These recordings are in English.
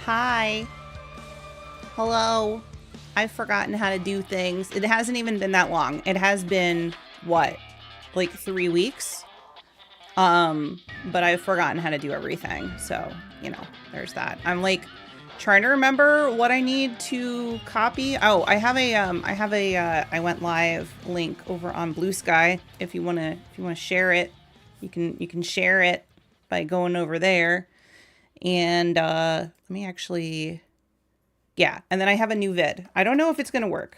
Hi. Hello. I've forgotten how to do things. It hasn't even been that long. It has been, what, like 3 weeks? But I've forgotten how to do everything. So, you know, there's that. I'm like Trying to remember what I need to copy. Oh, I have a I went live link over on Blue Sky. If you wanna share it, you can share it by going over there. And let me actually, yeah. And then I have a new vid. I don't know if it's gonna work.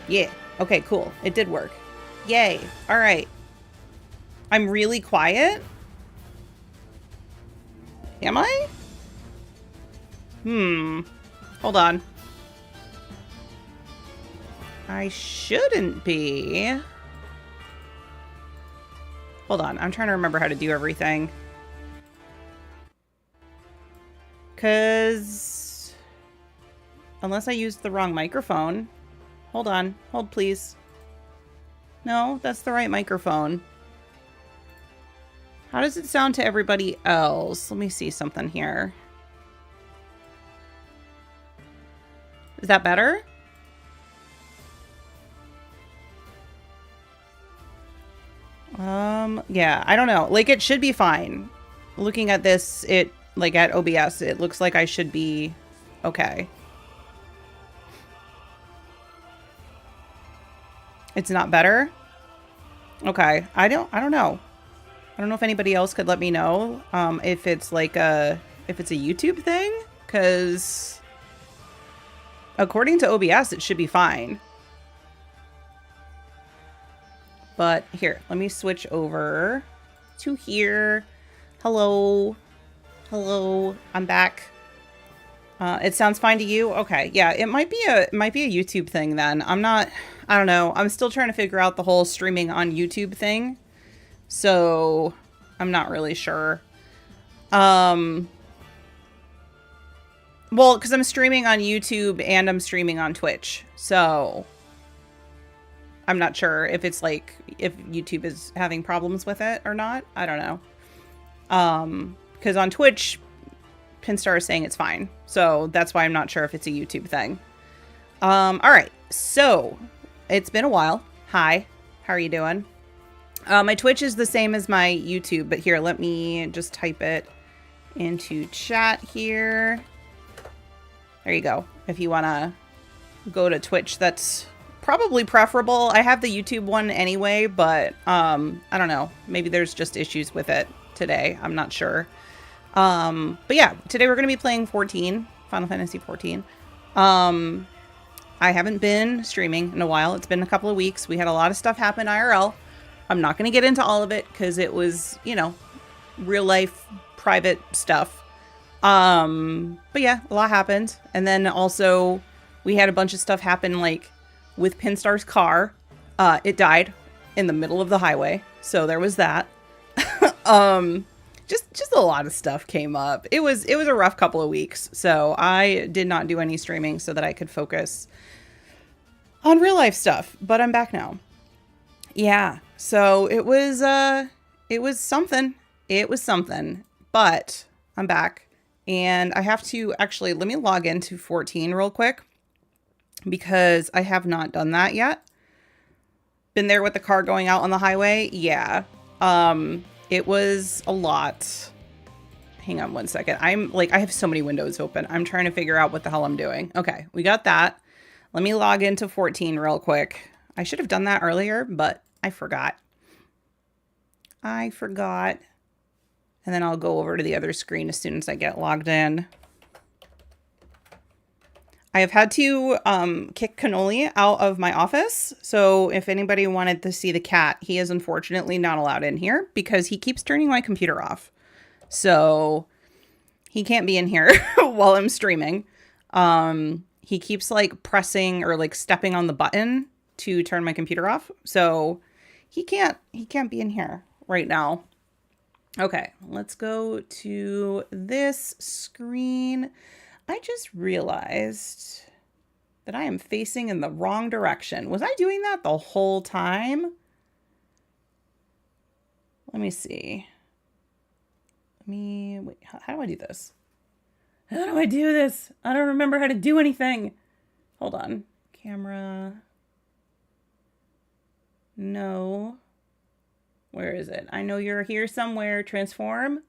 Yeah. Okay. Cool. It did work. Yay. All right. I'm really quiet. Am I? Hold on. I shouldn't be. Hold on. I'm trying to remember how to do everything. Because unless I used the wrong microphone. Hold on. Hold, please. No, that's the right microphone. How does it sound to everybody else? Let me see something here. Is that better? Yeah, I don't know. Like, it should be fine. Looking at this, like, at OBS, it looks like I should be okay. It's not better? Okay. I don't know. I don't know if anybody else could let me know if it's like if it's a YouTube thing, because according to OBS, it should be fine. But here, let me switch over to here. Hello. Hello. I'm back. It sounds fine to you? Okay. Yeah, it might be a YouTube thing then. I don't know. I'm still trying to figure out the whole streaming on YouTube thing. So I'm not really sure. Well, because I'm streaming on YouTube and I'm streaming on Twitch. So I'm not sure if it's like, if YouTube is having problems with it or not. I don't know. Because on Twitch, Pinstar is saying it's fine. So that's why I'm not sure if it's a YouTube thing. All right. So it's been a while. Hi. How are you doing? My Twitch is the same as my YouTube, but here, let me just type it into chat here. There you go. If you want to go to Twitch, that's probably preferable. I have the YouTube one anyway, but I don't know. Maybe there's just issues with it today. I'm not sure. But yeah, today we're going to be playing Final Fantasy 14. I haven't been streaming in a while. It's been a couple of weeks. We had a lot of stuff happen IRL. I'm not going to get into all of it because it was, you know, real life private stuff. But yeah, a lot happened. And then also we had a bunch of stuff happen, like with Pinstar's car. It died in the middle of the highway. So there was that. Just a lot of stuff came up. It was a rough couple of weeks. So I did not do any streaming so that I could focus on real life stuff, but I'm back now. Yeah. So it was something. It was something, but I'm back and I have to actually, let me log into 14 real quick because I have not done that yet. Been there with the car going out on the highway. Yeah. It was a lot. Hang on one second. I have so many windows open. I'm trying to figure out what the hell I'm doing. Okay. We got that. Let me log into 14 real quick. I should have done that earlier, but I forgot. And then I'll go over to the other screen as soon as I get logged in. I have had to kick Cannoli out of my office. So if anybody wanted to see the cat, he is unfortunately not allowed in here because he keeps turning my computer off. So he can't be in here while I'm streaming. He keeps like pressing or like stepping on the button to turn my computer off. So he can't be in here right now. Okay, let's go to this screen. I just realized that I am facing in the wrong direction. Was I doing that the whole time? Let me see. Wait, how do I do this? How do I do this? I don't remember how to do anything. Hold on. Camera. No. Where is it? I know you're here somewhere. Transform.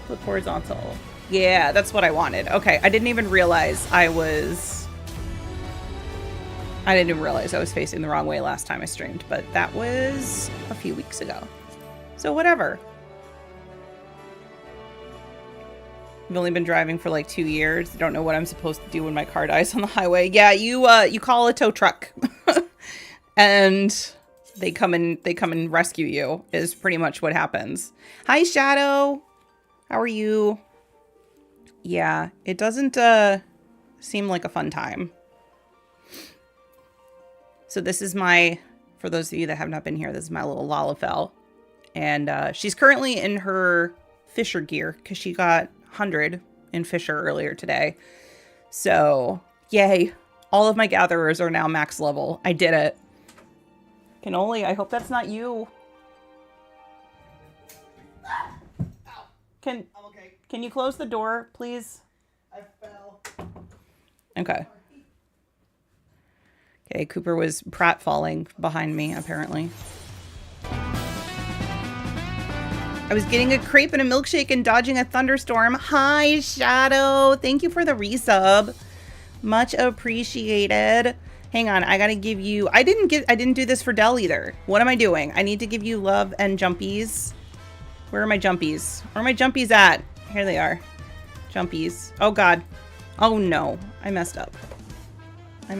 Flip horizontal. Yeah, that's what I wanted. Okay, I didn't even realize I was facing the wrong way last time I streamed, but that was a few weeks ago. So whatever. I've only been driving for like 2 years. I don't know what I'm supposed to do when my car dies on the highway. Yeah, you call a tow truck and they come and rescue you is pretty much what happens. Hi, Shadow. How are you? Yeah, it doesn't seem like a fun time. So this is for those of you that have not been here, this is my little Lalafell. And she's currently in her Fisher gear because she got 100 in Fisher earlier today. So, yay. All of my gatherers are now max level. I did it. I hope that's not you. I'm okay. Can you close the door, please? I fell. Okay. Okay, Cooper was pratfalling behind me, apparently. I was getting a crepe and a milkshake and dodging a thunderstorm. Hi, Shadow. Thank you for the resub. Much appreciated. Hang on, I gotta give you... I didn't do this for Dell either. What am I doing? I need to give you love and jumpies. Where are my jumpies? Where are my jumpies at? Here they are. Jumpies. Oh, God. Oh, no. I messed up. I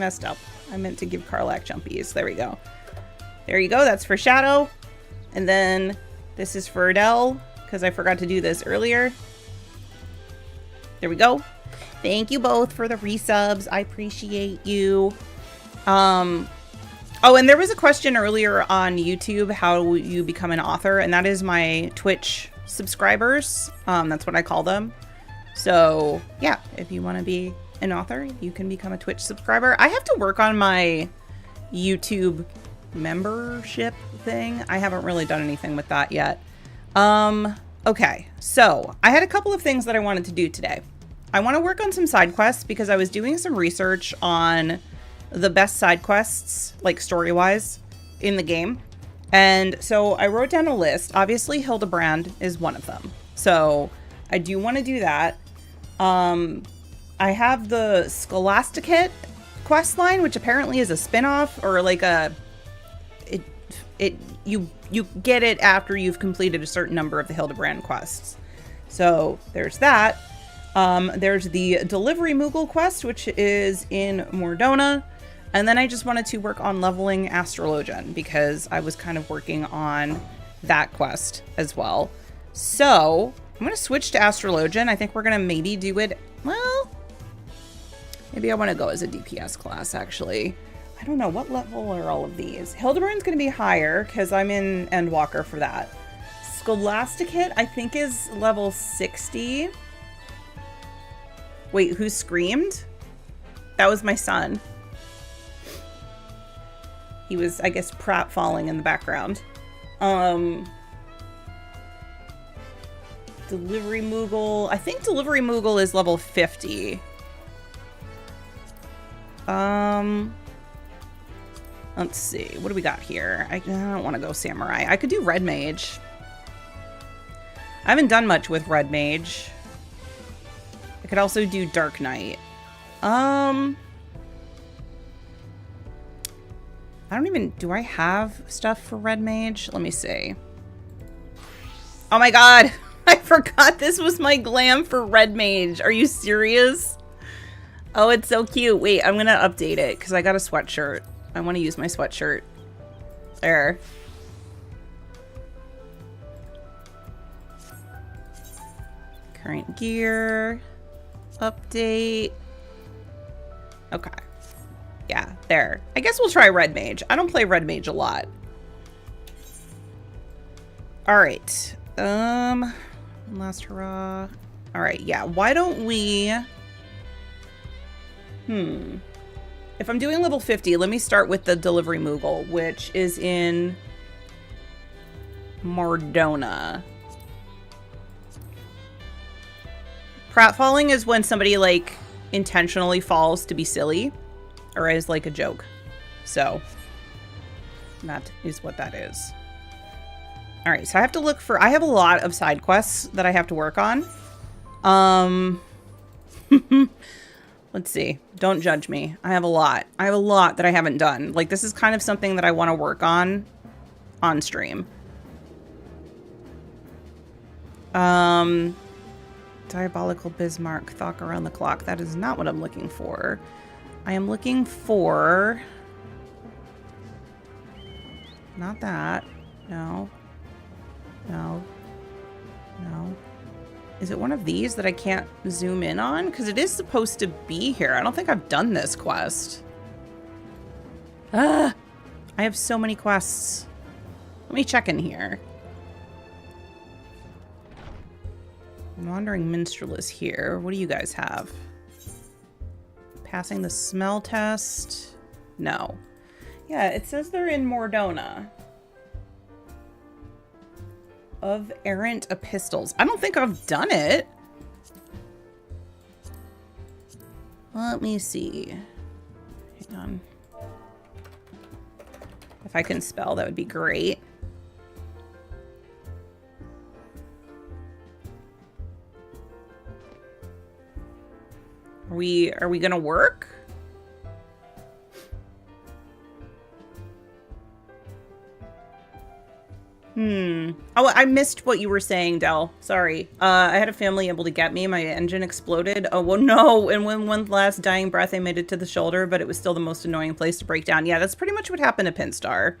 meant to give Karlak jumpies. There we go. There you go. That's for Shadow. And then this is for Adele, because I forgot to do this earlier. There we go. Thank you both for the resubs. I appreciate you. Oh, and there was a question earlier on YouTube, how you become an author, and that is my Twitch subscribers. That's what I call them. So, yeah, if you want to be an author, you can become a Twitch subscriber. I have to work on my YouTube membership thing. I haven't really done anything with that yet. Okay, so I had a couple of things that I wanted to do today. I want to work on some side quests because I was doing some research on the best side quests, like story-wise, in the game. And so I wrote down a list. Obviously, Hildebrand is one of them. So I do want to do that. I have the Scholasticate quest line, which apparently is a spin-off or like you get it after you've completed a certain number of the Hildebrand quests. So there's that. There's the Delivery Moogle quest, which is in Mordona. And then I just wanted to work on leveling Astrologian because I was kind of working on that quest as well. So I'm going to switch to Astrologian. I think we're going to maybe do it. Well, maybe I want to go as a DPS class, actually. I don't know. What level are all of these? Hildebrand's going to be higher because I'm in Endwalker for that. Scholasticate, I think, is level 60. Wait, who screamed? That was my son. He was, I guess, pratfalling in the background. Delivery Moogle. I think Delivery Moogle is level 50. Let's see. What do we got here? I don't want to go Samurai. I could do Red Mage. I haven't done much with Red Mage. I could also do Dark Knight. Do I have stuff for Red Mage? Let me see. Oh my god! I forgot this was my glam for Red Mage. Are you serious? Oh, it's so cute. Wait, I'm gonna update it because I got a sweatshirt. I want to use my sweatshirt. There. Current gear. Update. Okay. Yeah, there. I guess we'll try Red Mage. I don't play Red Mage a lot. Alright. Last hurrah. Alright, yeah. Why don't we... If I'm doing level 50, let me start with the Delivery Moogle, which is in Mordona. Pratfalling is when somebody, like, intentionally falls to be silly. Or as, like, a joke. So, that is what that is. Alright, so I have to look for... I have a lot of side quests that I have to work on. Um, let's see. Don't judge me. I have a lot. I have a lot that I haven't done. Like, this is kind of something that I want to work on stream. Diabolical Bismarck, Thok around the clock. That is not what I'm looking for. I am looking for... Not that. No. No. No. Is it one of these that I can't zoom in on? Because it is supposed to be here. I don't think I've done this quest. Ah! I have so many quests. Let me check in here. Wandering Minstrel is here. What do you guys have? Passing the smell test? No. Yeah, it says they're in Mordona. Of Errant Epistles. I don't think I've done it. Let me see. Hang on. If I can spell, that would be great. Are we gonna work? Oh, I missed what you were saying, Del. Sorry. I had a family able to get me. My engine exploded. Oh, well, no. And when one last dying breath, I made it to the shoulder, but it was still the most annoying place to break down. Yeah, that's pretty much what happened to Pinstar.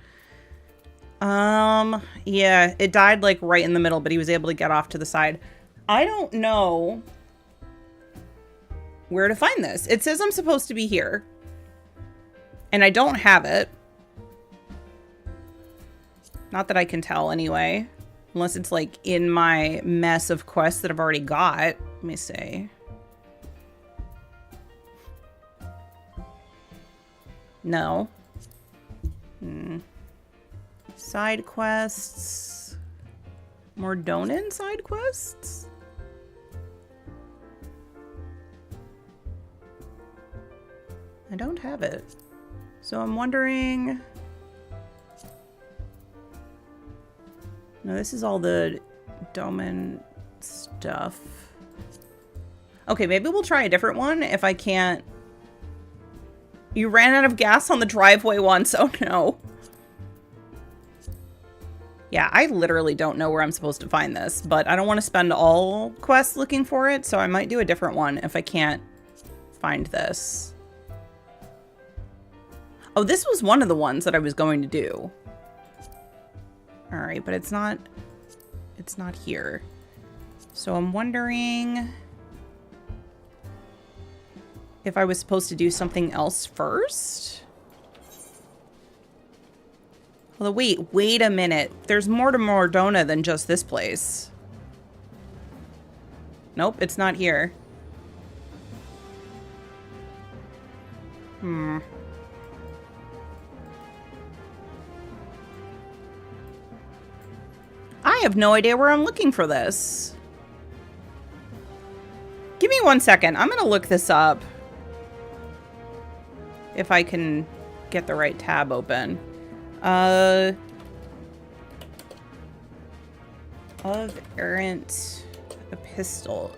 Yeah, it died, like, right in the middle, but he was able to get off to the side. I don't know where to find this. It says I'm supposed to be here. And I don't have it. Not that I can tell anyway. Unless it's like in my mess of quests that I've already got. Let me see. No. Side quests. Mordonan side quests? I don't have it. So I'm wondering... No, this is all the Domin stuff. Okay, maybe we'll try a different one if I can't... You ran out of gas on the driveway once. Oh, no. Yeah, I literally don't know where I'm supposed to find this, but I don't want to spend all quests looking for it, so I might do a different one if I can't find this. Oh, this was one of the ones that I was going to do. All right, but it's not here. So I'm wondering if I was supposed to do something else first. Although, wait a minute. There's more to Mordona than just this place. Nope, it's not here. I have no idea where I'm looking for this. Give me 1 second. I'm going to look this up. If I can get the right tab open. Of Errant Epistles?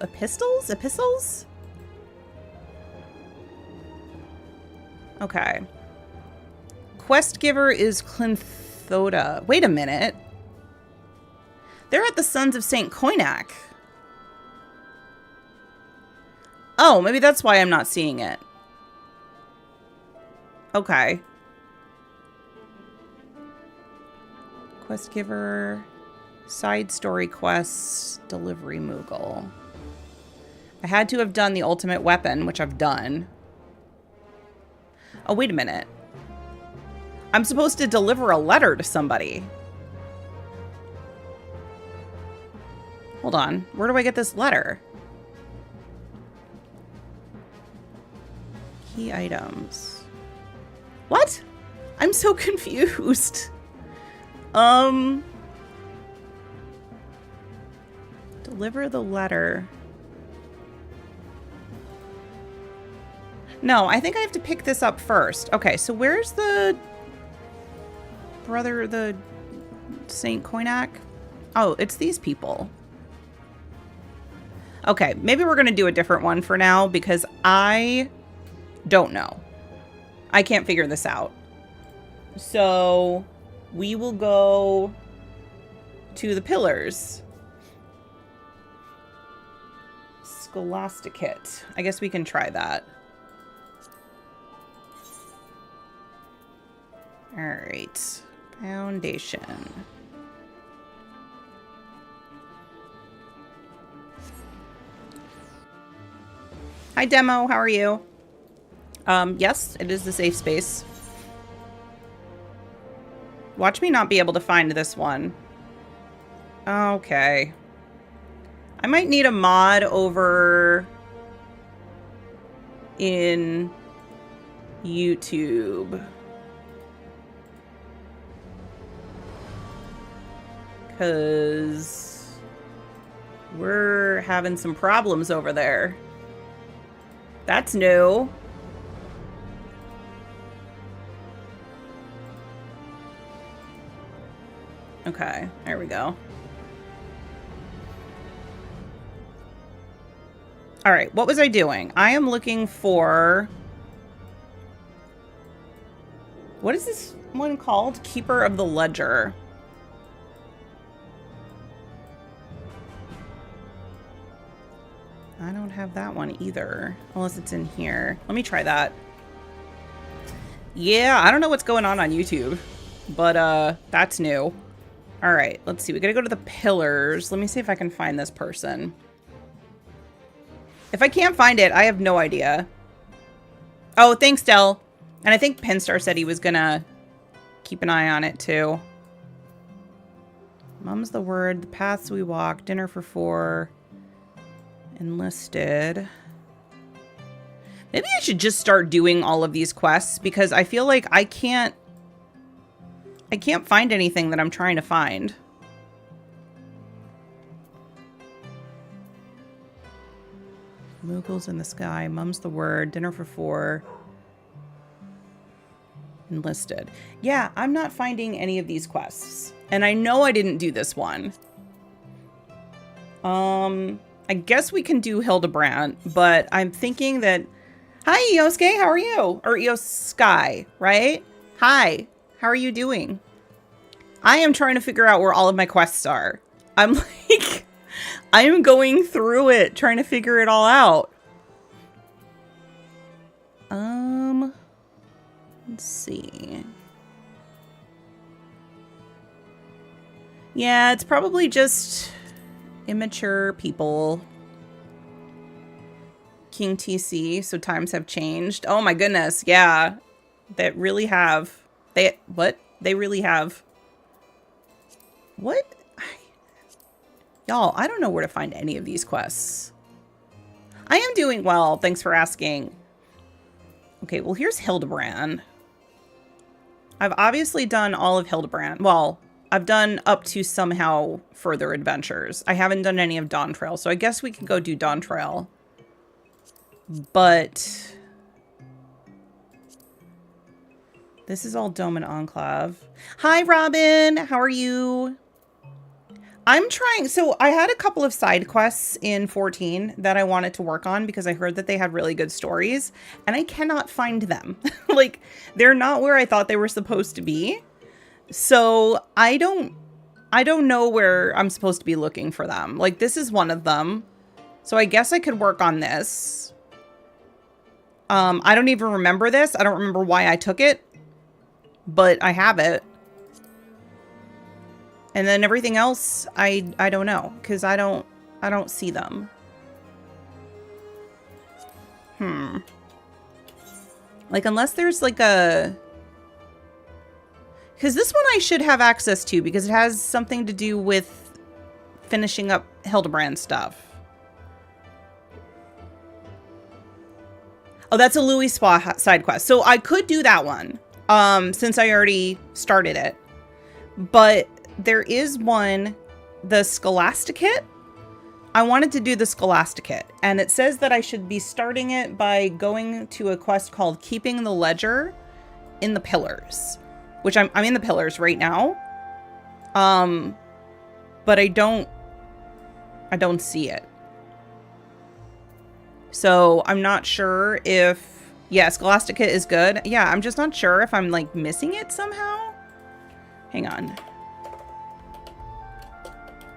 Okay. Quest giver is Clinthoda. Wait a minute. They're at the Sons of St. Koinak. Oh, maybe that's why I'm not seeing it. Okay. Quest giver, side story quests, delivery Moogle. I had to have done the ultimate weapon, which I've done. Oh, wait a minute. I'm supposed to deliver a letter to somebody. Hold on. Where do I get this letter? Key items. What? I'm so confused. Deliver the letter. No, I think I have to pick this up first. Okay, so where's the brother, the St. Koinak? Oh, it's these people. Okay, maybe we're going to do a different one for now because I don't know. I can't figure this out. So we will go to the pillars. Scholasticate. I guess we can try that. All right. Foundation. Hi, Demo. How are you? Yes, it is the safe space. Watch me not be able to find this one. Okay. I might need a mod over in YouTube. Because we're having some problems over there. That's new. Okay, there we go. All right, what was I doing? I am looking for... What is this one called? Keeper of the Ledger. I don't have that one either, unless it's in here. Let me try that. Yeah, I don't know what's going on YouTube, but that's new. All right, let's see. We gotta go to the pillars. Let me see if I can find this person. If I can't find it, I have no idea. Oh, thanks, Del. And I think Pinstar said he was gonna keep an eye on it too. Mum's the word, the paths we walk, dinner for 4. Enlisted. Maybe I should just start doing all of these quests because I feel like I can't find anything that I'm trying to find. Moogles in the sky, Mum's the word, dinner for 4. Enlisted. Yeah, I'm not finding any of these quests. And I know I didn't do this one. I guess we can do Hildebrand, but I'm thinking that... Hi, Yosuke, how are you? Or Yosuke, right? Hi, how are you doing? I am trying to figure out where all of my quests are. I'm like... I am going through it, trying to figure it all out. Let's see. Yeah, it's probably just... immature people. King TC, so times have changed. Oh my goodness, yeah. They really have. What? They really have. What? Y'all, I don't know where to find any of these quests. I am doing well, thanks for asking. Okay, well here's Hildebrand. I've obviously done all of Hildebrand. Well, I've done up to somehow further adventures. I haven't done any of Dawn Trail, so I guess we can go do Dawn Trail. But this is all Dome and Enclave. Hi, Robin. How are you? I'm trying. So I had a couple of side quests in 14 that I wanted to work on because I heard that they had really good stories, and I cannot find them. Like, they're not where I thought they were supposed to be. So I don't know where I'm supposed to be looking for them. Like, this is one of them. So I guess I could work on this. I don't even remember this. I don't remember why I took it, but I have it. And then everything else, I don't know, because I don't see them. Like, unless there's like a... Because this one I should have access to because it has something to do with finishing up Hildebrand stuff. Oh, that's a Louis Spa side quest. So I could do that one since I already started it. But there is one, the Scholasticate. I wanted to do the Scholasticate. And it says that I should be starting it by going to a quest called Keeping the Ledger in the Pillars. Which I'm in the Pillars right now. But I don't see it. So I'm not sure if, yeah, Scholastica is good. Yeah, I'm just not sure if I'm like missing it somehow. Hang on.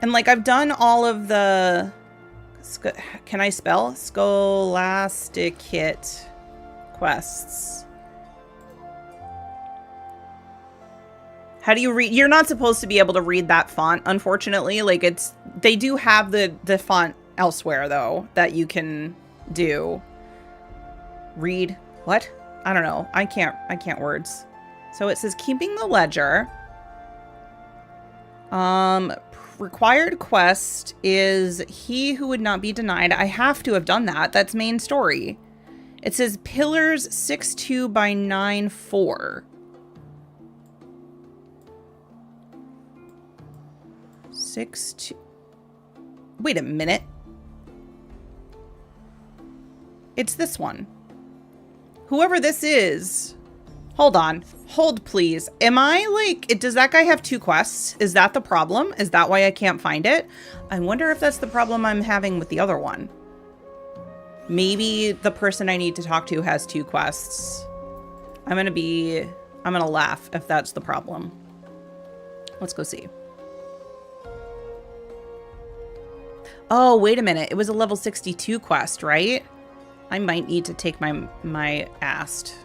And like I've done all of the, can I spell? Scholasticate quests. How do you read? You're not supposed to be able to read that font, unfortunately. Like it's, they do have the font elsewhere though that you can do. Read what? I don't know. I can't words. So it says keeping the ledger. Required quest is he who would not be denied. I have to have done that. That's main story. It says pillars 6'2" by 9'4". 6'2". Wait a minute. It's this one. Whoever this is. Hold on. Hold, please. Am I like... does that guy have 2 quests? Is that the problem? Is that why I can't find it? I wonder if that's the problem I'm having with the other one. Maybe the person I need to talk to has 2 quests. I'm gonna laugh if that's the problem. Let's go see. Oh, wait a minute. It was a level 62 quest, right? I might need to take my ast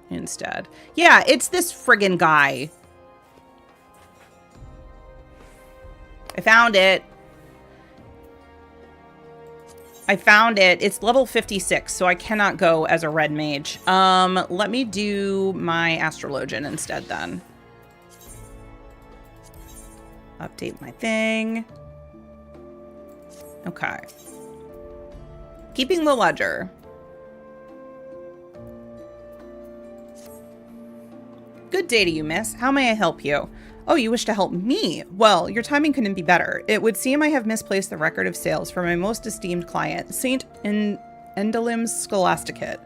instead. Yeah, it's this friggin' guy. I found it. I found it. It's level 56, so I cannot go as a red mage. Let me do my astrologian instead then. Update my thing. Okay. Keeping the ledger. Good day to you, miss. How may I help you? Oh, you wish to help me? Well, your timing couldn't be better. It would seem I have misplaced the record of sales for my most esteemed client, Saint Endelim's Scholasticate.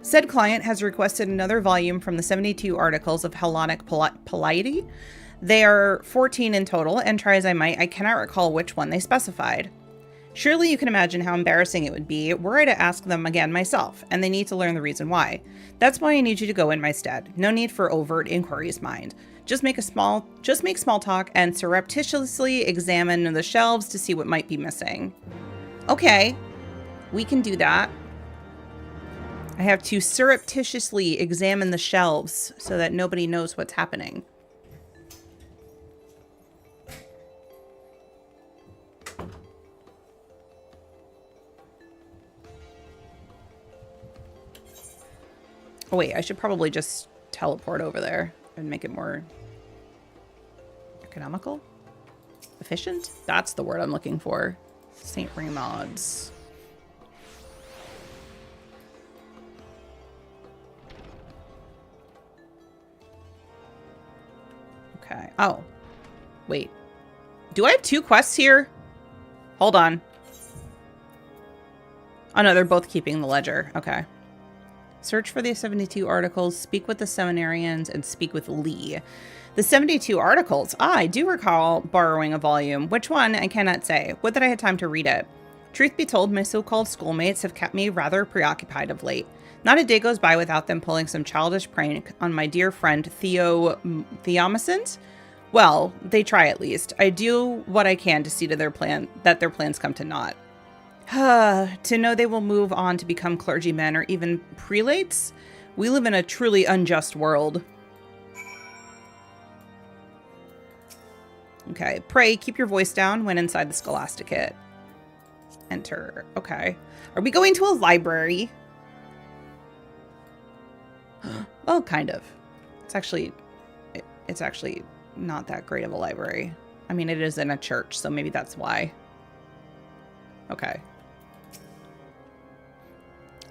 Said client has requested another volume from the 72 articles of Hellenic polity. They are 14 in total, and try as I might, I cannot recall which one they specified. Surely you can imagine how embarrassing it would be were I to ask them again myself, and they need to learn the reason why. That's why I need you to go in my stead. No need for overt inquiries, mind. Just make small talk and surreptitiously examine the shelves to see what might be missing. Okay, we can do that. I have to surreptitiously examine the shelves so that nobody knows what's happening. Oh wait, I should probably just teleport over there and make it more economical? Efficient? That's the word I'm looking for. St. Raymond's. Okay. Oh. Wait. Do I have 2 quests here? Hold on. Oh no, they're both keeping the ledger. Okay. Search for the 72 articles, speak with the seminarians, and speak with Lee. The 72 articles. Ah, I do recall borrowing a volume. Which one? I cannot say. Would that I had time to read it. Truth be told, my so-called schoolmates have kept me rather preoccupied of late. Not a day goes by without them pulling some childish prank on my dear friend Theomacent. Well, they try at least. I do what I can to see to their plans come to naught. To know they will move on to become clergymen or even prelates? We live in a truly unjust world. Okay, pray, keep your voice down when inside the Scholasticate. Enter. Okay. Are we going to a library? Well, kind of. It's actually not that great of a library. I mean, it is in a church, so maybe that's why. Okay.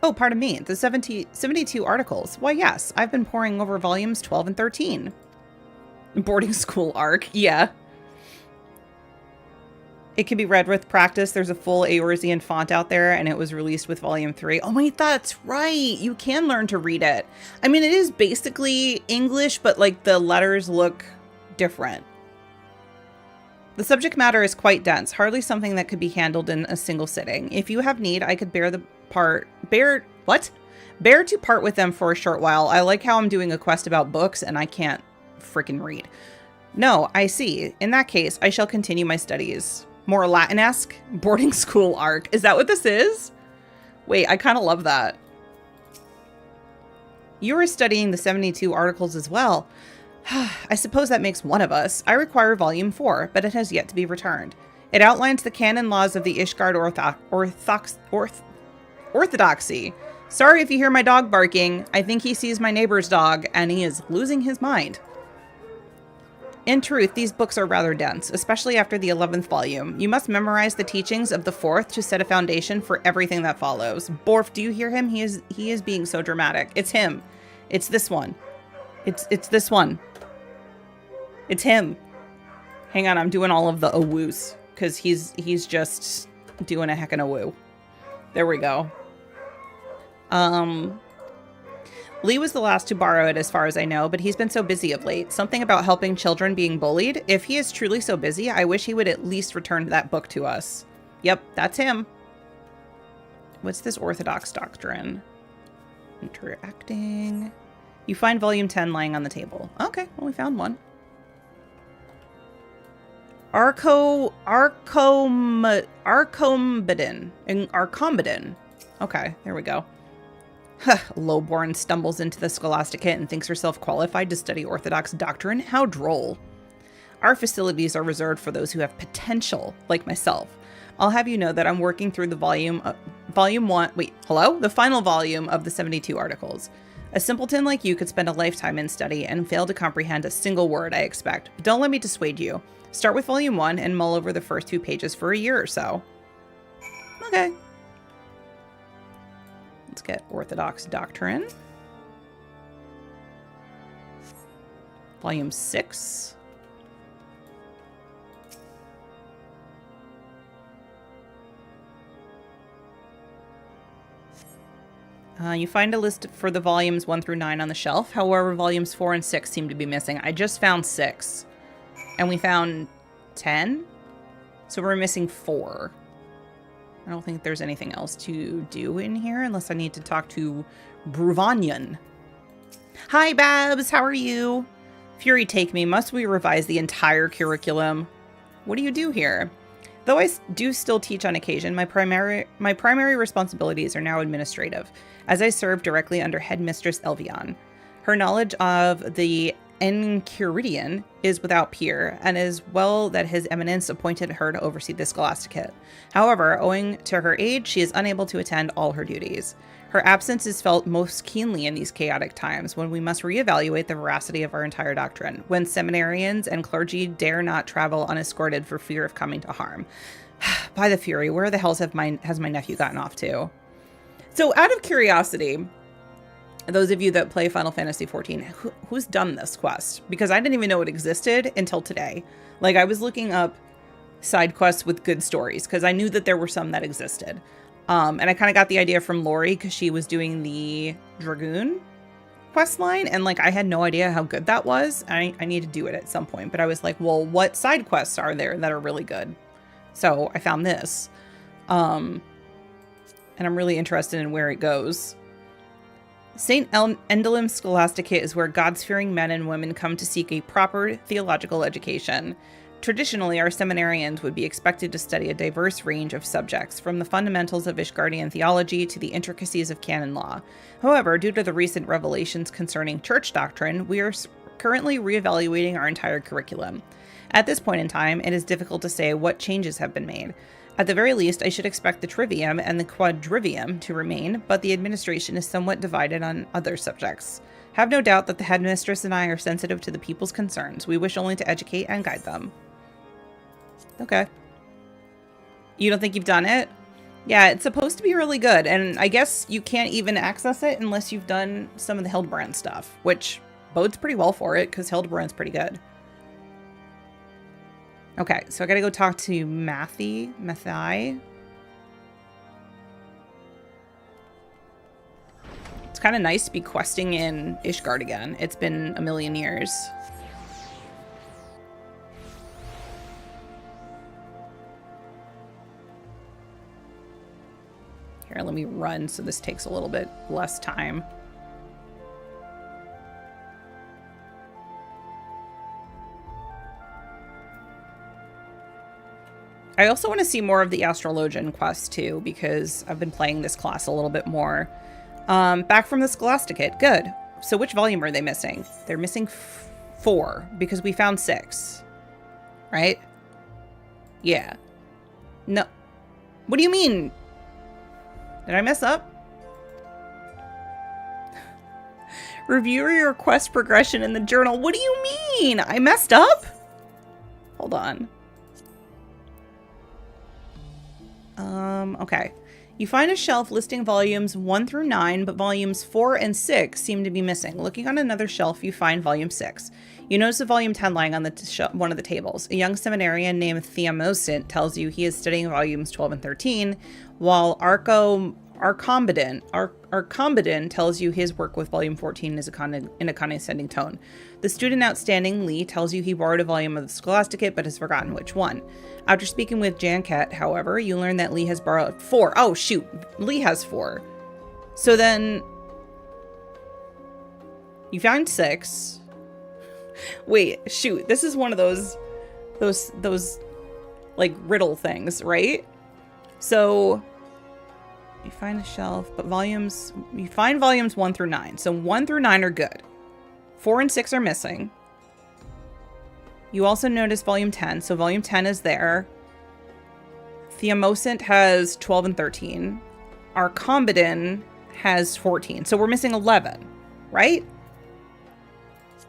Oh, pardon me. The 72 articles. Why, yes. I've been poring over volumes 12 and 13. Boarding school arc. Yeah. It can be read with practice. There's a full Eorzean font out there, and it was released with volume 3. Oh, wait, that's right. You can learn to read it. I mean, it is basically English, but, like, the letters look different. The subject matter is quite dense, hardly something that could be handled in a single sitting. If you have need, I could bear to part with them for a short while. I like how I'm doing a quest about books and I can't frickin' read. No, I see. In that case, I shall continue my studies. More Latin-esque boarding school arc. Is that what this is? Wait, I kind of love that. You are studying the 72 articles as well. I suppose that makes one of us. I require volume 4, but it has yet to be returned. It outlines the canon laws of the Ishgard orthodoxy. Sorry if you hear my dog barking. I think he sees my neighbor's dog, and he is losing his mind. In truth, these books are rather dense, especially after the 11th volume. You must memorize the teachings of the 4th to set a foundation for everything that follows. Borf, do you hear him? He is being so dramatic. It's him. It's this one. It's this one. It's him. Hang on, I'm doing all of the woos because he's just doing a heckin' woo. There we go. Lee was the last to borrow it as far as I know, but he's been so busy of late. Something about helping children being bullied. If he is truly so busy, I wish he would at least return that book to us. Yep, that's him. What's this orthodox doctrine? Interacting. You find volume 10 lying on the table. Okay, well, we found one. Arcombidin. Okay, there we go. Lowborn stumbles into the Scholasticate and thinks herself qualified to study Orthodox doctrine? How droll. Our facilities are reserved for those who have potential, like myself. I'll have you know that I'm working through the the final volume of the 72 articles. A simpleton like you could spend a lifetime in study and fail to comprehend a single word, I expect. But don't let me dissuade you. Start with volume 1 and mull over the first 2 pages for a year or so. Okay. Let's get Orthodox Doctrine. Volume 6. You find a list for the volumes 1 through 9 on the shelf. However, volumes 4 and 6 seem to be missing. I just found 6. And we found 10. So we're missing 4. I don't think there's anything else to do in here unless I need to talk to Bruvanian. Hi, Babs. How are you? Fury take me. Must we revise the entire curriculum? What do you do here? Though I do still teach on occasion, my primary responsibilities are now administrative, as I serve directly under Headmistress Elvion. Her knowledge of the Enchiridion is without peer, and as well that His Eminence appointed her to oversee the Scholasticate. However, owing to her age, she is unable to attend all her duties. Her absence is felt most keenly in these chaotic times, when we must reevaluate the veracity of our entire doctrine, when seminarians and clergy dare not travel unescorted for fear of coming to harm. By the Fury, where the hell has my nephew gotten off to? So, out of curiosity, those of you that play Final Fantasy XIV, who's done this quest? Because I didn't even know it existed until today. Like, I was looking up side quests with good stories, because I knew that there were some that existed. And I kind of got the idea from Lori, because she was doing the Dragoon quest line, and, like, I had no idea how good that was. I need to do it at some point, but I was like, well, what side quests are there that are really good? So I found this. And I'm really interested in where it goes. St. Endelim's Scholasticate is where God-fearing men and women come to seek a proper theological education. Traditionally, our seminarians would be expected to study a diverse range of subjects, from the fundamentals of Ishgardian theology to the intricacies of canon law. However, due to the recent revelations concerning church doctrine, we are currently reevaluating our entire curriculum. At this point in time, it is difficult to say what changes have been made. At the very least, I should expect the trivium and the quadrivium to remain, but the administration is somewhat divided on other subjects. Have no doubt that the headmistress and I are sensitive to the people's concerns. We wish only to educate and guide them. Okay. You don't think you've done it? Yeah, it's supposed to be really good, and I guess you can't even access it unless you've done some of the Hildebrand stuff, which bodes pretty well for it, because Hildebrand's pretty good. Okay, so I gotta go talk to Mathai. It's kind of nice to be questing in Ishgard again. It's been a million years. Here, let me run so this takes a little bit less time. I also want to see more of the Astrologian quest too, because I've been playing this class a little bit more. Back from the Scholasticate. Good. So which volume are they missing? They're missing 4 because we found 6. Right? Yeah. No. What do you mean? Did I mess up? Review your quest progression in the journal. What do you mean? I messed up? Hold on. Okay. You find a shelf listing volumes 1 through 9, but volumes 4 and 6 seem to be missing. Looking on another shelf, you find volume 6. You notice a volume 10 lying on one of the tables. A young seminarian named Theomosint tells you he is studying volumes 12 and 13, while Arcombidin tells you his work with volume 14 is in a condescending tone. The student outstanding, Lee, tells you he borrowed a volume of the Scholasticate but has forgotten which one. After speaking with Janket, however, you learn that Lee has borrowed 4. Oh, shoot. Lee has 4. So then you found 6. Wait, shoot. This is one of those like riddle things, right? So you find a shelf, but you find volumes 1 through 9. So 1 through 9 are good. 4 and 6 are missing. You also notice volume 10. So volume 10 is there. Theomosint has 12 and 13. Arcombidin has 14. So we're missing 11, right?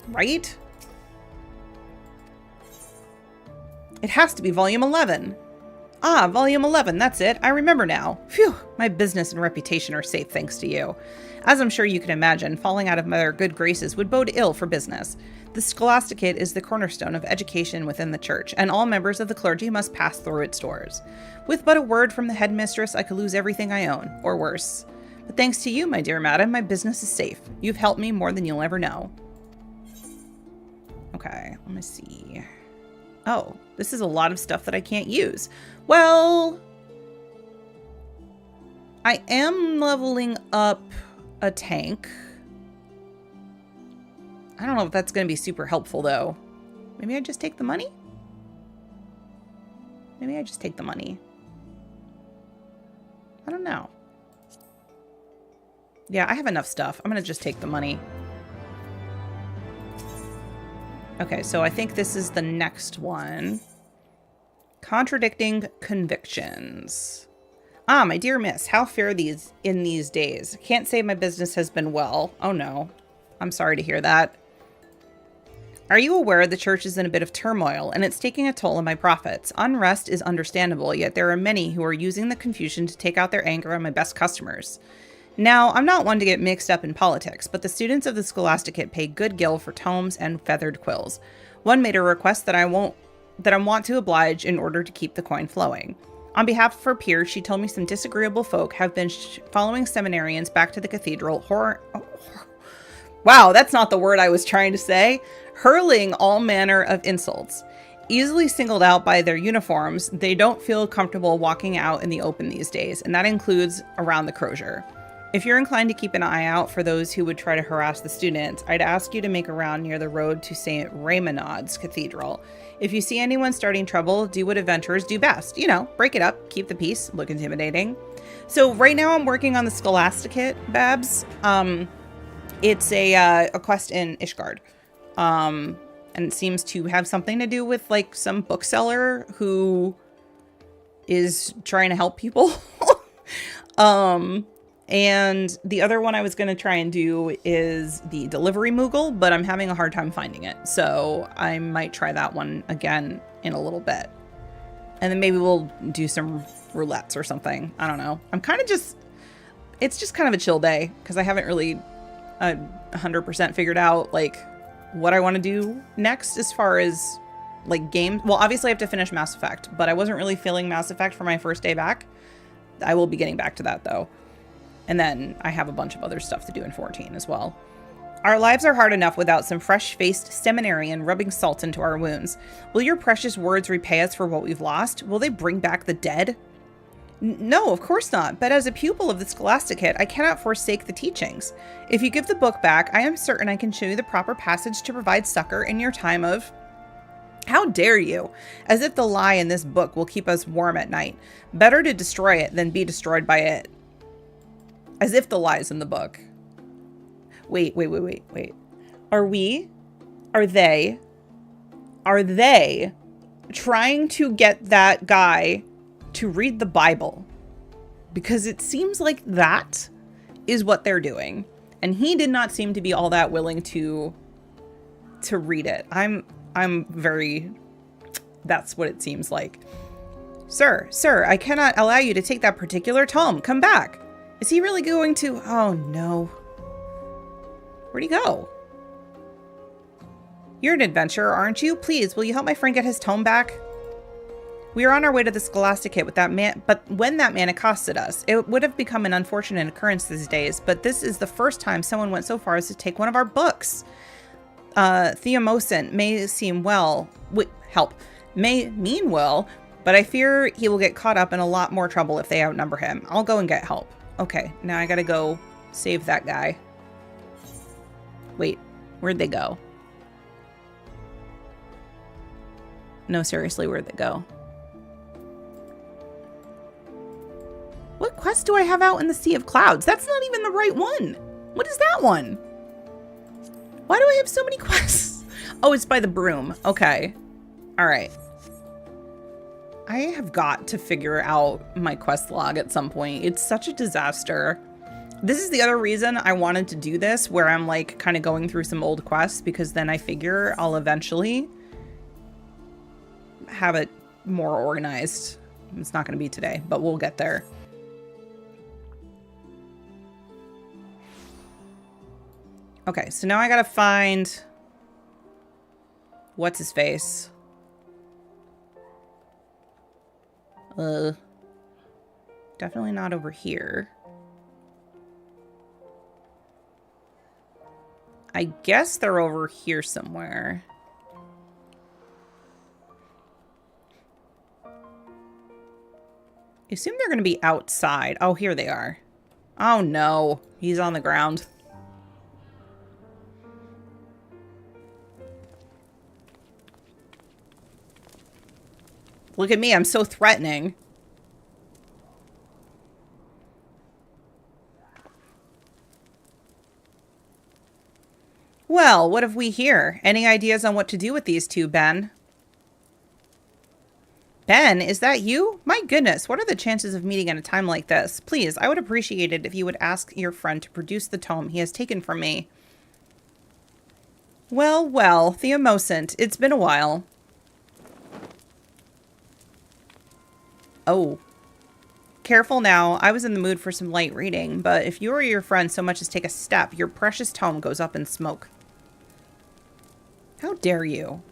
Right? It has to be volume 11. Ah, volume 11, that's it. I remember now. Phew, my business and reputation are safe thanks to you. As I'm sure you can imagine, falling out of their good graces would bode ill for business. The Scholasticate is the cornerstone of education within the church, and all members of the clergy must pass through its doors. With but a word from the headmistress, I could lose everything I own, or worse. But thanks to you, my dear madam, my business is safe. You've helped me more than you'll ever know. Okay, let me see. Oh, this is a lot of stuff that I can't use. Well, I am leveling up a tank. I don't know if that's going to be super helpful, though. Maybe I just take the money? Maybe I just take the money. I don't know. Yeah, I have enough stuff. I'm going to just take the money. Okay, so I think this is the next one. Contradicting convictions. Ah, my dear miss, how fare these in these days? Can't say my business has been well. Oh no. I'm sorry to hear that. Are you aware the church is in a bit of turmoil and it's taking a toll on my profits? Unrest is understandable, yet there are many who are using the confusion to take out their anger on my best customers. Now, I'm not one to get mixed up in politics, but the students of the Scholasticate pay good gill for tomes and feathered quills. One made a request that I want to oblige in order to keep the coin flowing. On behalf of her peers, she told me some disagreeable folk have been following seminarians back to the cathedral, wow, that's not the word I was trying to say, hurling all manner of insults. Easily singled out by their uniforms, they don't feel comfortable walking out in the open these days, and that includes around the crozier. If you're inclined to keep an eye out for those who would try to harass the students, I'd ask you to make a round near the road to St. Raymonod's Cathedral. If you see anyone starting trouble, do what adventurers do best. You know, break it up, keep the peace, look intimidating. So right now I'm working on the Scholasticate, Babs. It's a quest in Ishgard. And it seems to have something to do with like some bookseller who is trying to help people. And the other one I was going to try and do is the delivery Moogle, but I'm having a hard time finding it. So I might try that one again in a little bit. And then maybe we'll do some roulettes or something. I don't know. I'm kind of just, it's just kind of a chill day because I haven't really 100% figured out like what I want to do next as far as like games. Well, obviously I have to finish Mass Effect, but I wasn't really feeling Mass Effect for my first day back. I will be getting back to that though. And then I have a bunch of other stuff to do in 14 as well. Our lives are hard enough without some fresh-faced seminarian rubbing salt into our wounds. Will your precious words repay us for what we've lost? Will they bring back the dead? No, of course not. But as a pupil of the Scholasticate, I cannot forsake the teachings. If you give the book back, I am certain I can show you the proper passage to provide succor in your time of... How dare you? As if the lie in this book will keep us warm at night. Better to destroy it than be destroyed by it. As if the lie's in the book. Wait. Are they trying to get that guy to read the Bible? Because it seems like that is what they're doing. And he did not seem to be all that willing to read it. I'm very... That's what it seems like. Sir, I cannot allow you to take that particular tome. Come back. Is he really going to... Oh, no. Where'd he go? You're an adventurer, aren't you? Please, will you help my friend get his tome back? We are on our way to the Scholasticate with that man, but when that man accosted us, it would have become an unfortunate occurrence these days, but this is the first time someone went so far as to take one of our books. Theomosant may seem well... May mean well, but I fear he will get caught up in a lot more trouble if they outnumber him. I'll go and get help. Okay, now I gotta go save that guy. Wait, where'd they go? No, seriously, where'd they go? What quest do I have out in the Sea of Clouds? That's not even the right one. What is that one? Why do I have so many quests? Oh, it's by the broom. Okay. All right. I have got to figure out my quest log at some point. It's such a disaster. This is the other reason I wanted to do this, where I'm like kind of going through some old quests, because then I figure I'll eventually have it more organized. It's not going to be today, but we'll get there. Okay, so now I gotta find... What's his face? Definitely not over here. I guess they're over here somewhere. I assume they're gonna be outside. Oh, here they are. Oh no, he's on the ground. Look at me, I'm so threatening. Well, what have we here? Any ideas on what to do with these two, Ben? Ben, is that you? My goodness, what are the chances of meeting at a time like this? Please, I would appreciate it if you would ask your friend to produce the tome he has taken from me. Well, Theomosant, it's been a while. Oh. Careful now, I was in the mood for some light reading, but if you or your friend so much as take a step, your precious tome goes up in smoke. How dare you?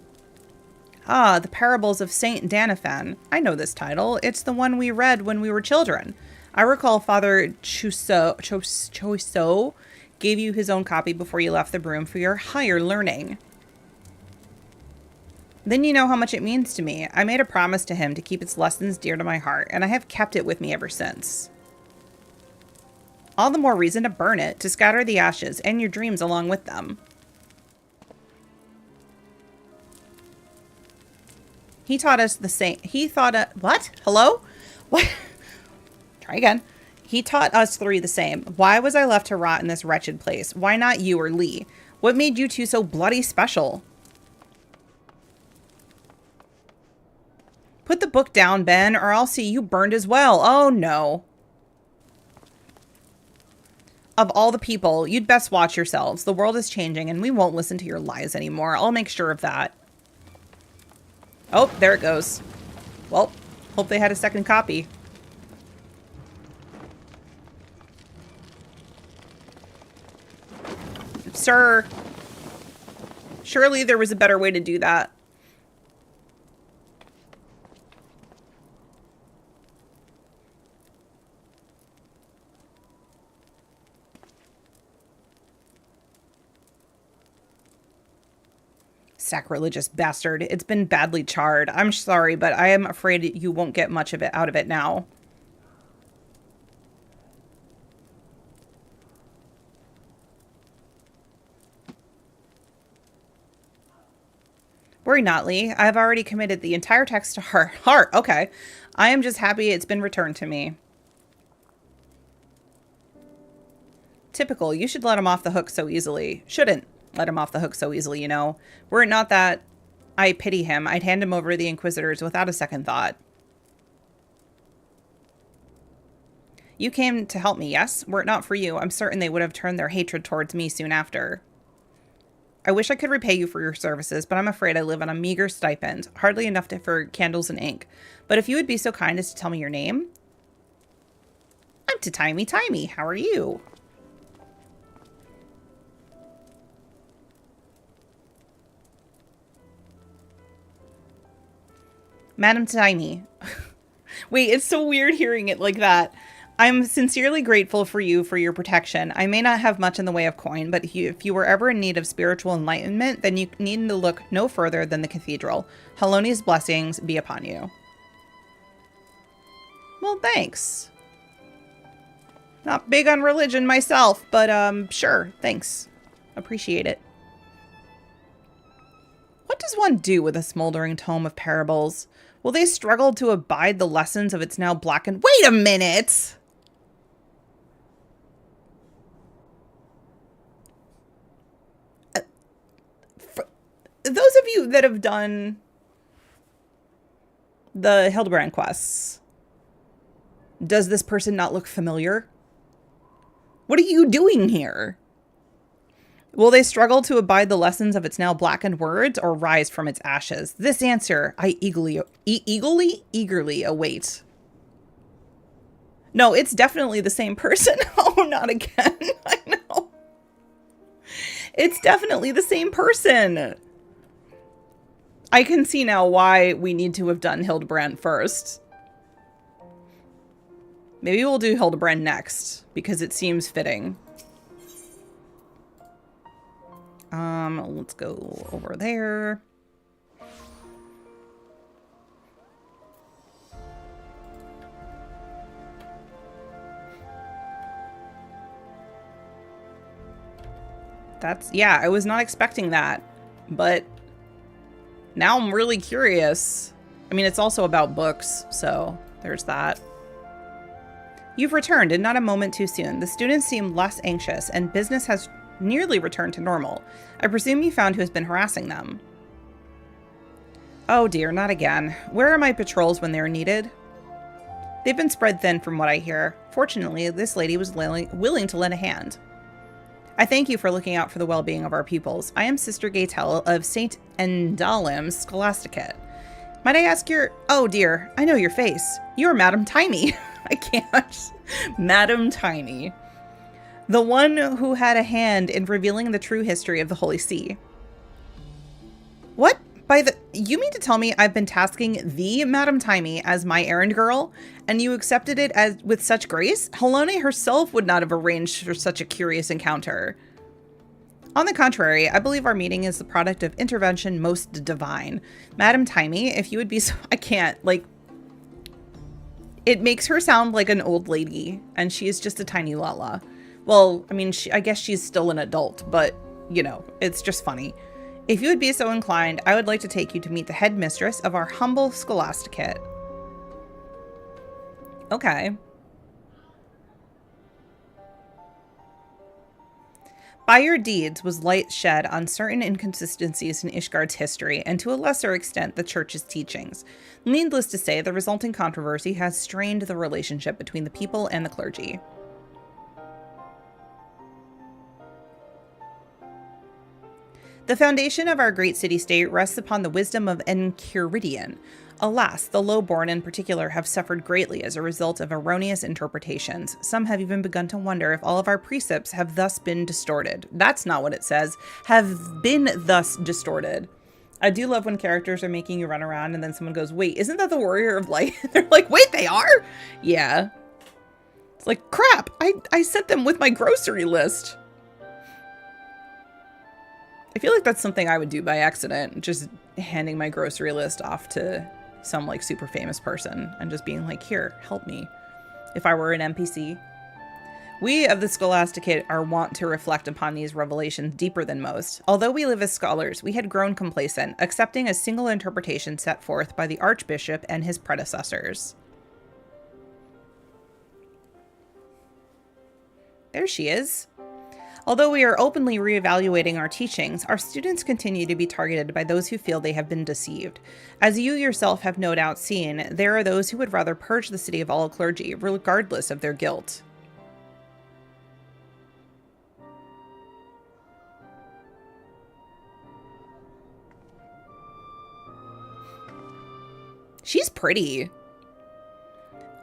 Ah, the Parables of Saint Danaphan. I know this title. It's the one we read when we were children. I recall Father Choiseau gave you his own copy before you left the broom for your higher learning. Then you know how much it means to me. I made a promise to him to keep its lessons dear to my heart, and I have kept it with me ever since. All the more reason to burn it, to scatter the ashes and your dreams along with them. He taught us the same. He thought, what? Hello? What? Try again. He taught us three the same. Why was I left to rot in this wretched place? Why not you or Lee? What made you two so bloody special? Put the book down, Ben, or I'll see you burned as well. Oh, no. Of all the people, you'd best watch yourselves. The world is changing, and we won't listen to your lies anymore. I'll make sure of that. Oh, there it goes. Well, hope they had a second copy. Sir. Surely there was a better way to do that. Sacrilegious bastard. It's been badly charred. I'm sorry, but I am afraid you won't get much of it out of it now. Worry not, Lee. I've already committed the entire text to her heart. Okay. I am just happy it's been returned to me. Typical. You should let him off the hook so easily. Shouldn't let him off the hook so easily, you know. Were it not that I pity him, I'd hand him over to the Inquisitors without a second thought. You came to help me, yes? Were it not for you, I'm certain they would have turned their hatred towards me soon after. I wish I could repay you for your services, but I'm afraid I live on a meager stipend, hardly enough for candles and ink. But if you would be so kind as to tell me your name? I'm to Timey Timey. How are you? Madam Timey. Wait, it's so weird hearing it like that. I'm sincerely grateful for you for your protection. I may not have much in the way of coin, but if you were ever in need of spiritual enlightenment, then you need to look no further than the cathedral. Haloni's blessings be upon you. Well, thanks. Not big on religion myself, but sure, thanks. Appreciate it. What does one do with a smoldering tome of parables? Will they struggle to abide the lessons of its now blackened— Wait a minute! Those of you that have done the Hildebrand quests, does this person not look familiar? What are you doing here? Will they struggle to abide the lessons of its now blackened words or rise from its ashes? This answer I eagerly await. No, it's definitely the same person. Oh, not again. I know. It's definitely the same person. I can see now why we need to have done Hildebrand first. Maybe we'll do Hildebrand next, because it seems fitting. Let's go over there. Yeah, I was not expecting that, but now I'm really curious. I mean, it's also about books, so there's that. You've returned, and not a moment too soon. The students seem less anxious, and business has nearly returned to normal. I presume you found who has been harassing them. Oh dear, not again. Where are my patrols when they are needed? They've been spread thin from what I hear. Fortunately, this lady was willing to lend a hand. I thank you for looking out for the well-being of our pupils. I am Sister Gaytel of St. Endalim's Scholasticate. Might I ask your— Oh dear, I know your face. You are Madam Timey. I can't. Madam Timey. The one who had a hand in revealing the true history of the Holy See. What? You mean to tell me I've been tasking the Madam Timey as my errand girl, and you accepted it with such grace? Halone herself would not have arranged for such a curious encounter. On the contrary, I believe our meeting is the product of intervention most divine. Madam Timey, if you would be so— I can't, like— It makes her sound like an old lady, and she is just a tiny Lala. Well, I mean, I guess she's still an adult, but, you know, it's just funny. If you would be so inclined, I would like to take you to meet the headmistress of our humble Scholasticate. Okay. By your deeds was light shed on certain inconsistencies in Ishgard's history, and to a lesser extent the Church's teachings. Needless to say, the resulting controversy has strained the relationship between the people and the clergy. The foundation of our great city-state rests upon the wisdom of Enchiridion. Alas, the lowborn in particular have suffered greatly as a result of erroneous interpretations. Some have even begun to wonder if all of our precepts have thus been distorted. That's not what it says. Have been thus distorted. I do love when characters are making you run around and then someone goes, wait, isn't that the Warrior of Light? They're like, wait, they are? Yeah. It's like, crap, I sent them with my grocery list. I feel like that's something I would do by accident, just handing my grocery list off to some like super famous person and just being like, here, help me, if I were an NPC. We of the Scholasticate are wont to reflect upon these revelations deeper than most. Although we live as scholars, we had grown complacent, accepting a single interpretation set forth by the Archbishop and his predecessors. There she is. Although we are openly reevaluating our teachings, our students continue to be targeted by those who feel they have been deceived. As you yourself have no doubt seen, there are those who would rather purge the city of all clergy, regardless of their guilt. She's pretty.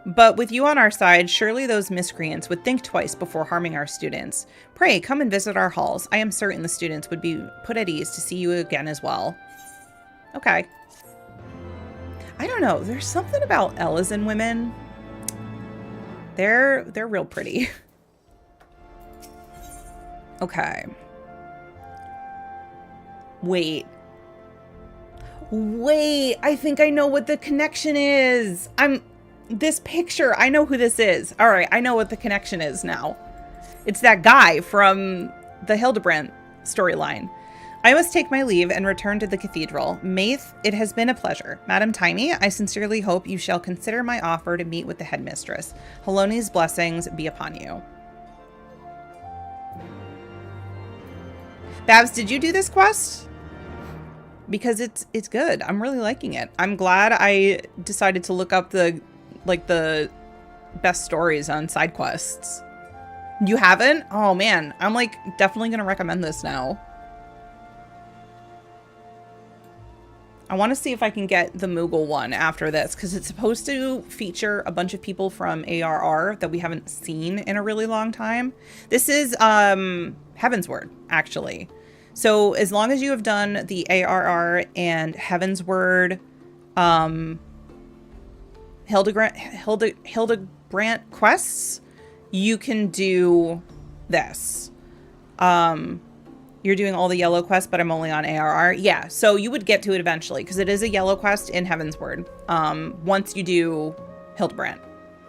But with you on our side, surely those miscreants would think twice before harming our students. Pray, come and visit our halls. I am certain the students would be put at ease to see you again as well. Okay. I don't know. There's something about Elysian women. They're real pretty. Okay. Wait, I think I know what the connection is. This picture, I know who this is. All right, I know what the connection is now. It's that guy from the Hildebrand storyline. I must take my leave and return to the cathedral. Maith, it has been a pleasure. Madam Tiny, I sincerely hope you shall consider my offer to meet with the headmistress. Haloni's blessings be upon you. Babs, did you do this quest? Because it's good. I'm really liking it. I'm glad I decided to look up the best stories on side quests. You haven't? Oh man, I'm definitely gonna recommend this now. I want to see if I can get the Moogle one after this, because it's supposed to feature a bunch of people from ARR that we haven't seen in a really long time. This is Heavensward, actually. So as long as you have done the ARR and Heavensward, Hildebrand quests, you can do this. You're doing all the yellow quests, but I'm only on ARR. Yeah, so you would get to it eventually, because it is a yellow quest in Heavensward once you do Hildebrand.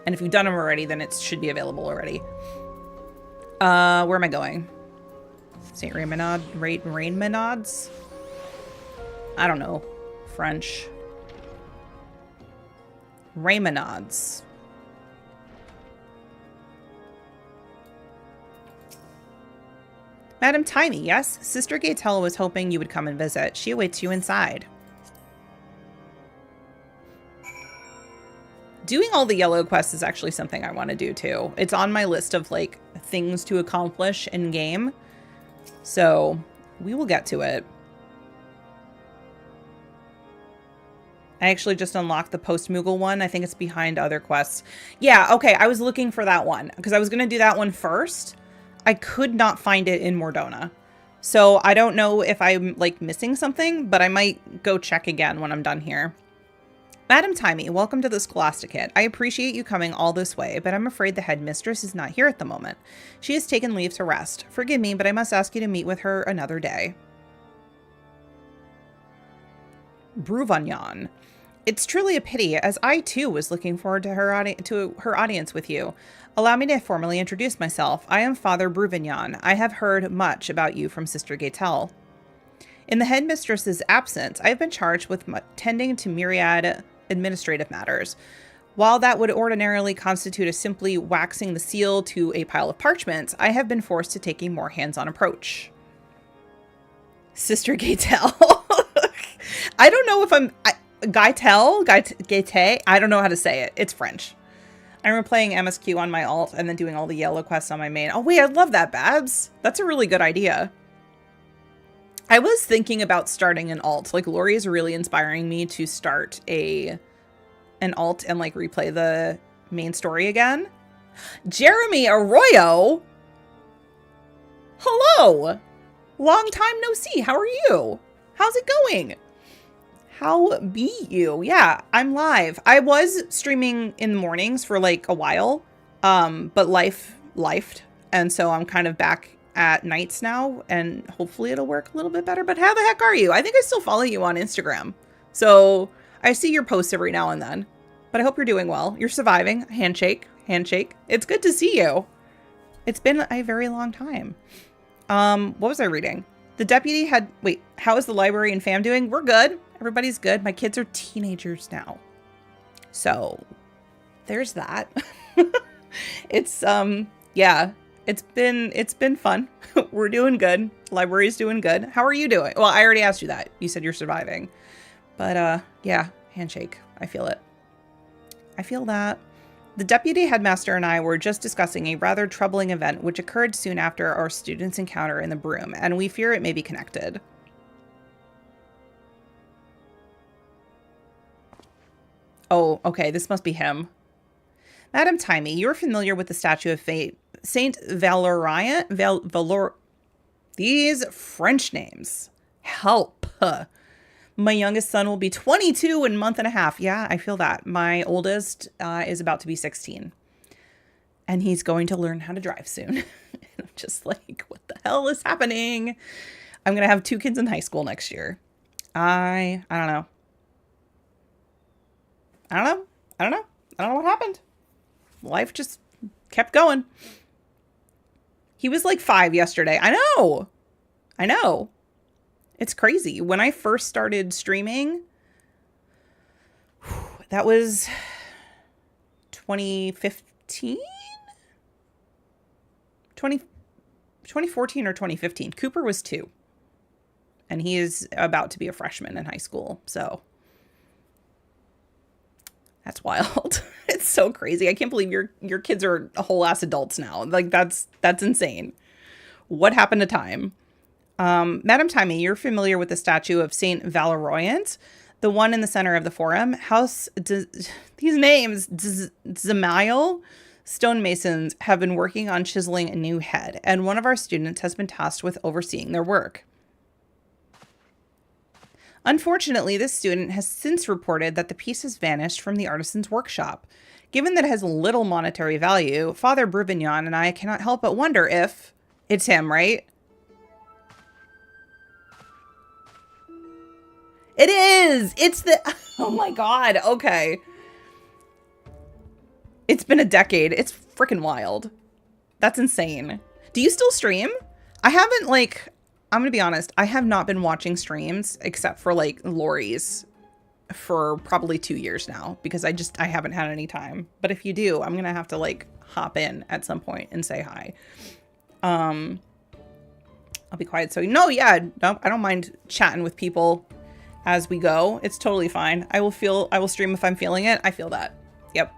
And if you've done them already, then it should be available already. Where am I going? St. Raymond's? I don't know. French. Raymond's. Madam Tiny, yes? Sister Gaytel was hoping you would come and visit. She awaits you inside. Doing all the yellow quests is actually something I want to do too. It's on my list of things to accomplish in game. So we will get to it. I actually just unlocked the post-Moogle one. I think it's behind other quests. Yeah, okay. I was looking for that one because I was going to do that one first. I could not find it in Mordona. So I don't know if I'm missing something, but I might go check again when I'm done here. Madam Timey, welcome to the Scholasticate. I appreciate you coming all this way, but I'm afraid the headmistress is not here at the moment. She has taken leave to rest. Forgive me, but I must ask you to meet with her another day. Bruvagnon. It's truly a pity, as I too was looking forward to her audience with you. Allow me to formally introduce myself. I am Father Bruvagnon. I have heard much about you from Sister Gaytel. In the headmistress's absence, I have been charged with tending to myriad administrative matters. While that would ordinarily constitute a simply waxing the seal to a pile of parchments, I have been forced to take a more hands-on approach. Sister Gaytel. I don't know if I'm... Gaytel? I don't know how to say it. It's French. I'm replaying MSQ on my alt and then doing all the yellow quests on my main. Oh wait, I love that, Babs. That's a really good idea. I was thinking about starting an alt. Lori is really inspiring me to start an alt and replay the main story again. Jeremy Arroyo! Hello! Long time no see. How are you? How's it going? How be you? Yeah, I'm live. I was streaming in the mornings for a while, but lifed. And so I'm kind of back at nights now, and hopefully it'll work a little bit better. But how the heck are you? I think I still follow you on Instagram. So I see your posts every now and then, but I hope you're doing well. You're surviving. Handshake. It's good to see you. It's been a very long time. What was I reading? The deputy had... Wait, how is the library and fam doing? We're good. Everybody's good. My kids are teenagers now. So, there's that. It's, yeah. It's been fun. We're doing good. Library's doing good. How are you doing? Well, I already asked you that. You said you're surviving. But, yeah. Handshake. I feel it. I feel that. The deputy headmaster and I were just discussing a rather troubling event which occurred soon after our students' encounter in the broom, and we fear it may be connected. Oh, okay, this must be him. Madam Timey, you're familiar with the statue of Saint Valerian? These French names. Help. My youngest son will be 22 in a month and a half. Yeah, I feel that. My oldest is about to be 16. And he's going to learn how to drive soon. And I'm just like, what the hell is happening? I'm going to have 2 kids in high school next year. I don't know. I don't know what happened. Life just kept going. He was like 5 yesterday. I know. It's crazy. When I first started streaming, that was 2015? 2014 or 2015. Cooper was 2. And he is about to be a freshman in high school. So that's wild. It's so crazy. I can't believe your kids are whole ass adults now. Like that's insane. What happened to time? Madam Timey, you're familiar with the statue of Saint Valerian, the one in the center of the forum. These names, Zamail stonemasons have been working on chiseling a new head, and one of our students has been tasked with overseeing their work. Unfortunately, this student has since reported that the piece has vanished from the artisan's workshop. Given that it has little monetary value, Father Bourguignon and I cannot help but wonder if it's him, right? It is! It's the... Oh my god, okay. It's been a decade. It's freaking wild. That's insane. Do you still stream? I haven't, like... I'm gonna be honest. I have not been watching streams except for, like, Lori's for probably 2 years now. Because I haven't had any time. But if you do, I'm gonna have to, like, hop in at some point and say hi. I'll be quiet. So, no, yeah. No, I don't mind chatting with people as we go. It's totally fine. I will stream if I'm feeling it. I feel that. Yep.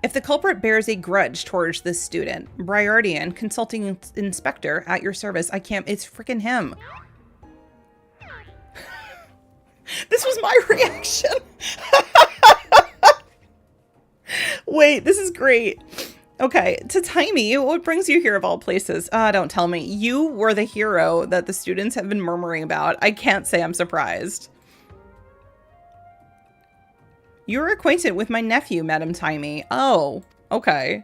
If the culprit bears a grudge towards this student, Briardian, consulting inspector at your service, it's freaking him. This was my reaction. Wait, this is great. Okay, to Timey, what brings you here of all places? Don't tell me. You were the hero that the students have been murmuring about. I can't say I'm surprised. You're acquainted with my nephew, Madam Timey. Oh, okay.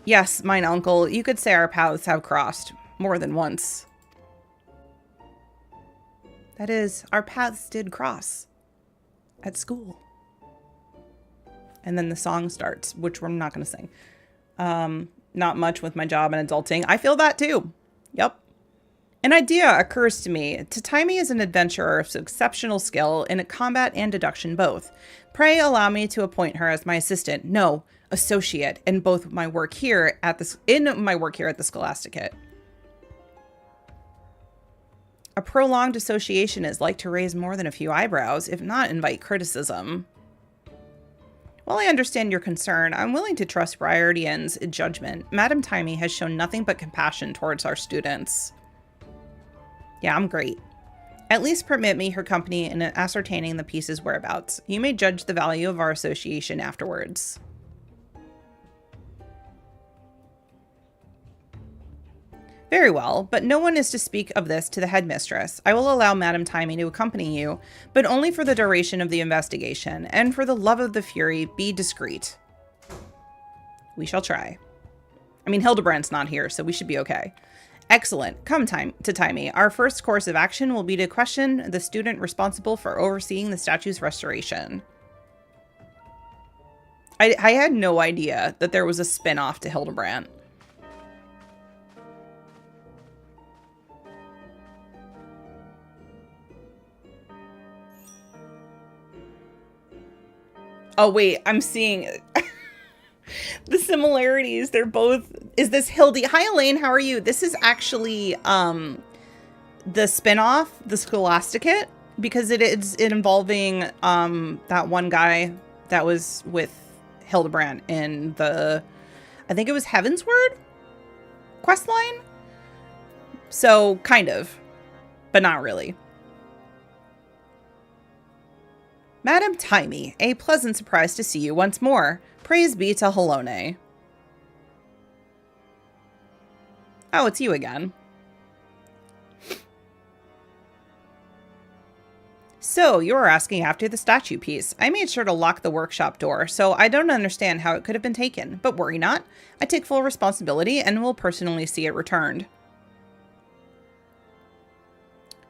Yes, mine uncle. You could say our paths have crossed more than once. That is, our paths did cross at school. And then the song starts, which we're not going to sing. Not much with my job and adulting. I feel that too. Yep. An idea occurs to me. Timey is an adventurer of exceptional skill in combat and deduction both. Pray allow me to appoint her as my assistant. No, associate in both my work here at the Scholasticate. A prolonged association is like to raise more than a few eyebrows, if not invite criticism. While I understand your concern, I'm willing to trust Briardian's judgment. Madam Timey has shown nothing but compassion towards our students. Yeah, I'm great. At least permit me her company in ascertaining the piece's whereabouts. You may judge the value of our association afterwards. Very well, but no one is to speak of this to the headmistress. I will allow Madam Timey to accompany you, but only for the duration of the investigation, and for the love of the Fury, be discreet. We shall try. I mean, Hildebrand's not here, so we should be okay. Excellent. Come to Timey. Our first course of action will be to question the student responsible for overseeing the statue's restoration. I had no idea that there was a spin-off to Hildebrand. Oh, wait, I'm seeing the similarities. They're both... Is this Hildy? Hi, Elaine. How are you? This is actually the spin-off, the Scholasticate, because it is involving that one guy that was with Hildebrand in the... I think it was Heavensward questline? So, kind of. But not really. Madam Timey, a pleasant surprise to see you once more. Praise be to Halone. Oh, it's you again. So, you're asking after the statue piece. I made sure to lock the workshop door, so I don't understand how it could have been taken. But worry not. I take full responsibility and will personally see it returned.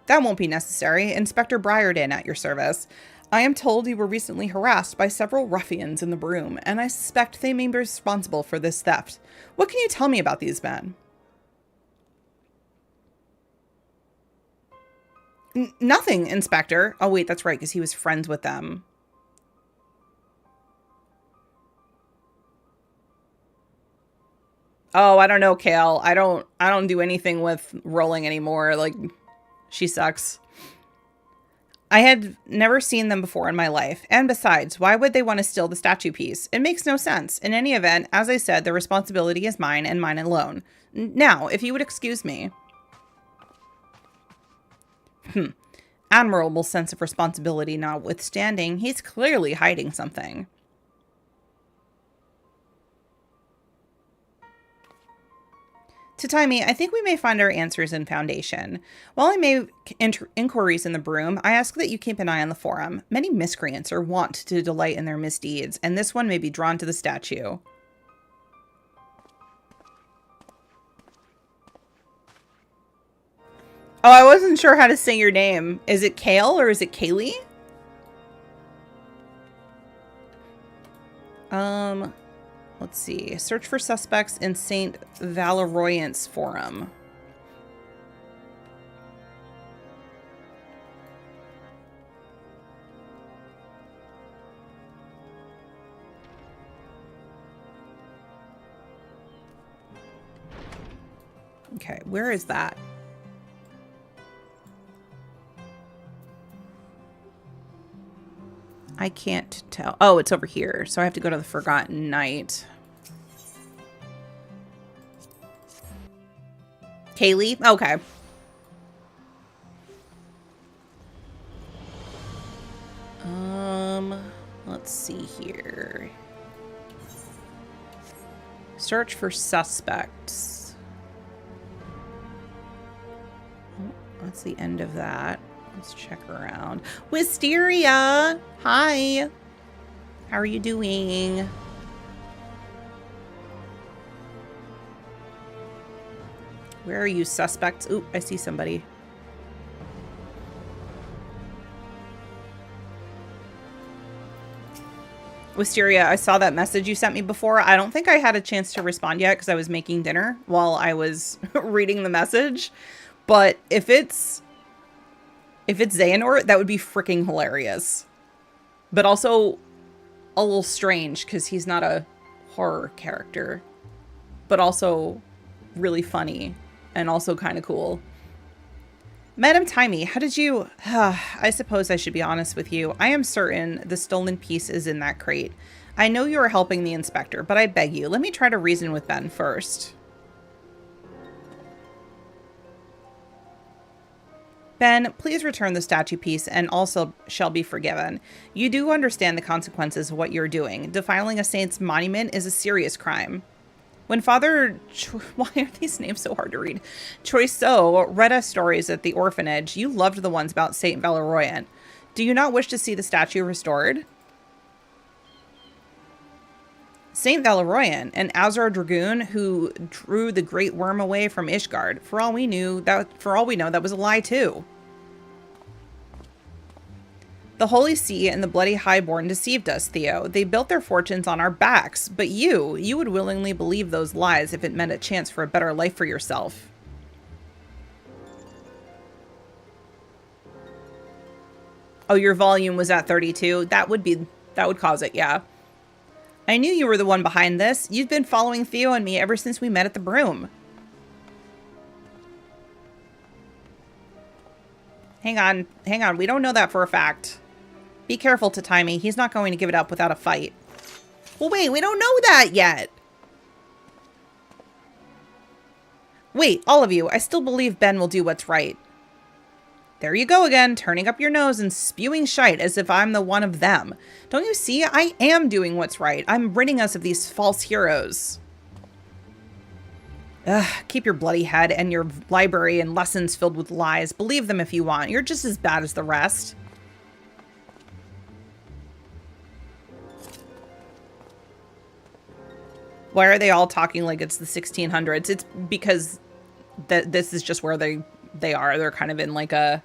That won't be necessary. Inspector Briarden at your service. I am told you were recently harassed by several ruffians in the Broom, and I suspect they may be responsible for this theft. What can you tell me about these men? Nothing, Inspector. Oh, wait, that's right, because he was friends with them. Oh, I don't know, Kale. I don't do anything with rolling anymore. Like, she sucks. I had never seen them before in my life, and besides, why would they want to steal the statue piece? It makes no sense. In any event, as I said, the responsibility is mine and mine alone. Now, if you would excuse me. Admirable sense of responsibility notwithstanding, he's clearly hiding something. To Timey, I think we may find our answers in Foundation. While I make inquiries in the Broom, I ask that you keep an eye on the Forum. Many miscreants are wont to delight in their misdeeds, and this one may be drawn to the statue. Oh, I wasn't sure how to say your name. Is it Kale or is it Kaylee? Let's see. Search for suspects in St. Valeriant's Forum. Okay, where is that? I can't tell. Oh, it's over here. So I have to go to the Forgotten Night. Kaylee? Okay. Let's see here. Search for suspects. Oh, that's the end of that. Let's check around. Wisteria! Hi! How are you doing? Where are you, suspects? Ooh, I see somebody. Wisteria, I saw that message you sent me before. I don't think I had a chance to respond yet because I was making dinner while I was reading the message. But if it's Xehanort, that would be freaking hilarious. But also a little strange because he's not a horror character. But also really funny and also kind of cool. Madam Timey, how did you... I suppose I should be honest with you. I am certain the stolen piece is in that crate. I know you are helping the inspector, but I beg you, let me try to reason with Ben first. Ben, please return the statue piece and also shall be forgiven. You do understand the consequences of what you're doing. Defiling a saint's monument is a serious crime. When Father... Why are these names so hard to read? Choiseau read us stories at the orphanage. You loved the ones about St. Valeriant. Do you not wish to see the statue restored? St. Valeriant, an Azar dragoon who drew the great worm away from Ishgard. For all we know, that was a lie too. The Holy See and the Bloody Highborn deceived us, Theo. They built their fortunes on our backs, but you would willingly believe those lies if it meant a chance for a better life for yourself. Oh, your volume was at 32? That would be That would cause it, yeah. I knew you were the one behind this. You've been following Theo and me ever since we met at the Broom. Hang on. Hang on. We don't know that for a fact. Be careful, Tatami. He's not going to give it up without a fight. Well, wait. We don't know that yet. Wait, all of you. I still believe Ben will do what's right. There you go again, turning up your nose and spewing shite as if I'm the one of them. Don't you see? I am doing what's right. I'm ridding us of these false heroes. Ugh, keep your bloody head and your library and lessons filled with lies. Believe them if you want. You're just as bad as the rest. Why are they all talking like it's the 1600s? It's because this is just where they are. They're kind of in like a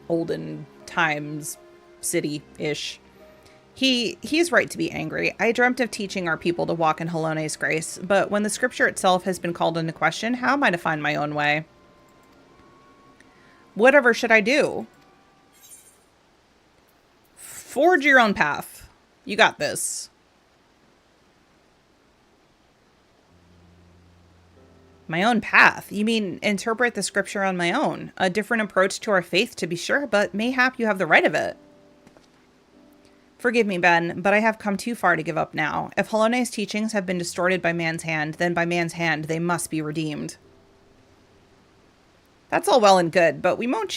olden times city-ish. He's right to be angry. I dreamt of teaching our people to walk in Halone's grace, but when the scripture itself has been called into question, how am I to find my own way? Whatever should I do? Forge your own path. You got this. My own path? You mean interpret the scripture on my own? A different approach to our faith, to be sure, but mayhap you have the right of it. Forgive me, Ben, but I have come too far to give up now. If Halone's teachings have been distorted by man's hand, then by man's hand they must be redeemed. That's all well and good, but we won't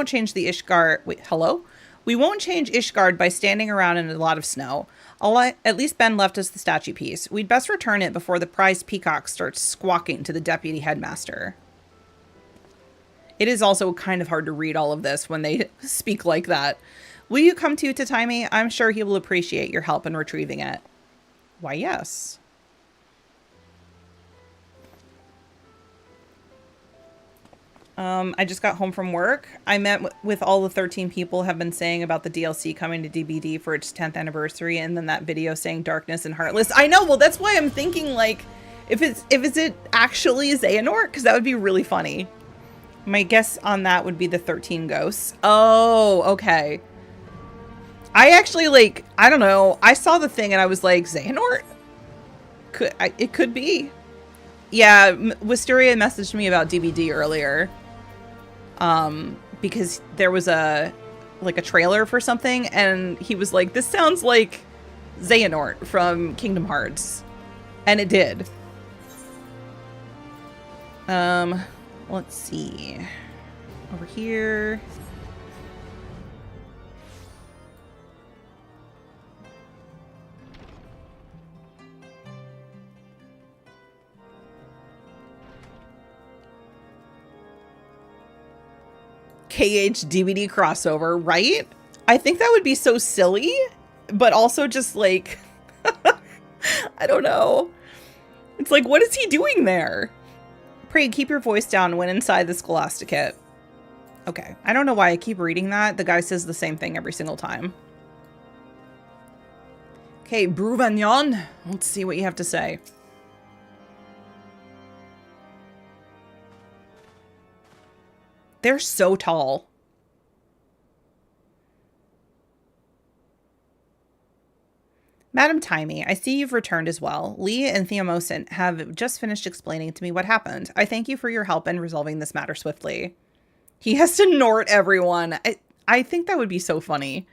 change the Ishgard. Wait, hello? We won't change Ishgard by standing around in a lot of snow. At least Ben left us the statue piece. We'd best return it before the prized peacock starts squawking to the deputy headmaster. It is also kind of hard to read all of this when they speak like that. Will you come to Tatami? I'm sure he will appreciate your help in retrieving it. Why, yes. I just got home from work. I met with all the 13 people have been saying about the DLC coming to DBD for its 10th anniversary, and then that video saying Darkness and Heartless. I know, well, that's why I'm thinking, like, if it actually Xehanort, because that would be really funny. My guess on that would be the 13 ghosts. Oh, okay. I actually, like, I don't know. I saw the thing and I was like, Xehanort? It could be. Yeah, Wisteria messaged me about DBD earlier. Because there was a trailer for something, and he was like, this sounds like Xehanort from Kingdom Hearts. And it did. Let's see. Over here. KH DVD crossover, right? I think that would be so silly, but also just like, I don't know. It's like, what is he doing there? Pray, keep your voice down when inside the Scholasticate. Okay, I don't know why I keep reading that. The guy says the same thing every single time. Okay, Bruvagnon. Let's see what you have to say. They're so tall. Madam Timey, I see you've returned as well. Lee and Theomosin have just finished explaining to me what happened. I thank you for your help in resolving this matter swiftly. He has to Nort everyone. I think that would be so funny.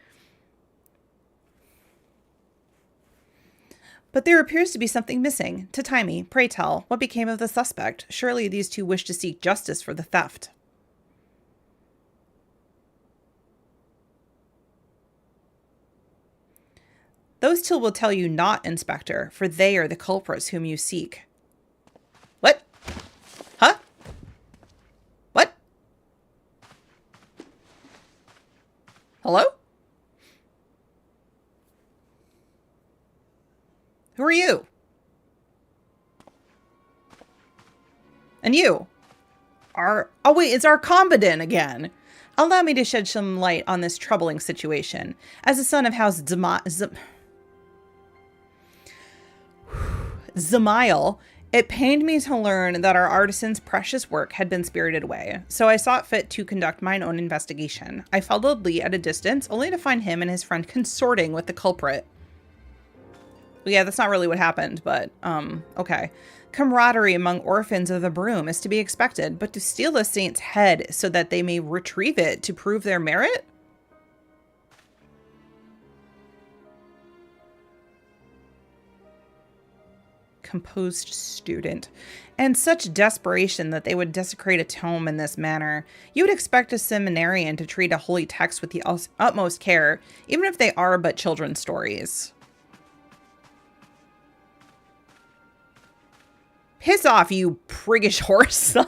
But there appears to be something missing. Tatami, pray tell, what became of the suspect? Surely these two wish to seek justice for the theft. Those two will tell you not, Inspector, for they are the culprits whom you seek. What? Huh? What? Hello? Who are you? And you? Oh wait, it's our Combadin again. Allow me to shed some light on this troubling situation. As a son of House Zamail, It pained me to learn that our artisan's precious work had been spirited away, so I sought fit to conduct mine own investigation. I followed Lee at a distance, only to find him and his friend consorting with the culprit. Well, yeah, that's not really what happened, but, okay. Camaraderie among orphans of the broom is to be expected, but to steal a saint's head so that they may retrieve it to prove their merit? Composed student. And such desperation that they would desecrate a tome in this manner. You would expect a seminarian to treat a holy text with the utmost care, even if they are but children's stories. Piss off, you priggish horse, son.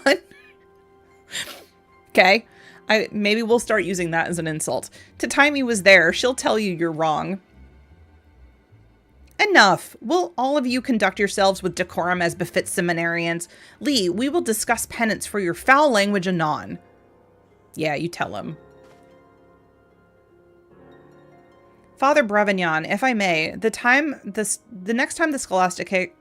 Okay. Maybe we'll start using that as an insult. Titimi was there. She'll tell you you're wrong. Enough. Will all of you conduct yourselves with decorum as befits seminarians? Lee, we will discuss penance for your foul language anon. Yeah, you tell him. Father Brevignon, if I may, the next time the scholastic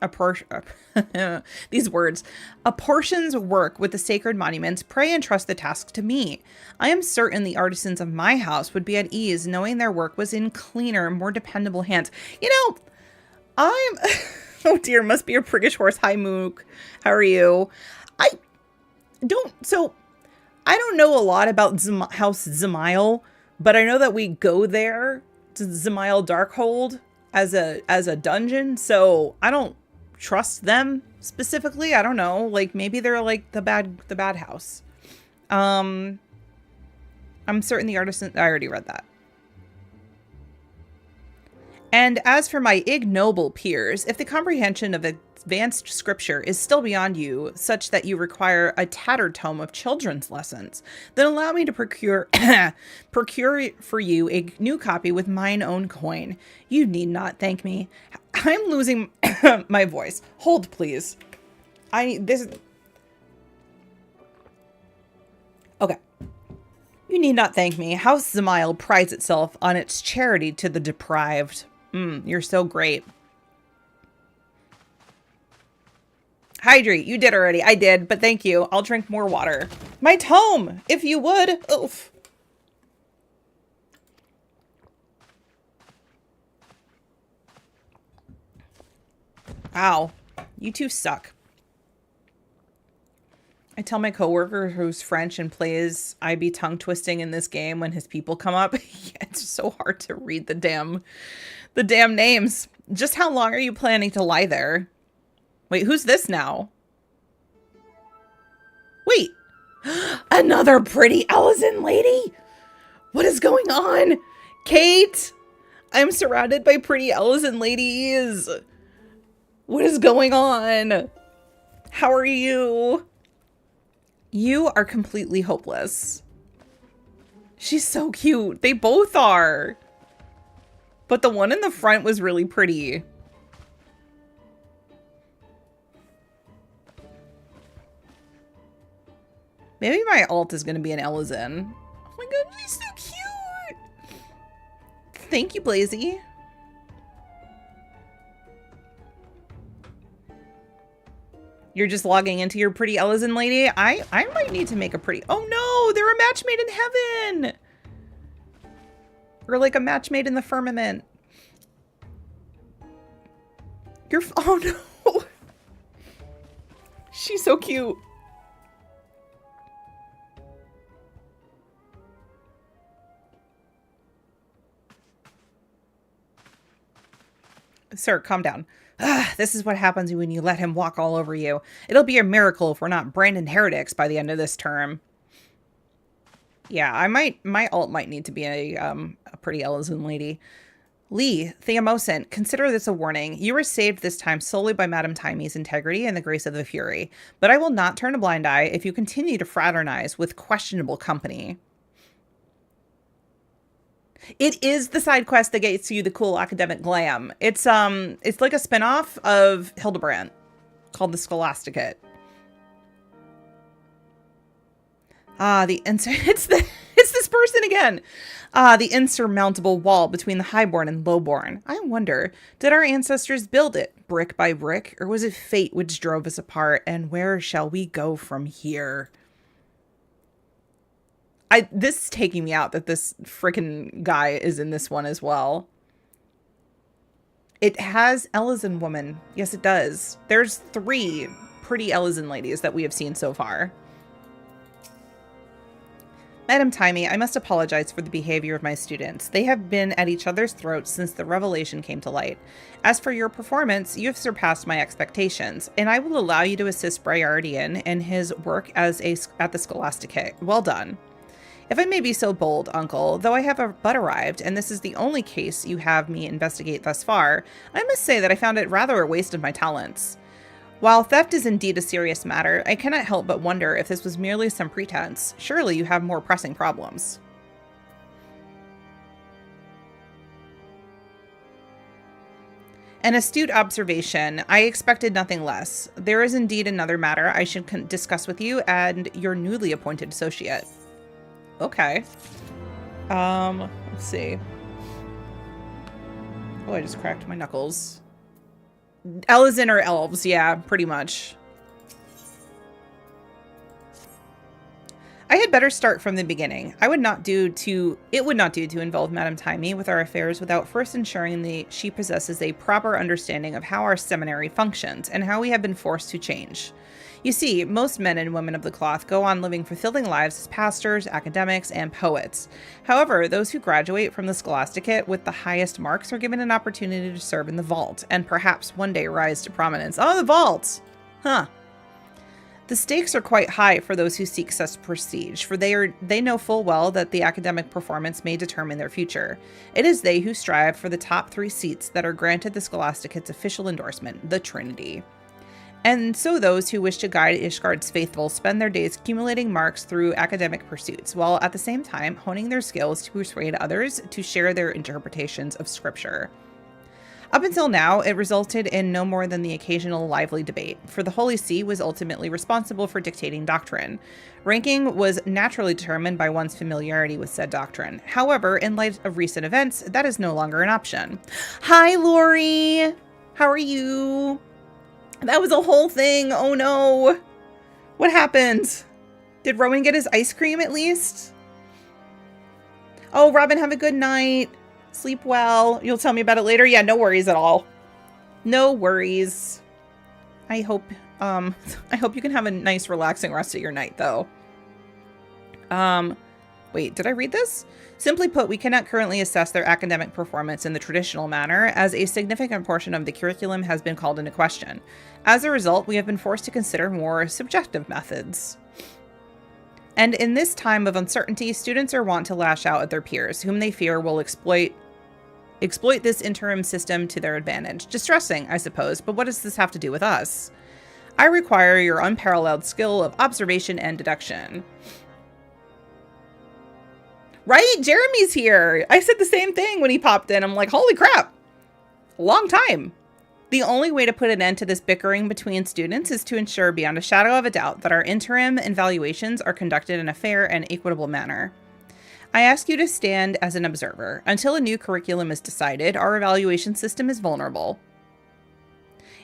apportions work with the sacred monuments, pray entrust the task to me. I am certain the artisans of my house would be at ease knowing their work was in cleaner, more dependable hands. You know, oh dear, must be a priggish horse. Hi, Mook. How are you? I don't know a lot about House Zemail, but I know that we go there to Zemail Darkhold as a dungeon, so I don't trust them specifically. I don't know, like maybe they're like the bad house. I'm certain the artisan. I already read that. And as for my ignoble peers, if the comprehension of advanced scripture is still beyond you, such that you require a tattered tome of children's lessons, then allow me to procure for you a new copy with mine own coin. You need not thank me. I'm losing my voice. Hold, please. Okay. You need not thank me. House Zemail prides itself on its charity to the deprived. You're so great. Hydrate. You did already. I did, but thank you. I'll drink more water. My tome, if you would. Oof. Wow. You two suck. I tell my coworker who's French and plays IB tongue twisting in this game when his people come up. Yeah, it's so hard to read the damn names. Just how long are you planning to lie there? Wait, who's this now? Wait, another pretty Ellison lady? What is going on? Kate, I'm surrounded by pretty Ellison ladies. What is going on? How are you? You are completely hopeless. She's so cute. They both are. But the one in the front was really pretty. Maybe my alt is going to be an Ellison. Oh my god, she's so cute. Thank you, Blazy. You're just logging into your pretty Ellison lady? I might need to make a pretty... Oh no, they're a match made in heaven. Or like a match made in the firmament. Oh no. She's so cute. Sir, calm down. This is what happens when you let him walk all over you. It'll be a miracle if we're not branded heretics by the end of this term. Yeah, my alt might need to be a pretty Ellison lady. Lee, Theomosin, consider this a warning. You were saved this time solely by Madame Timey's integrity and the grace of the Fury. But I will not turn a blind eye if you continue to fraternize with questionable company. It is the side quest that gets you the cool academic glam. It's like a spinoff of Hildebrandt called the Scholasticate. Ah, it's this person again. Ah, the insurmountable wall between the highborn and lowborn. I wonder, did our ancestors build it, brick by brick, or was it fate which drove us apart? And where shall we go from here? This is taking me out that this freaking guy is in this one as well. It has Ellison woman. Yes, it does. There's 3 pretty Ellison ladies that we have seen so far. Madam Timey, I must apologize for the behavior of my students. They have been at each other's throats since the revelation came to light. As for your performance, you have surpassed my expectations, and I will allow you to assist Briardian in his work at the Scholasticate. Well done. If I may be so bold, Uncle, though I have but arrived, and this is the only case you have me investigate thus far, I must say that I found it rather a waste of my talents. While theft is indeed a serious matter, I cannot help but wonder if this was merely some pretense. Surely you have more pressing problems. An astute observation. I expected nothing less. There is indeed another matter I should discuss with you and your newly appointed associate. Okay. Let's see. Oh, I just cracked my knuckles. Ellison or elves, yeah, pretty much. I had better start from the beginning. It would not do to involve Madame Timey with our affairs without first ensuring she possesses a proper understanding of how our seminary functions and how we have been forced to change. You see, most men and women of the cloth go on living fulfilling lives as pastors, academics, and poets. However, those who graduate from the Scholasticate with the highest marks are given an opportunity to serve in the vault, and perhaps one day rise to prominence. Oh, the vault! Huh. The stakes are quite high for those who seek such prestige, for they know full well that the academic performance may determine their future. It is they who strive for the top 3 seats that are granted the Scholasticate's official endorsement, the Trinity. And so those who wish to guide Ishgard's faithful spend their days accumulating marks through academic pursuits, while at the same time honing their skills to persuade others to share their interpretations of scripture. Up until now, it resulted in no more than the occasional lively debate, for the Holy See was ultimately responsible for dictating doctrine. Ranking was naturally determined by one's familiarity with said doctrine. However, in light of recent events, that is no longer an option. Hi, Lori! How are you? That was a whole thing. Oh no. What happened? Did Rowan get his ice cream at least? Oh, Robin, have a good night. Sleep well. You'll tell me about it later? Yeah, no worries at all. No worries. I hope you can have a nice relaxing rest of your night though. Wait, did I read this? Simply put, we cannot currently assess their academic performance in the traditional manner, as a significant portion of the curriculum has been called into question. As a result, we have been forced to consider more subjective methods. And in this time of uncertainty, students are wont to lash out at their peers, whom they fear will exploit this interim system to their advantage. Distressing, I suppose, but what does this have to do with us? I require your unparalleled skill of observation and deduction. Right? Jeremy's here. I said the same thing when he popped in. I'm like, holy crap. A long time. The only way to put an end to this bickering between students is to ensure beyond a shadow of a doubt that our interim evaluations are conducted in a fair and equitable manner. I ask you to stand as an observer. Until a new curriculum is decided, our evaluation system is vulnerable.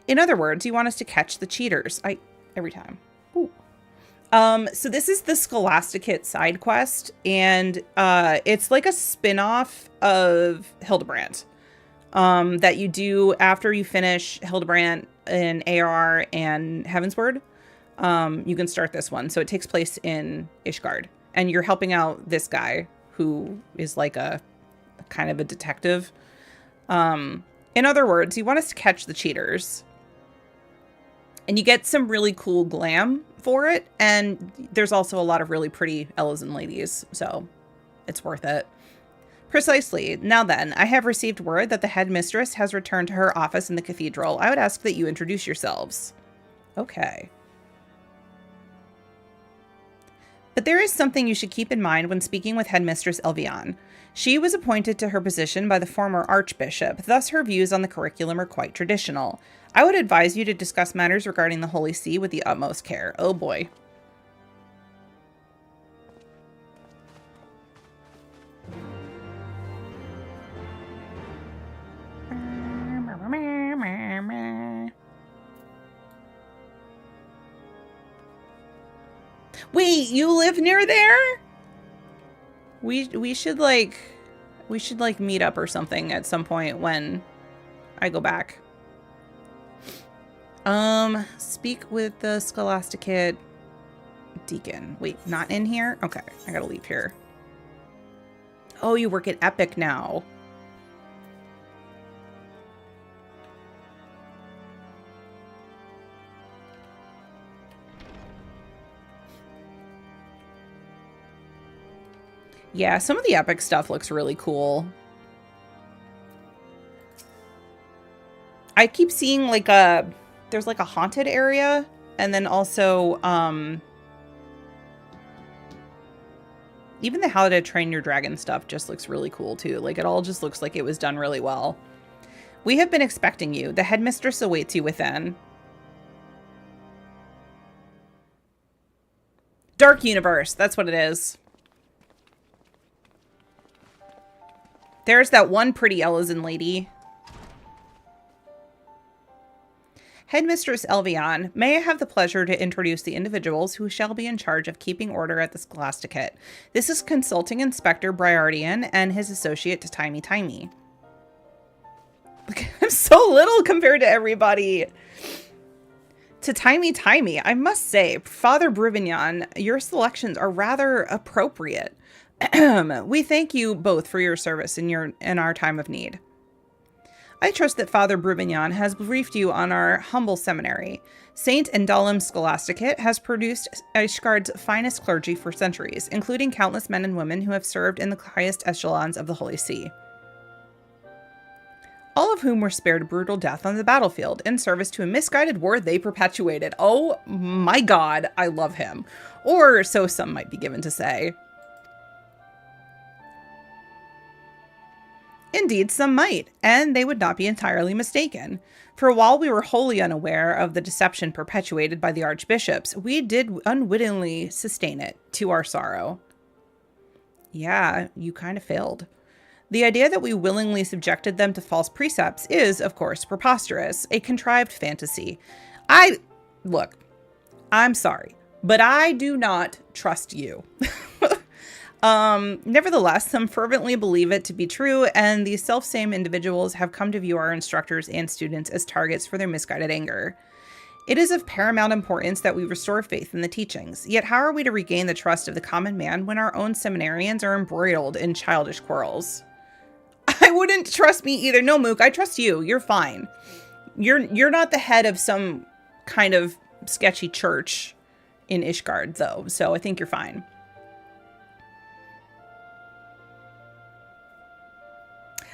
In other words, you want us to catch the cheaters. Every time. Ooh. So this is the Scholasticate side quest, and it's like a spin-off of Hildebrand that you do after you finish Hildebrand in AR and Heavensward. You can start this one. So it takes place in Ishgard, and you're helping out this guy who is like a kind of a detective. In other words, you want us to catch the cheaters. And you get some really cool glam for it. And there's also a lot of really pretty Ellison ladies. So it's worth it. Precisely. Now then, I have received word that the headmistress has returned to her office in the cathedral. I would ask that you introduce yourselves. Okay. But there is something you should keep in mind when speaking with Headmistress Elviane. She was appointed to her position by the former archbishop, thus her views on the curriculum are quite traditional. I would advise you to discuss matters regarding the Holy See with the utmost care. Oh boy. Wait, you live near there? We should like meet up or something at some point when I go back. Speak with the Scholasticate Deacon. Wait, not in here? Okay, I gotta leave here. Oh, you work at Epic now. Yeah, some of the Epic stuff looks really cool. I keep seeing like there's like a haunted area, and then also even the How to Train Your Dragon stuff just looks really cool too. Like it all just looks like it was done really well. We have been expecting you. The headmistress awaits you within. Dark Universe, that's what it is. There's that one pretty Ellison lady. Headmistress Elvion, may I have the pleasure to introduce the individuals who shall be in charge of keeping order at the Scholasticate. This is Consulting Inspector Briardian and his associate Timey Timey. I'm so little compared to everybody. To Timey Timey, I must say, Father Bruvignon, your selections are rather appropriate. We thank you both for your service in our time of need. I trust that Father Bruvignon has briefed you on our humble seminary. Saint Endalim Scholasticate has produced Ishgard's finest clergy for centuries, including countless men and women who have served in the highest echelons of the Holy See. All of whom were spared brutal death on the battlefield in service to a misguided war they perpetuated. Oh my god, I love him. Or so some might be given to say. Indeed, some might, and they would not be entirely mistaken. For while we were wholly unaware of the deception perpetuated by the archbishops, we did unwittingly sustain it, to our sorrow. Yeah, you kind of failed. The idea that we willingly subjected them to false precepts is, of course, preposterous, a contrived fantasy. Look, I'm sorry, but I do not trust you. Nevertheless, some fervently believe it to be true, and these self-same individuals have come to view our instructors and students as targets for their misguided anger. It is of paramount importance that we restore faith in the teachings, yet how are we to regain the trust of the common man when our own seminarians are embroiled in childish quarrels? I wouldn't trust me either. No, Mook, I trust you. You're fine. You're not the head of some kind of sketchy church in Ishgard, though, so I think you're fine.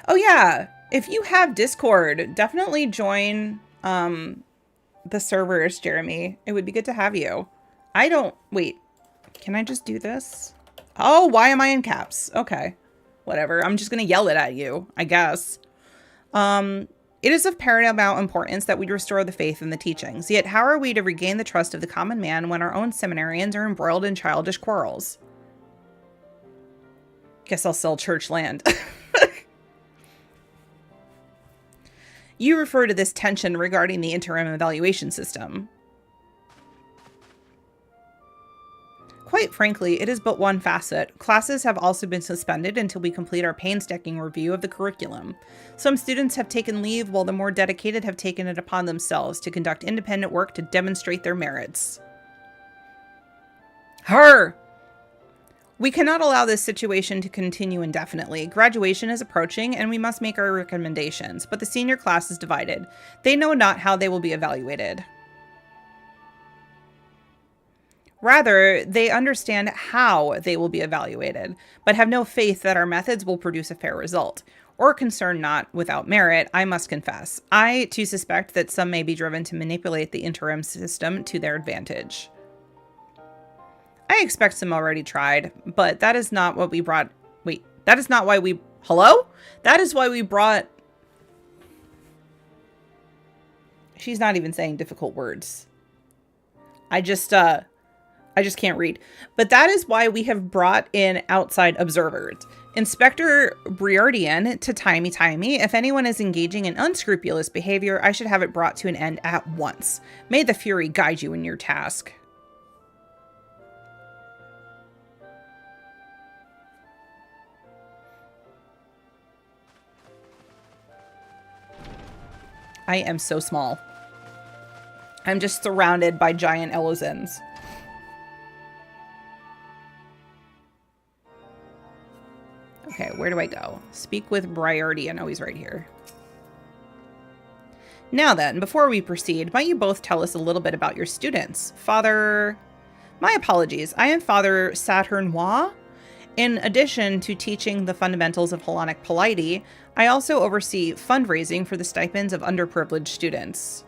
Oh yeah, if you have Discord, definitely join the servers, Jeremy. It would be good to have you. Wait, can I just do this? Oh, why am I in caps? Okay, whatever. I'm just gonna yell it at you, I guess. It is of paramount importance that we restore the faith in the teachings. Yet how are we to regain the trust of the common man when our own seminarians are embroiled in childish quarrels? Guess I'll sell church land. You refer to this tension regarding the interim evaluation system. Quite frankly, it is but one facet. Classes have also been suspended until we complete our painstaking review of the curriculum. Some students have taken leave, while the more dedicated have taken it upon themselves to conduct independent work to demonstrate their merits. We cannot allow this situation to continue indefinitely. Graduation is approaching, and we must make our recommendations, but the senior class is divided. They know not how they will be evaluated. Rather, they understand how they will be evaluated, but have no faith that our methods will produce a fair result. Or concern not without merit, I must confess. I, too, suspect that some may be driven to manipulate the interim system to their advantage. I expect some already tried, but that is not what we brought. Wait, that is not why we. Hello? That is why we brought. She's not even saying difficult words. I I just can't read. But that is why we have brought in outside observers. Inspector Briardian to Timey. If anyone is engaging in unscrupulous behavior, I should have it brought to an end at once. May the Fury guide you in your task. I am so small. I'm just surrounded by giant Elozins. Okay, where do I go? Speak with Briardian. Oh, he's right here. Now then, before we proceed, might you both tell us a little bit about your students? Father... My apologies. I am Father Saturnois. In addition to teaching the fundamentals of Hellenic polity, I also oversee fundraising for the stipends of underprivileged students.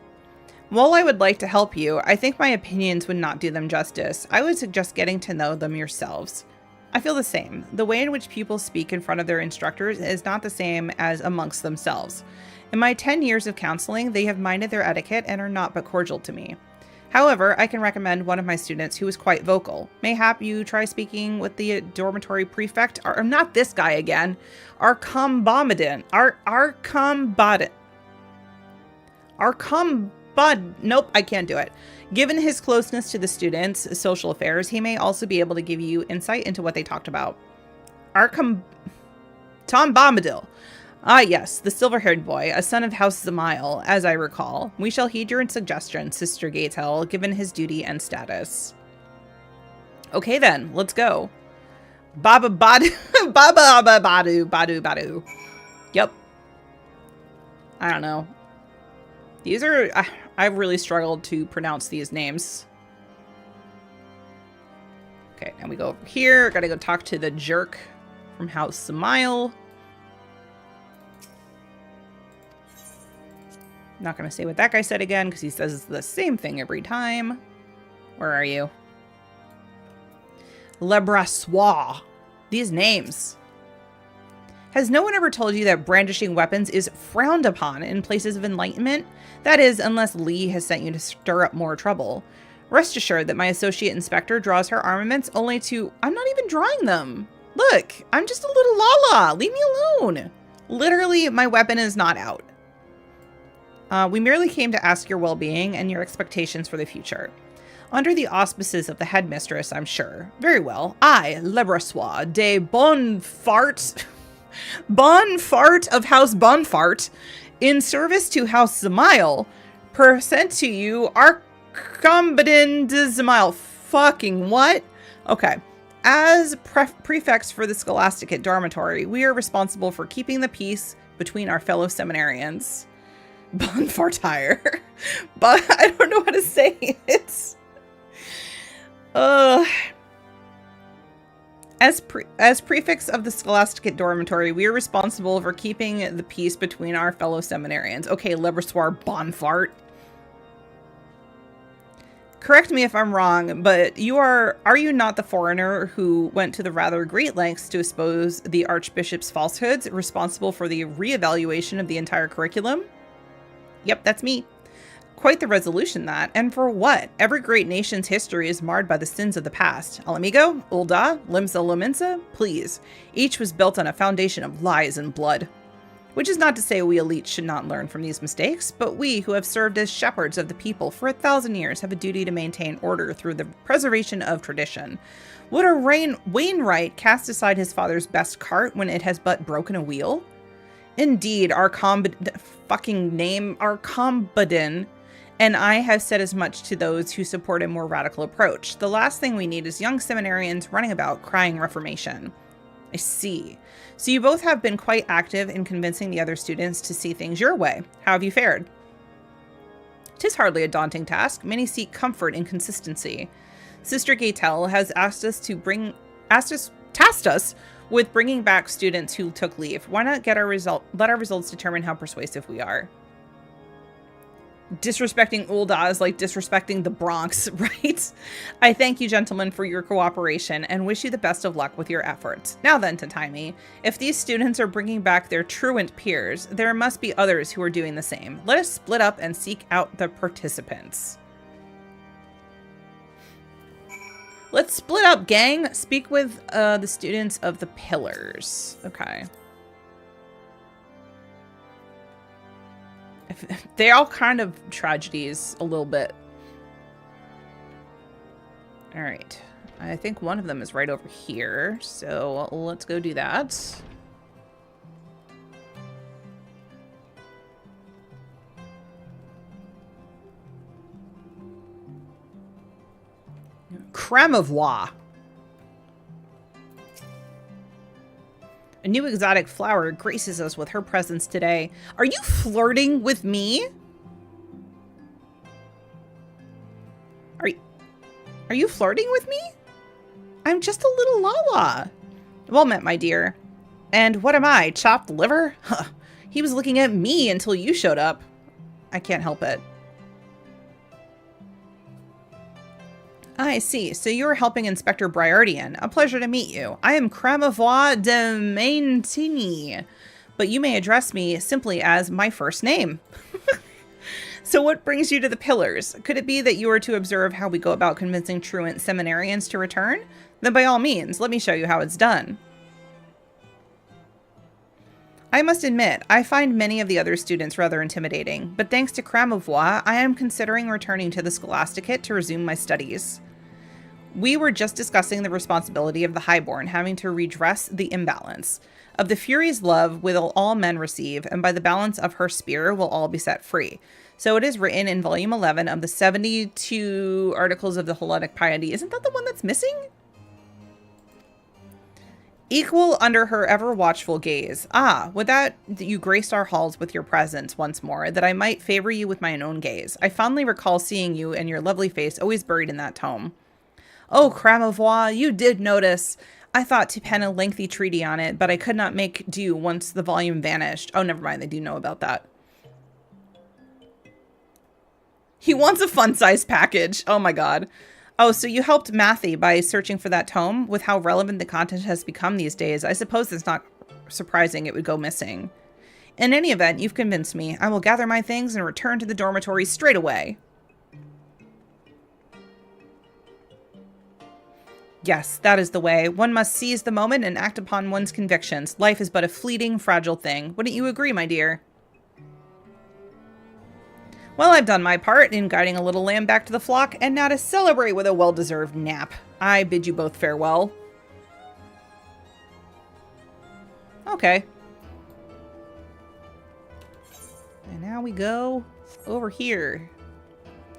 While I would like to help you, I think my opinions would not do them justice. I would suggest getting to know them yourselves. I feel the same. The way in which pupils speak in front of their instructors is not the same as amongst themselves. In my 10 years of counseling, they have minded their etiquette and are not but cordial to me. However, I can recommend one of my students who is quite vocal. Mayhap you try speaking with the dormitory prefect, or not this guy again, nope, I can't do it. Given his closeness to the students' social affairs, he may also be able to give you insight into what they talked about. Tom Bombadil. Ah, yes, the silver-haired boy, a son of House Zamail, as I recall. We shall heed your suggestion, Sister Gatel, given his duty and status. Okay then, let's go. Baba Badu, Baba Badu, Badu. Yep. I don't know. These are... I've really struggled to pronounce these names. Okay, now we go over here. Gotta go talk to the jerk from House Zamail. Not going to say what that guy said again, because he says the same thing every time. Where are you? Le Brassois. These names. Has no one ever told you that brandishing weapons is frowned upon in places of enlightenment? That is, unless Lee has sent you to stir up more trouble. Rest assured that my associate inspector draws her armaments only to... I'm not even drawing them. Look, I'm just a little Lala. Leave me alone. Literally, my weapon is not out. We merely came to ask your well-being and your expectations for the future. Under the auspices of the headmistress, I'm sure. Very well. I, Lebrassois de Bonfart of House Bonfart, in service to House Zamail, present to you Archambadin de Zamail. Fucking what? Okay. As prefects for the Scholasticate Dormitory, we are responsible for keeping the peace between our fellow seminarians. Bonfartire. But I don't know how to say it. As prefects of the Scholasticate Dormitory, we are responsible for keeping the peace between our fellow seminarians. Okay, Lebrassoir Bonfart. Correct me if I'm wrong, but are you not the foreigner who went to the rather great lengths to expose the Archbishop's falsehoods, responsible for the reevaluation of the entire curriculum? Yep, that's me. Quite the resolution, that. And for what? Every great nation's history is marred by the sins of the past. Alamigo, Ulda, Limsa Lominsa, please. Each was built on a foundation of lies and blood. Which is not to say we elites should not learn from these mistakes, but we who have served as shepherds of the people for 1,000 years have a duty to maintain order through the preservation of tradition. Would a Wainwright cast aside his father's best cart when it has but broken a wheel? Indeed, our Archambadin and I have said as much to those who support a more radical approach. The last thing we need is young seminarians running about crying reformation. I see. So you both have been quite active in convincing the other students to see things your way. How have you fared? 'Tis hardly a daunting task. Many seek comfort in consistency. Sister Gatel has tasked us with bringing back students who took leave. Why not let our results determine how persuasive we are? Disrespecting Ulda is like disrespecting the Bronx, right? I thank you, gentlemen, for your cooperation and wish you the best of luck with your efforts. Now then, Tataimi, if these students are bringing back their truant peers, there must be others who are doing the same. Let us split up and seek out the participants. Let's split up, gang. Speak with the students of the pillars. Okay. They all kind of tragedies a little bit. All right. I think one of them is right over here. So let's go do that. Creme of Wa. A new exotic flower graces us with her presence today. Are you flirting with me? Are you flirting with me? I'm just a little Lala. Well met, my dear. And what am I, chopped liver? Huh. He was looking at me until you showed up. I can't help it. I see. So you're helping Inspector Briardian. A pleasure to meet you. I am Cramavois de Maintini, but you may address me simply as my first name. So what brings you to the pillars? Could it be that you are to observe how we go about convincing truant seminarians to return? Then by all means, let me show you how it's done. I must admit, I find many of the other students rather intimidating, but thanks to Cramavois, I am considering returning to the Scholasticate to resume my studies. We were just discussing the responsibility of the Highborn having to redress the imbalance. Of the Fury's love will all men receive, and by the balance of her spear will all be set free. So it is written in volume 11 of the 72 Articles of the Hellenic Piety. Isn't that the one that's missing? Equal under her ever-watchful gaze. Ah, would that you graced our halls with your presence once more, that I might favor you with mine own gaze. I fondly recall seeing you and your lovely face always buried in that tome. Oh, Cramavois, you did notice. I thought to pen a lengthy treaty on it, but I could not make do once the volume vanished. Oh, never mind, they do know about that. He wants a fun-size package. Oh my god. Oh, so you helped Matthew by searching for that tome? With how relevant the content has become these days, I suppose it's not surprising it would go missing. In any event, you've convinced me. I will gather my things and return to the dormitory straight away. Yes, that is the way. One must seize the moment and act upon one's convictions. Life is but a fleeting, fragile thing. Wouldn't you agree, my dear? Well, I've done my part in guiding a little lamb back to the flock, and now to celebrate with a well-deserved nap. I bid you both farewell. Okay. And now we go over here.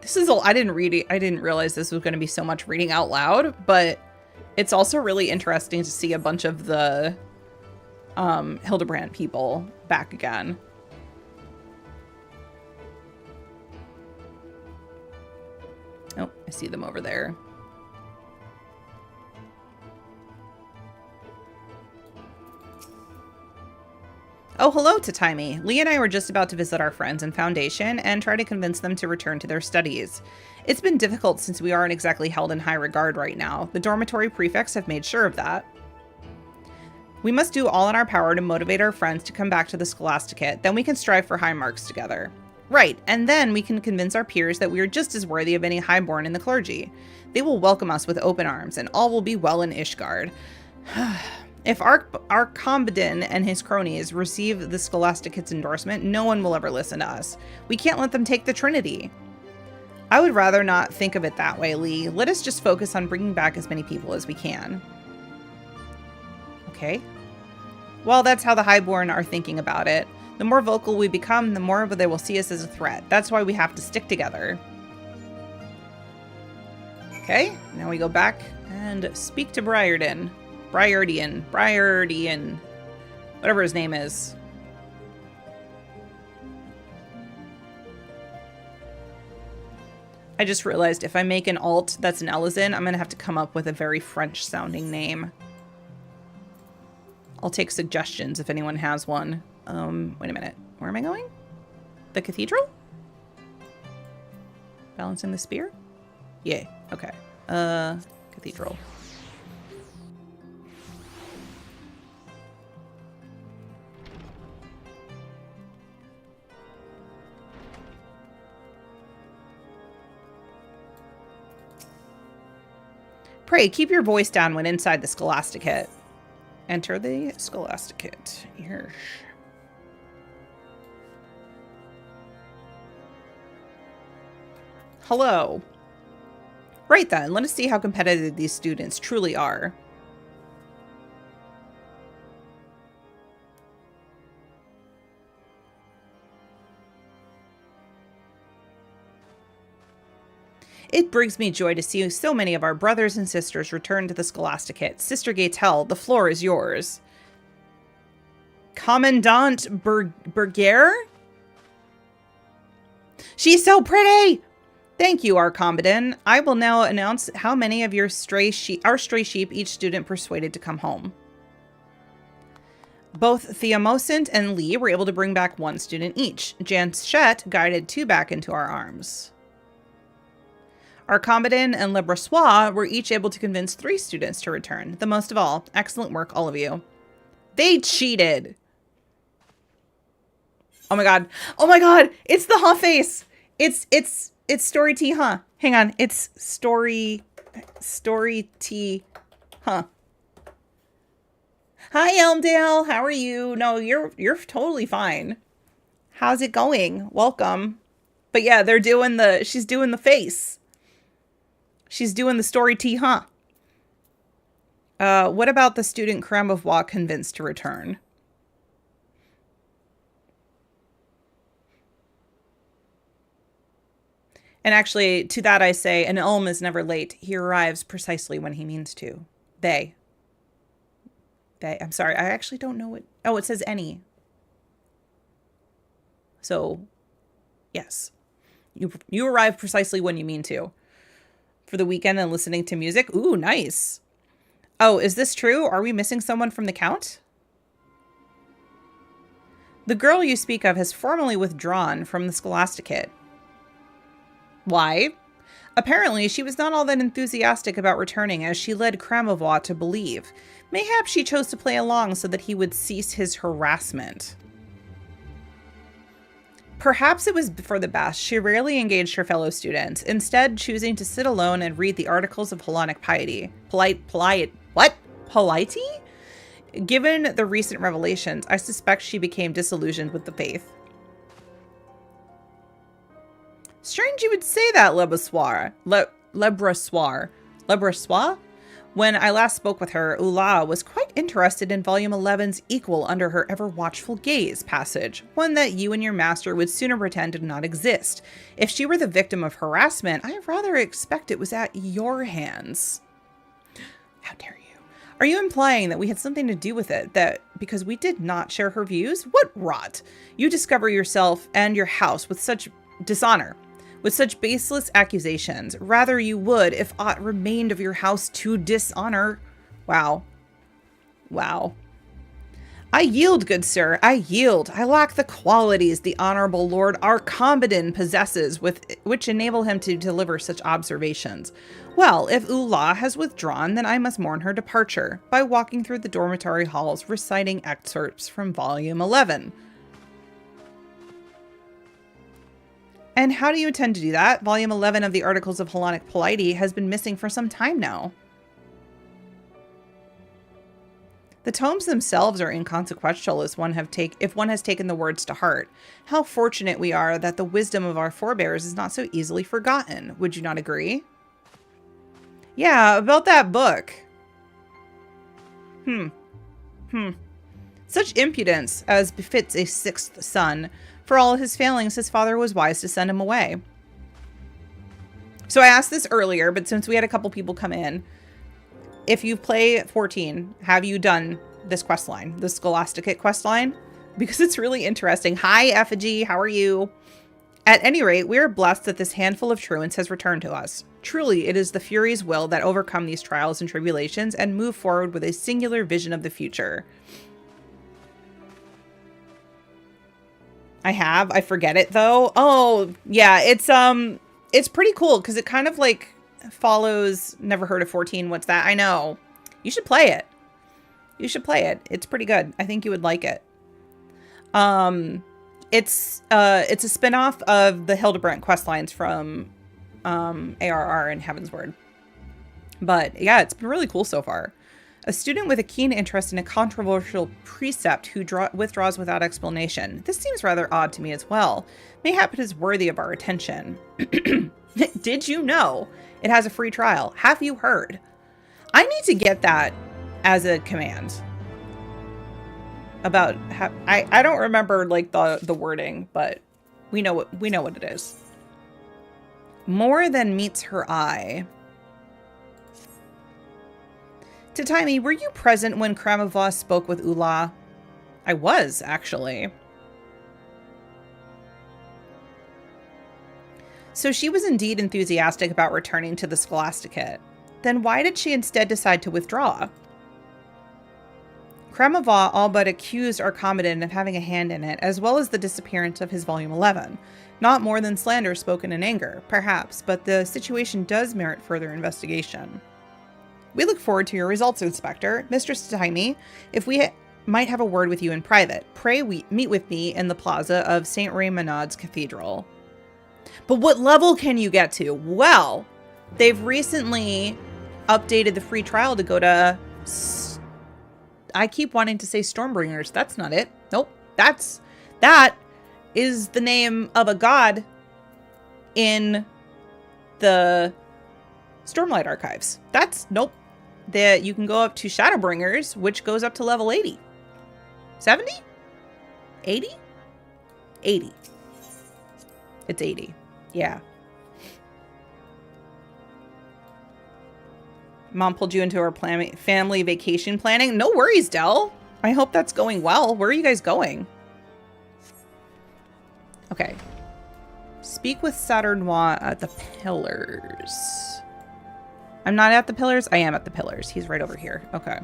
This is all, I didn't realize this was going to be so much reading out loud, but it's also really interesting to see a bunch of the Hildebrand people back again. Oh, I see them over there. Oh, hello, Tatimi. Lee and I were just about to visit our friends in Foundation and try to convince them to return to their studies. It's been difficult since we aren't exactly held in high regard right now. The dormitory prefects have made sure of that. We must do all in our power to motivate our friends to come back to the Scholasticate, then we can strive for high marks together. Right, and then we can convince our peers that we are just as worthy of any highborn in the clergy. They will welcome us with open arms, and all will be well in Ishgard. If Arcombedon and his cronies receive the Scholasticate's endorsement, no one will ever listen to us. We can't let them take the Trinity. I would rather not think of it that way, Lee. Let us just focus on bringing back as many people as we can. Okay. Well, that's how the Highborn are thinking about it. The more vocal we become, the more they will see us as a threat. That's why we have to stick together. Okay, now we go back and speak to Briardian, whatever his name is. I just realized if I make an alt that's an Elizin, I'm going to have to come up with a very French-sounding name. I'll take suggestions if anyone has one. Wait a minute. Where am I going? The cathedral? Balancing the spear? Yeah, okay. Cathedral. Pray, keep your voice down when inside the Scholasticate. Enter the Scholasticate. Here. Hello. Right then, let us see how competitive these students truly are. It brings me joy to see so many of our brothers and sisters return to the Scholasticate. Sister Gatel, the floor is yours. Commandant Berger? She's so pretty! Thank you, our Commandant. I will now announce how many of our stray sheep each student persuaded to come home. Both Theomosint and Lee were able to bring back one student each. Janchette guided 2 back into our arms. Our Commandant and Le Brossois were each able to convince 3 students to return. The most of all. Excellent work, all of you. They cheated. Oh my god. Oh my god. It's the huh face. It's story T huh. Hang on. It's story T huh. Hi, Elmdale. How are you? No, you're totally fine. How's it going? Welcome. But yeah, she's doing the face. She's doing the story T, huh? What about the student Cramovois convinced to return? And actually, to that I say, an Ulm is never late. He arrives precisely when he means to. They. I'm sorry, I actually don't know what... Oh, it says any. So, yes. You arrive precisely when you mean to. For the weekend and listening to music. Ooh, nice. Oh, is this true? Are we missing someone from the count? The girl you speak of has formally withdrawn from the Scholasticate. Why? Apparently, she was not all that enthusiastic about returning, as she led Cramovois to believe. Mayhap she chose to play along so that he would cease his harassment. Perhaps it was for the best. She rarely engaged her fellow students, instead choosing to sit alone and read the articles of Hellenic piety. Polity? Given the recent revelations, I suspect she became disillusioned with the faith. Strange you would say that, Le Brossois. When I last spoke with her, Ula was quite interested in Volume 11's equal under her ever-watchful gaze passage, one that you and your master would sooner pretend did not exist. If she were the victim of harassment, I rather expect it was at your hands. How dare you? Are you implying that we had something to do with it, that because we did not share her views? What rot! You discover yourself and your house with such dishonor. With such baseless accusations, rather you would if aught remained of your house to dishonor. Wow. Wow. I yield, good sir, I yield. I lack the qualities the honorable Lord Arcombedon possesses, which enable him to deliver such observations. Well, if Ula has withdrawn, then I must mourn her departure by walking through the dormitory halls reciting excerpts from Volume 11. And how do you intend to do that? Volume 11 of the Articles of Hellenic Polity has been missing for some time now. The tomes themselves are inconsequential if one has taken the words to heart. How fortunate we are that the wisdom of our forebears is not so easily forgotten. Would you not agree? Yeah, about that book. Such impudence as befits a 6th son. For all his failings, his father was wise to send him away. So I asked this earlier, but since we had a couple people come in, if you play 14, have you done this quest line, the Scholasticate quest line? Because it's really interesting. Hi, Effigy. How are you? At any rate, we are blessed that this handful of truants has returned to us. Truly, it is the Furies' will that overcome these trials and tribulations and move forward with a singular vision of the future. I forget it though. Oh, yeah, it's pretty cool because it kind of like follows, never heard of 14. What's that? I know. You should play it. You should play it. It's pretty good. I think you would like it. It's a spin-off of the Hildebrandt quest lines from ARR and Heavensward. But yeah, it's been really cool so far. A student with a keen interest in a controversial precept who withdraws without explanation. This seems rather odd to me as well. Mayhap it is worthy of our attention. Did you know it has a free trial? Have you heard? I need to get that as a command. About I don't remember like the wording, but we know what it is. More than meets her eye. Tataimi, were you present when Kramava spoke with Ula? I was, actually. So she was indeed enthusiastic about returning to the Scholasticate. Then why did she instead decide to withdraw? Kramava all but accused Arcomedan of having a hand in it, as well as the disappearance of his Volume 11. Not more than slander spoken in anger, perhaps, but the situation does merit further investigation. We look forward to your results, Inspector. Mistress Tataimi, if we might have a word with you in private, pray meet with me in the plaza of St. Raymonad's Cathedral. But what level can you get to? Well, they've recently updated the free trial to go to... I keep wanting to say Stormbringers. That's not it. Nope. That is the name of a god in the Stormlight Archives. Nope. You can go up to Shadowbringers, which goes up to level 80. 70? 80? 80. It's 80. Yeah. Mom pulled you into our family vacation planning. No worries, Del. I hope that's going well. Where are you guys going? Okay. Speak with Saturnois at the Pillars. I'm not at the Pillars. I am at the Pillars. He's right over here. Okay.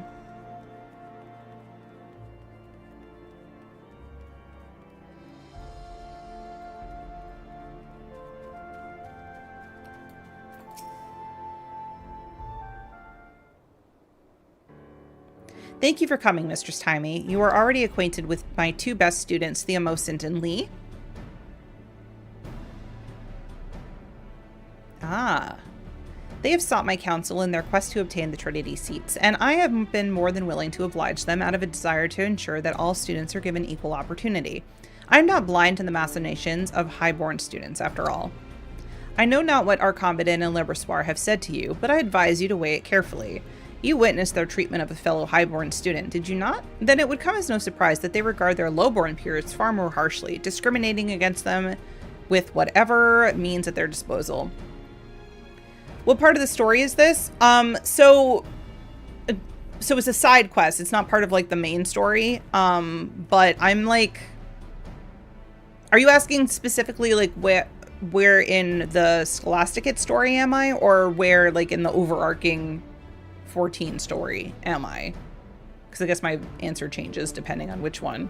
Thank you for coming, Mistress Taimi. You are already acquainted with my two best students, Theomosint and Lee. Ah. They have sought my counsel in their quest to obtain the Trinity seats, and I have been more than willing to oblige them out of a desire to ensure that all students are given equal opportunity. I am not blind to the machinations of highborn students, after all. I know not what Arcomedan and Libressoir have said to you, but I advise you to weigh it carefully. You witnessed their treatment of a fellow highborn student, did you not? Then it would come as no surprise that they regard their lowborn peers far more harshly, discriminating against them with whatever means at their disposal. What part of the story is this? So it's a side quest. It's not part of like the main story. But I'm like, are you asking specifically like where in the Scholasticate story am I, or where like in the overarching 14 story am I? Because I guess my answer changes depending on which one.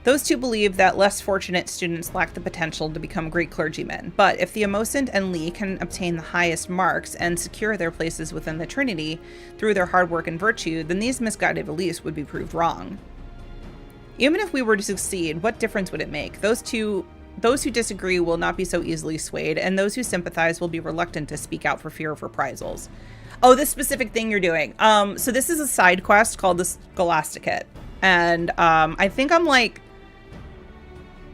Those two believe that less fortunate students lack the potential to become great clergymen, but if Theomosint and Lee can obtain the highest marks and secure their places within the Trinity through their hard work and virtue, then these misguided beliefs would be proved wrong. Even if we were to succeed, what difference would it make? Those who disagree will not be so easily swayed, and those who sympathize will be reluctant to speak out for fear of reprisals. Oh, this specific thing you're doing. So this is a side quest called the Scholasticate, and I think I'm like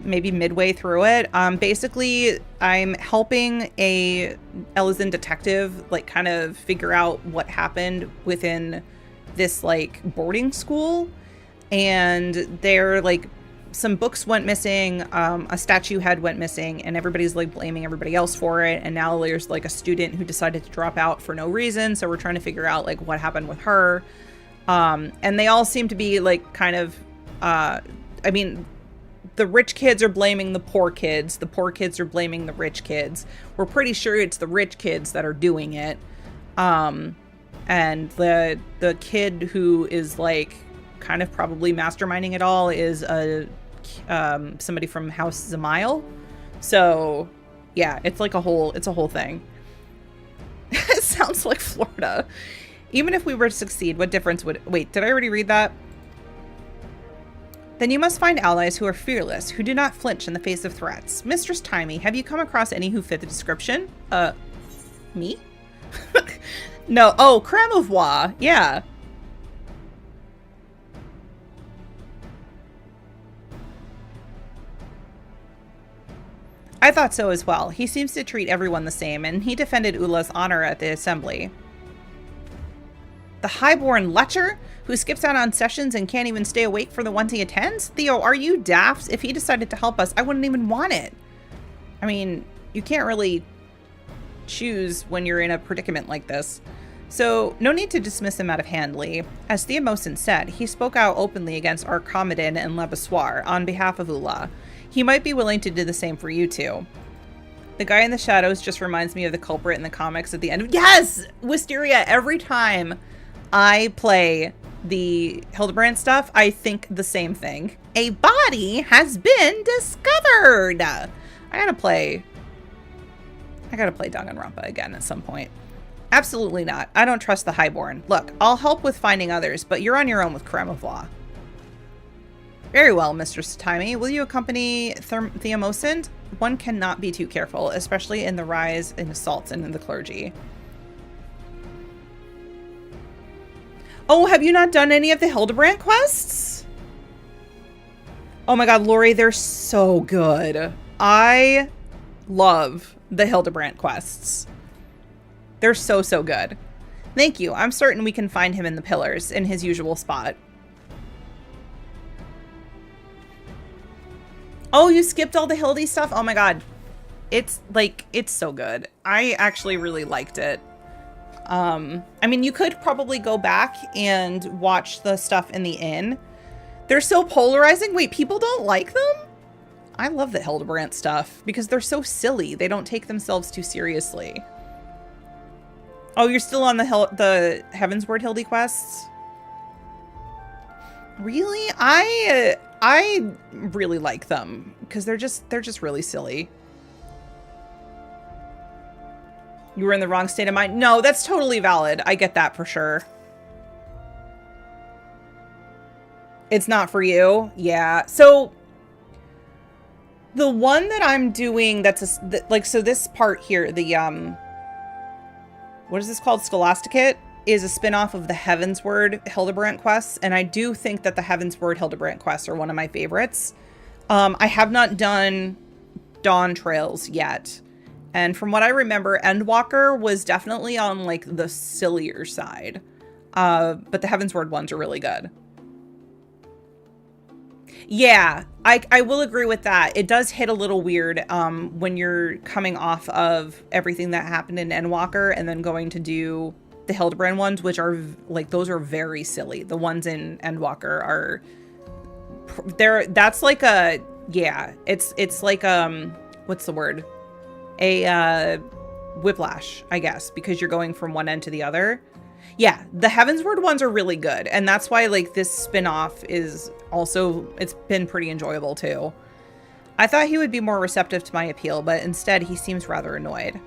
maybe midway through it. Basically, I'm helping a Elizan detective like kind of figure out what happened within this like boarding school, and they're like some books went missing, a statue head went missing, and everybody's like blaming everybody else for it. And now there's like a student who decided to drop out for no reason, so we're trying to figure out like what happened with her. And they all seem to be like kind of I mean, the rich kids are blaming the poor kids are blaming the rich kids. We're pretty sure it's the rich kids that are doing it. And the kid who is like kind of probably masterminding it all is somebody from House Zamail. So yeah, it's like a whole thing. It sounds like Florida. Even if we were to succeed, what difference would... Wait, did I already read that? Then you must find allies who are fearless, who do not flinch in the face of threats. Mistress Timey, have you come across any who fit the description? Me? No. Oh, Cramovois. Yeah. I thought so as well. He seems to treat everyone the same, and he defended Ula's honor at the assembly. The highborn lecher, who skips out on sessions and can't even stay awake for the ones he attends? Theo, are you daft? If he decided to help us, I wouldn't even want it. I mean, you can't really choose when you're in a predicament like this. So, no need to dismiss him out of hand, Lee. As Theomosin said, he spoke out openly against Arcomadin and Lebessoir on behalf of Ula. He might be willing to do the same for you two. The guy in the shadows just reminds me of the culprit in the comics at the end of— Yes! Wisteria, every time I play the Hildebrand stuff, I think the same thing. A body has been discovered! I gotta play Danganronpa again at some point. Absolutely not. I don't trust the Highborn. Look, I'll help with finding others, but you're on your own with Cramovois. Very well, Mistress Timey. Will you accompany Theomosin? One cannot be too careful, especially in the rise in assaults and in the clergy. Oh, have you not done any of the Hildebrand quests? Oh my god, Lori, they're so good. I love the Hildebrand quests. They're so, so good. Thank you. I'm certain we can find him in the pillars in his usual spot. Oh, you skipped all the Hildy stuff? Oh my god. It's so good. I actually really liked it. I mean, you could probably go back and watch the stuff in the inn. They're so polarizing. Wait, people don't like them? I love the Hildebrand stuff because they're so silly. They don't take themselves too seriously. Oh, you're still on the Heavensward Hildy quests? Really? I really like them because they're just really silly. You were in the wrong state of mind. No, that's totally valid. I get that for sure. It's not for you. Yeah. So the one that I'm doing so this part here, the what is this called? Scholasticate is a spin-off of the Heavensward Hildebrand quests, and I do think that the Heavensward Hildebrand quests are one of my favorites. I have not done Dawn Trails yet. And from what I remember, Endwalker was definitely on like the sillier side. But the Heavensward ones are really good. Yeah, I will agree with that. It does hit a little weird when you're coming off of everything that happened in Endwalker and then going to do the Hildebrand ones, which are like, those are very silly. The ones in Endwalker are, that's like a, yeah, it's like, what's the word? A whiplash, I guess, because you're going from one end to the other. Yeah, the Heavensward ones are really good, and that's why like this spin-off is also, it's been pretty enjoyable too. I thought he would be more receptive to my appeal, but instead he seems rather annoyed.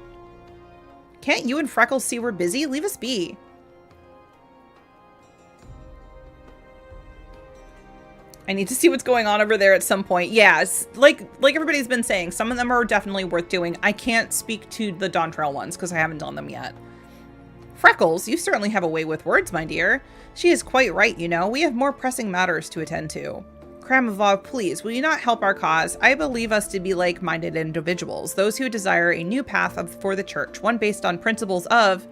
Can't you and Freckles see we're busy? Leave us be. I need to see what's going on over there at some point. Yes, like everybody's been saying, some of them are definitely worth doing. I can't speak to the Dawn Trail ones because I haven't done them yet. Freckles, you certainly have a way with words, my dear. She is quite right, you know. We have more pressing matters to attend to. Cramovois, please, will you not help our cause? I believe us to be like-minded individuals, those who desire a new path for the church, one based on principles of...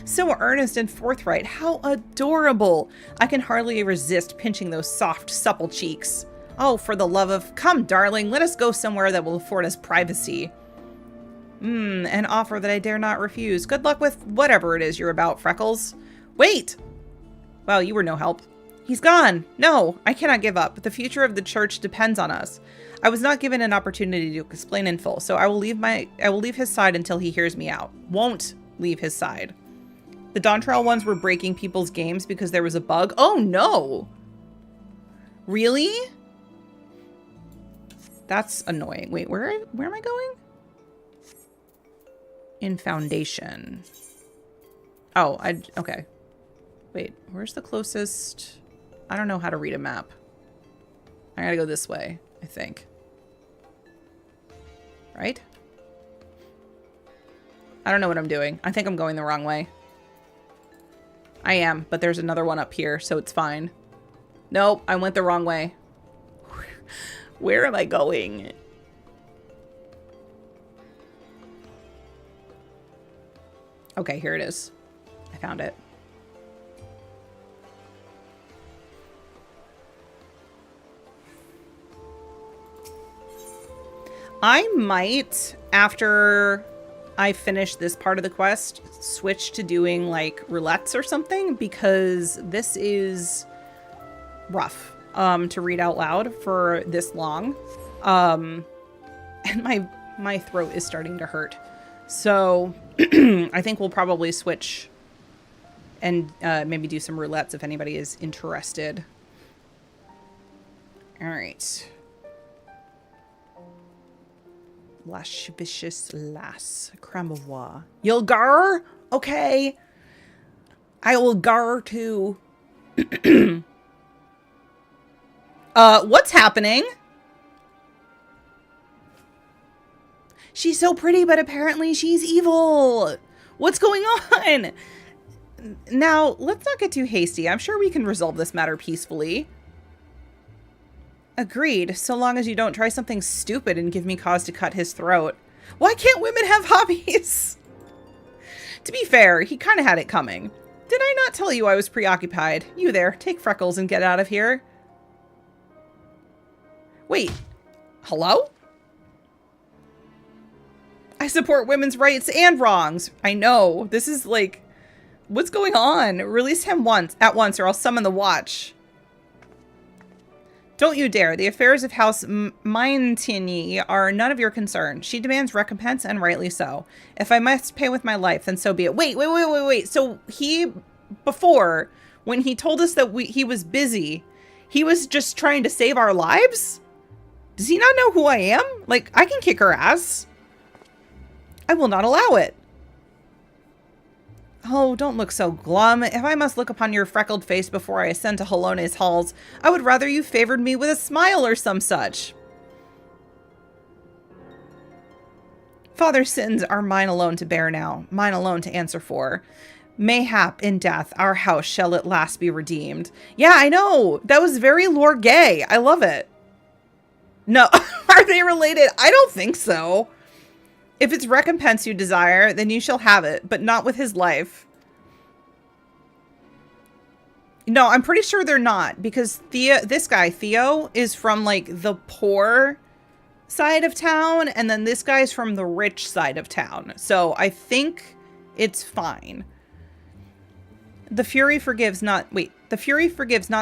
So earnest and forthright. How adorable. I can hardly resist pinching those soft, supple cheeks. Oh, for the love of... Come, darling, let us go somewhere that will afford us privacy. An offer that I dare not refuse. Good luck with whatever it is you're about, Freckles. Wait! Well, you were no help. He's gone. No, I cannot give up. The future of the church depends on us. I was not given an opportunity to explain in full, so I will leave his side until he hears me out. Won't leave his side. The Dawn Trail ones were breaking people's games because there was a bug. Oh no! Really? That's annoying. Wait, where am I going? In Foundation. Oh, okay. Wait, where's the closest? I don't know how to read a map. I gotta go this way, I think. Right? I don't know what I'm doing. I think I'm going the wrong way. I am, but there's another one up here, so it's fine. Nope, I went the wrong way. Where am I going? Okay, here it is. I found it. I might, after I finish this part of the quest, switch to doing like roulettes or something, because this is rough to read out loud for this long. And my throat is starting to hurt. So I think we'll probably switch and maybe do some roulettes if anybody is interested. All right. Lascivious lass. Cramois. You'll gar? Okay. I will gar too. What's happening? She's so pretty, but apparently she's evil. What's going on? Now, let's not get too hasty. I'm sure we can resolve this matter peacefully. Agreed, so long as you don't try something stupid and give me cause to cut his throat. Why can't women have hobbies? To be fair, he kind of had it coming. Did I not tell you I was preoccupied? You there, take Freckles and get out of here. Wait, hello? I support women's rights and wrongs. I know, this is like, what's going on? Release him at once or I'll summon the watch. Don't you dare. The affairs of House Mintini are none of your concern. She demands recompense, and rightly so. If I must pay with my life, then so be it. Wait. So before, when he told us that he was busy, he was just trying to save our lives? Does he not know who I am? Like, I can kick her ass. I will not allow it. Oh, don't look so glum. If I must look upon your freckled face before I ascend to Halone's halls, I would rather you favored me with a smile or some such. Father's sins are mine alone to bear now, mine alone to answer for. Mayhap in death, our house shall at last be redeemed. Yeah, I know. That was very Lord Gay. I love it. No, are they related? I don't think so. If it's recompense you desire, then you shall have it, but not with his life. No, I'm pretty sure they're not, because this guy, Theo, is from, like, the poor side of town, and then this guy's from the rich side of town. So I think it's fine. The Fury forgives not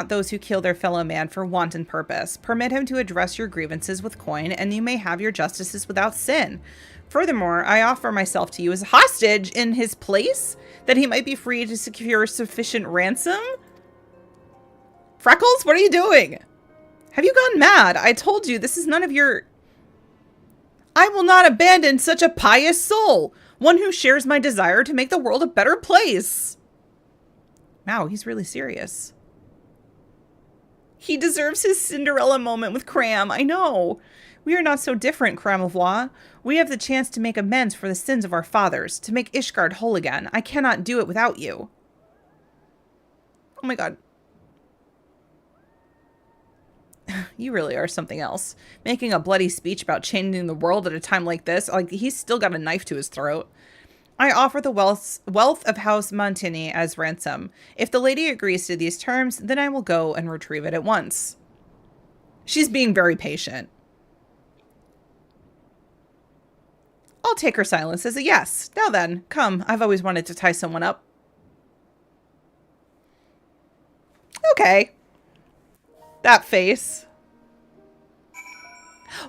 those who kill their fellow man for wanton purpose. Permit him to address your grievances with coin, and you may have your justices without sin. Furthermore, I offer myself to you as a hostage in his place, that he might be free to secure sufficient ransom? Freckles, what are you doing? Have you gone mad? I told you, this is none of your... I will not abandon such a pious soul, one who shares my desire to make the world a better place. Wow, he's really serious. He deserves his Cinderella moment with Cram, I know. We are not so different, Cramois. We have the chance to make amends for the sins of our fathers, to make Ishgard whole again. I cannot do it without you. Oh my god. You really are something else. Making a bloody speech about changing the world at a time like this, like he's still got a knife to his throat. I offer the wealth of House Montini as ransom. If the lady agrees to these terms, then I will go and retrieve it at once. She's being very patient. I'll take her silence as a yes. Now then, come. I've always wanted to tie someone up. Okay. That face.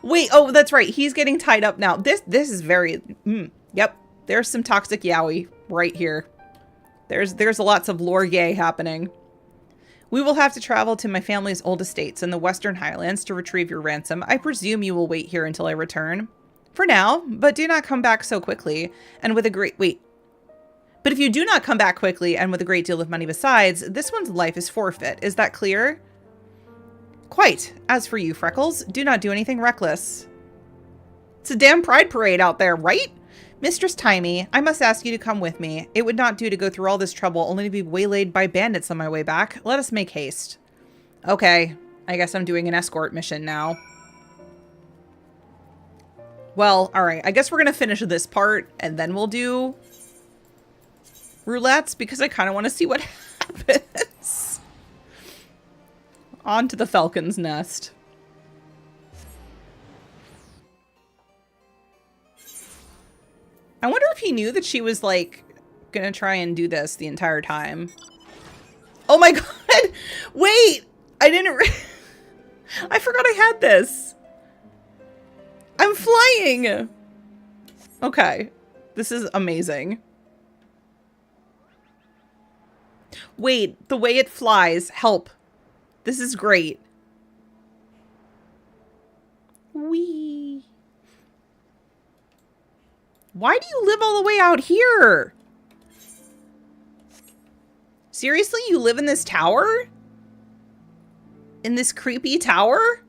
Wait, oh, that's right. He's getting tied up now. This is very... yep. There's some toxic yaoi right here. There's lots of lore gay happening. We will have to travel to my family's old estates in the Western Highlands to retrieve your ransom. I presume you will wait here until I return. For now, but do not come back so quickly and with a great... Wait. But if you do not come back quickly and with a great deal of money besides, this one's life is forfeit. Is that clear? Quite. As for you, Freckles, do not do anything reckless. It's a damn pride parade out there, right? Mistress Timey, I must ask you to come with me. It would not do to go through all this trouble only to be waylaid by bandits on my way back. Let us make haste. Okay, I guess I'm doing an escort mission now. Well, alright, I guess we're gonna finish this part and then we'll do roulettes because I kind of want to see what happens. On to the Falcon's Nest. I wonder if he knew that she was, like, gonna try and do this the entire time. Oh my god! Wait! I didn't I forgot I had this. I'm flying! Okay. This is amazing. Wait, the way it flies. Help. This is great. Whee! Why do you live all the way out here? Seriously, you live in this tower? In this creepy tower?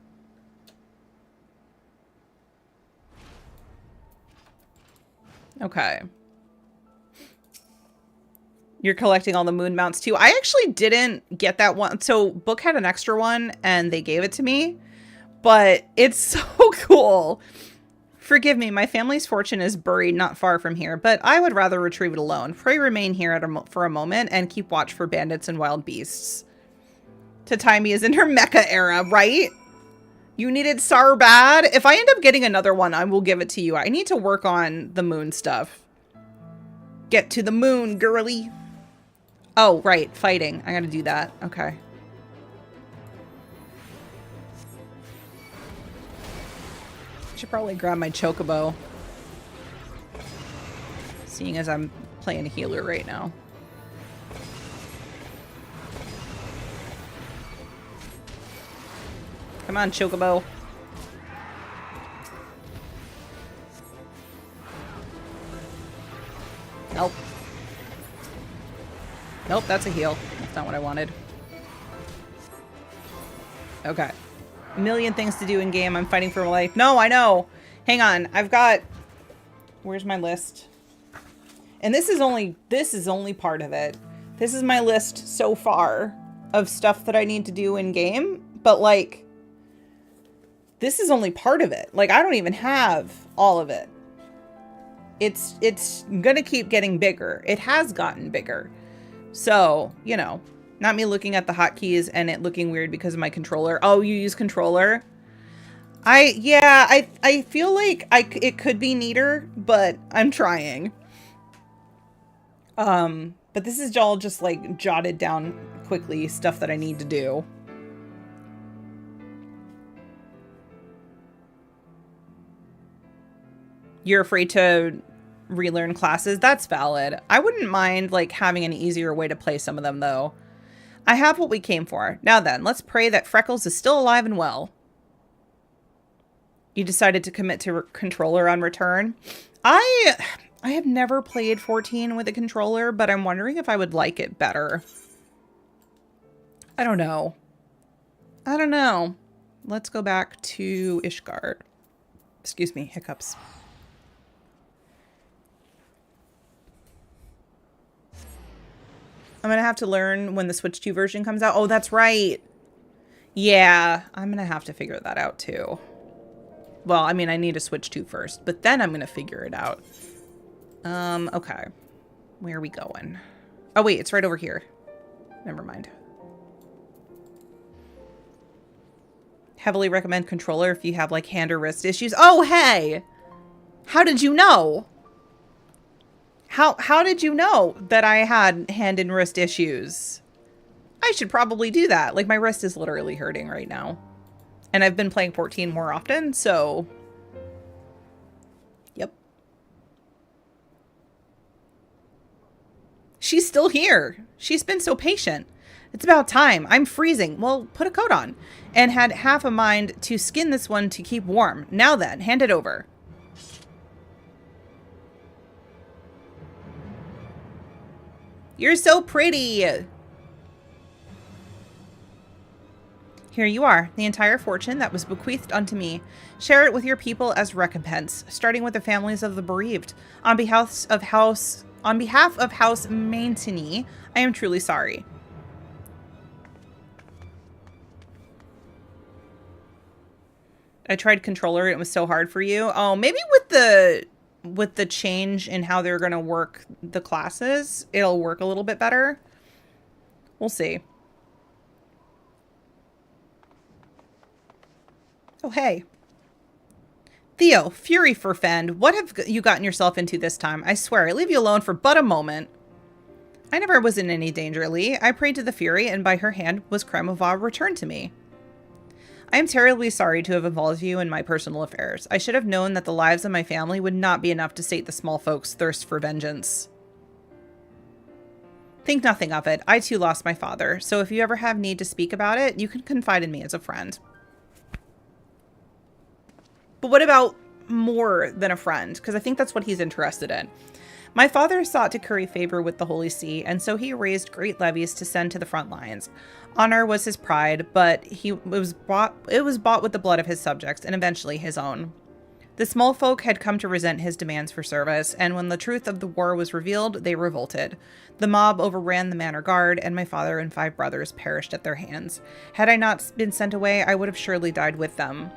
Okay. You're collecting all the moon mounts too. I actually didn't get that one. So Book had an extra one and they gave it to me. But it's so cool. Forgive me, my family's fortune is buried not far from here, but I would rather retrieve it alone. Pray remain here for a moment and keep watch for bandits and wild beasts. Tatimi is in her mecha era, right? You needed Sar bad? If I end up getting another one, I will give it to you. I need to work on the moon stuff. Get to the moon, girly. Oh, right, fighting. I gotta do that. Okay. Should probably grab my chocobo. Seeing as I'm playing a healer right now. Come on, chocobo. Nope. Nope, that's a heal. That's not what I wanted. Okay. A million things to do in game. I'm fighting for my life. No, I know. Hang on. I've got... Where's my list? And this is only part of it. This is my list so far of stuff that I need to do in game. But like, this is only part of it. Like, I don't even have all of it. It's gonna keep getting bigger. It has gotten bigger. So, you know, not me looking at the hotkeys and it looking weird because of my controller. Oh, you use controller? I feel like it could be neater, but I'm trying. But this is all just like jotted down quickly stuff that I need to do. You're afraid to relearn classes? That's valid. I wouldn't mind like having an easier way to play some of them though. I have what we came for. Now then, let's pray that Freckles is still alive and well. You decided to commit to controller on return. I have never played 14 with a controller, but I'm wondering if I would like it better. I don't know. I don't know. Let's go back to Ishgard. Excuse me, hiccups. I'm going to have to learn when the Switch 2 version comes out. Oh, that's right. Yeah, I'm going to have to figure that out too. Well, I mean, I need a Switch 2 first, but then I'm going to figure it out. Okay. Where are we going? Oh, wait, it's right over here. Never mind. Heavily recommend controller if you have like hand or wrist issues. Oh, hey! How did you know? How did you know that I had hand and wrist issues? I should probably do that. Like, my wrist is literally hurting right now. And I've been playing 14 more often, so... Yep. She's still here. She's been so patient. It's about time. I'm freezing. Well, put a coat on. And had half a mind to skin this one to keep warm. Now then, hand it over. You're so pretty. Here you are, the entire fortune that was bequeathed unto me. Share it with your people as recompense, starting with the families of the bereaved. On behalf of House Maintini, I am truly sorry. I tried controller and it was so hard for you. Oh, maybe with the change in how they're going to work the classes, it'll work a little bit better. We'll see. Oh, hey. Theo, Fury Furfend, what have you gotten yourself into this time? I swear, I leave you alone for but a moment. I never was in any danger, Lee. I prayed to the Fury, and by her hand was Kremova returned to me. I am terribly sorry to have involved you in my personal affairs. I should have known that the lives of my family would not be enough to sate the small folk's thirst for vengeance. Think nothing of it. I too lost my father, so if you ever have need to speak about it, you can confide in me as a friend. But what about more than a friend? Because I think that's what he's interested in. My father sought to curry favor with the Holy See, and so he raised great levies to send to the front lines. Honor was his pride, but it was bought with the blood of his subjects, and eventually his own. The small folk had come to resent his demands for service, and when the truth of the war was revealed, they revolted. The mob overran the manor guard, and my father and 5 brothers perished at their hands. Had I not been sent away, I would have surely died with them.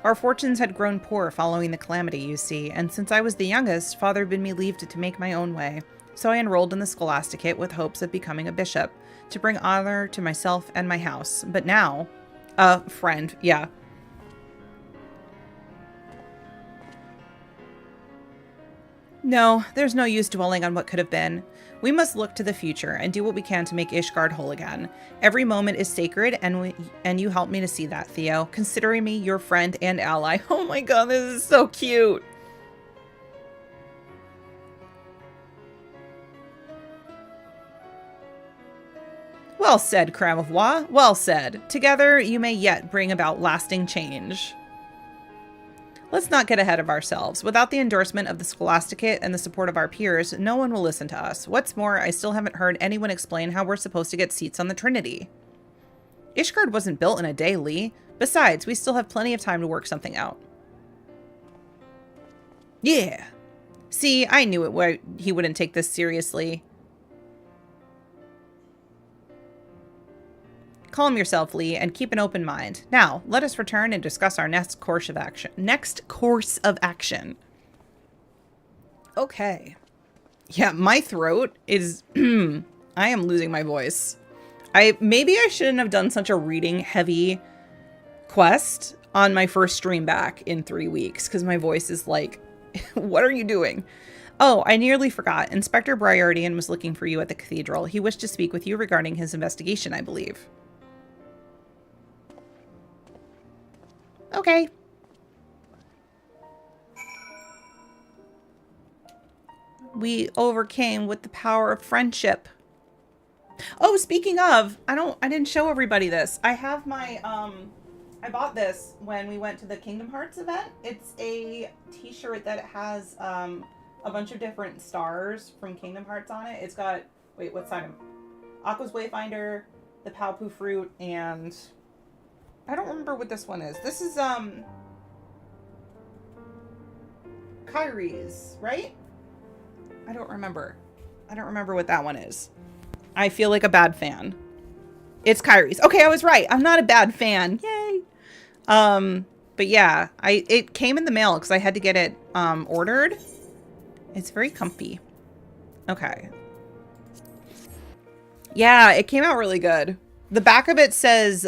Our fortunes had grown poor following the calamity, you see, and since I was the youngest, father bid me leave to make my own way. So I enrolled in the scholasticate with hopes of becoming a bishop, to bring honor to myself and my house. But now, friend, yeah. No, there's no use dwelling on what could have been. We must look to the future and do what we can to make Ishgard whole again. Every moment is sacred, and you helped me to see that, Theo, considering me your friend and ally. Oh my god, this is so cute. Well said, Cramovois. Well said. Together, you may yet bring about lasting change. Let's not get ahead of ourselves. Without the endorsement of the scholasticate and the support of our peers, no one will listen to us. What's more, I still haven't heard anyone explain how we're supposed to get seats on the Trinity. Ishgard wasn't built in a day, Lee. Besides, we still have plenty of time to work something out. Yeah. See, I knew it. He wouldn't take this seriously. Calm yourself, Lee, and keep an open mind. Now, let us return and discuss our next course of action. Okay. Yeah, my throat is... I am losing my voice. Maybe I shouldn't have done such a reading-heavy quest on my first stream back in 3 weeks, because my voice is like, what are you doing? Oh, I nearly forgot. Inspector Briardian was looking for you at the cathedral. He wished to speak with you regarding his investigation, I believe. Okay. We overcame with the power of friendship. Oh, speaking of, I didn't show everybody this. I have my, I bought this when we went to the Kingdom Hearts event. It's a t-shirt that has, a bunch of different stars from Kingdom Hearts on it. It's got, wait, what side? Aqua's Wayfinder, the Palpu Fruit, and I don't remember what this one is. This is, Kyrie's, right? I don't remember. I don't remember what that one is. I feel like a bad fan. It's Kyrie's. Okay, I was right. I'm not a bad fan. Yay. But yeah, it came in the mail because I had to get it, ordered. It's very comfy. Okay. Yeah, it came out really good. The back of it says,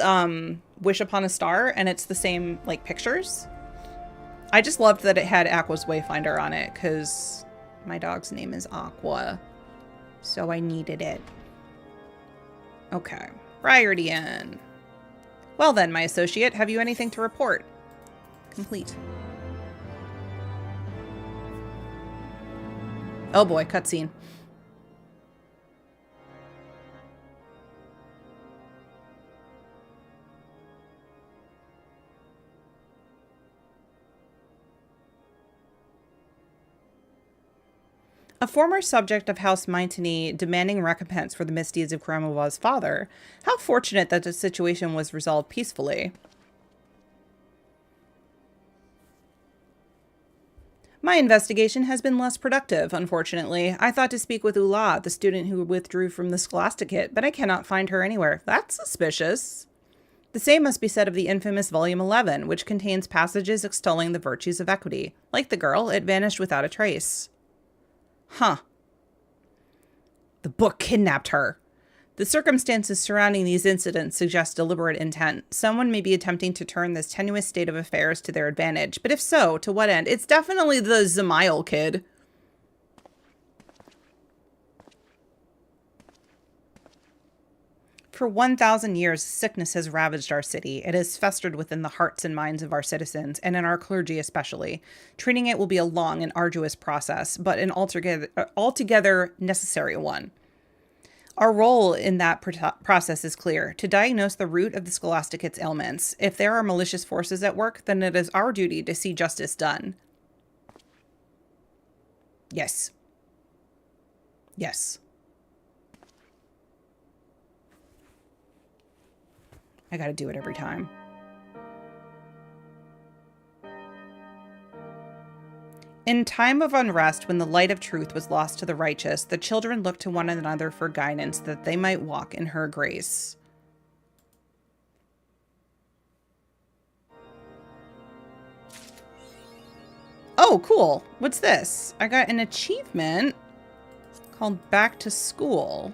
Wish Upon a Star, and it's the same, like, pictures. I just loved that it had Aqua's Wayfinder on it, because my dog's name is Aqua, so I needed it. Okay. Briardian. Well then, my associate, have you anything to report? Complete. Oh boy, cutscene. A former subject of House Mighty demanding recompense for the misdeeds of Grimoire's father. How fortunate that the situation was resolved peacefully. My investigation has been less productive, unfortunately. I thought to speak with Ula, the student who withdrew from the Scholasticate, but I cannot find her anywhere. That's suspicious. The same must be said of the infamous Volume 11, which contains passages extolling the virtues of equity. Like the girl, it vanished without a trace. Huh. The book kidnapped her. The circumstances surrounding these incidents suggest deliberate intent. Someone may be attempting to turn this tenuous state of affairs to their advantage, but if so, to what end? It's definitely the Zamail kid. For 1,000 years, sickness has ravaged our city. It has festered within the hearts and minds of our citizens, and in our clergy especially. Treating it will be a long and arduous process, but an altogether necessary one. Our role in that process is clear, to diagnose the root of the Scholasticate's ailments. If there are malicious forces at work, then it is our duty to see justice done. Yes. Yes. I gotta do it every time. In time of unrest, when the light of truth was lost to the righteous, the children looked to one another for guidance that they might walk in her grace. Oh, cool. What's this? I got an achievement called Back to School.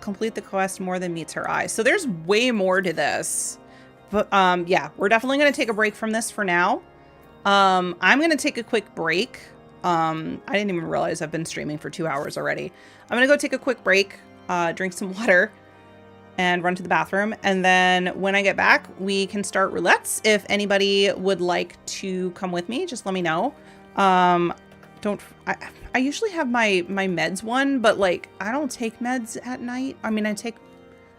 Complete the quest more than meets her eye. So there's way more to this. But yeah, we're definitely going to take a break from this for now. I'm going to take a quick break. I didn't even realize I've been streaming for 2 hours already. I'm going to go take a quick break, drink some water, and run to the bathroom. And then when I get back, we can start roulettes. If anybody would like to come with me, just let me know. I usually have my meds one, but like I don't take meds at night. I mean, I take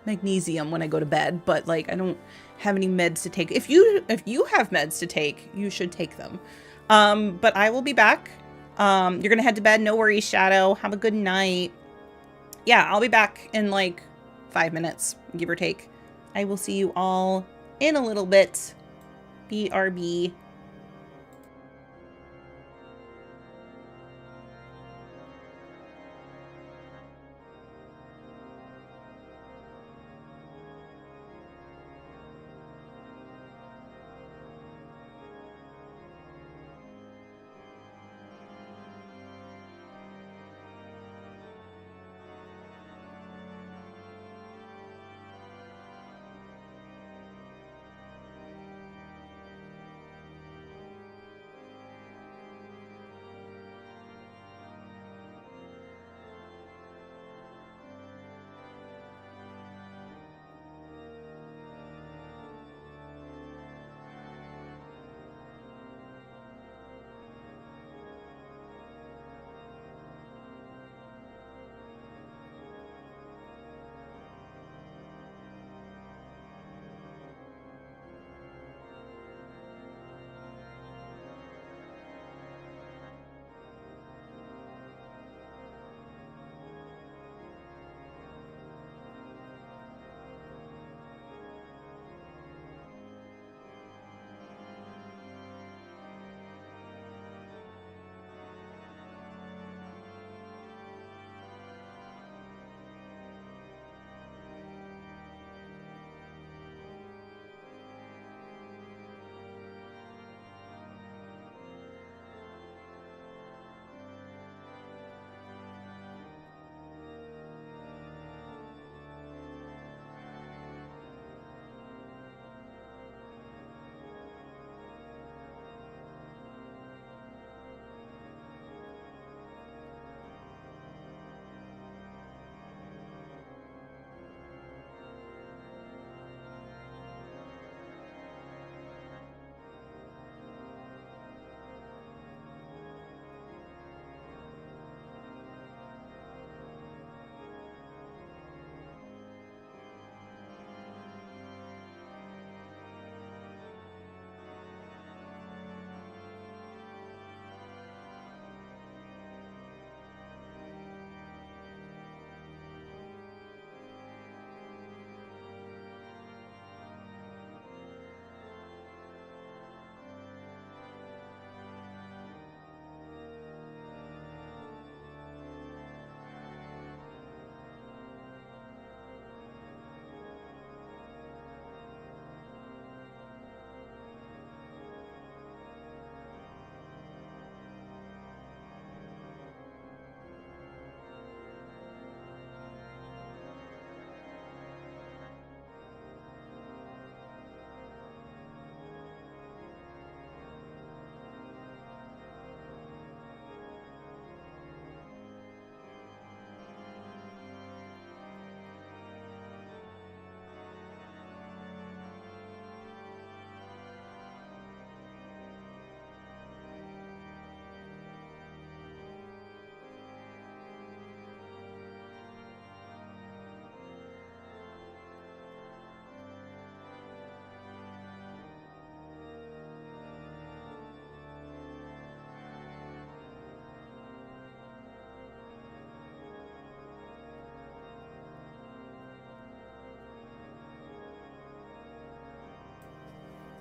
magnesium when I go to bed, but like I don't have any meds to take. If you have meds to take, you should take them. But I will be back. You're gonna head to bed. No worries, Shadow. Have a good night. Yeah, I'll be back in like 5 minutes, give or take. I will see you all in a little bit. BRB.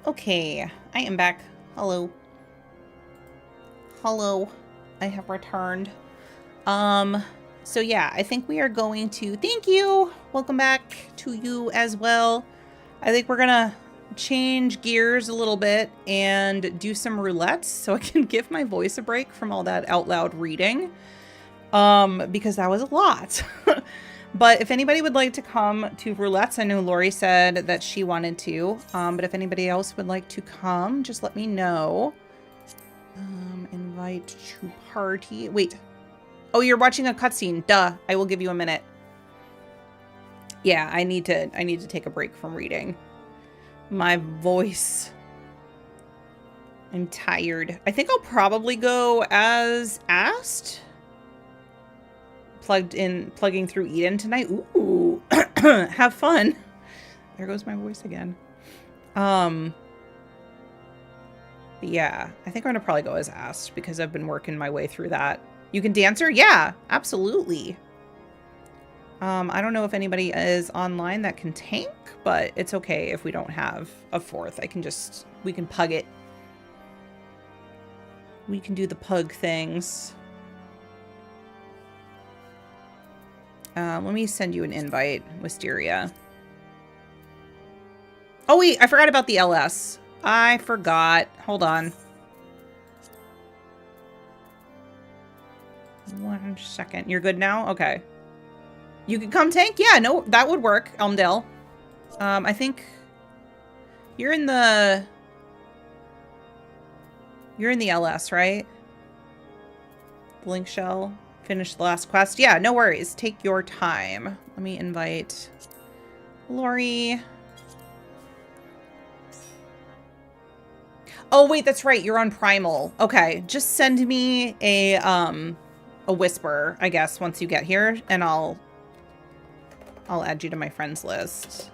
Okay, I am back. Hello. Hello. I have returned. So yeah, I think we are going to, thank you. Welcome back to you as well. I think we're gonna change gears a little bit and do some roulettes so I can give my voice a break from all that out loud reading. Because that was a lot. But if anybody would like to come to roulettes, I know Lori said that she wanted to. But if anybody else would like to come, just let me know. Invite to party. Wait. Oh, you're watching a cutscene. Duh. I will give you a minute. Yeah, I need to take a break from reading. My voice. I'm tired. I think I'll probably go as asked. Plugging through Eden tonight. Ooh. Have fun. There goes my voice again. But yeah, I think I'm gonna probably go as asked because I've been working my way through that. You can dancer? Yeah, absolutely. I don't know if anybody is online that can tank, but it's okay if we don't have a fourth. We can pug it. We can do the pug things. Let me send you an invite, Wisteria. Oh wait, I forgot about the LS. I forgot. Hold on. 1 second. You're good now? Okay. You can come tank? Yeah, no, that would work, Elmdale. I think you're in the LS, right? Blink shell. Finish the last quest. Yeah, no worries. Take your time. Let me invite Lori. Oh, wait, that's right. You're on Primal. Okay, just send me a whisper, I guess, once you get here, and I'll add you to my friends list.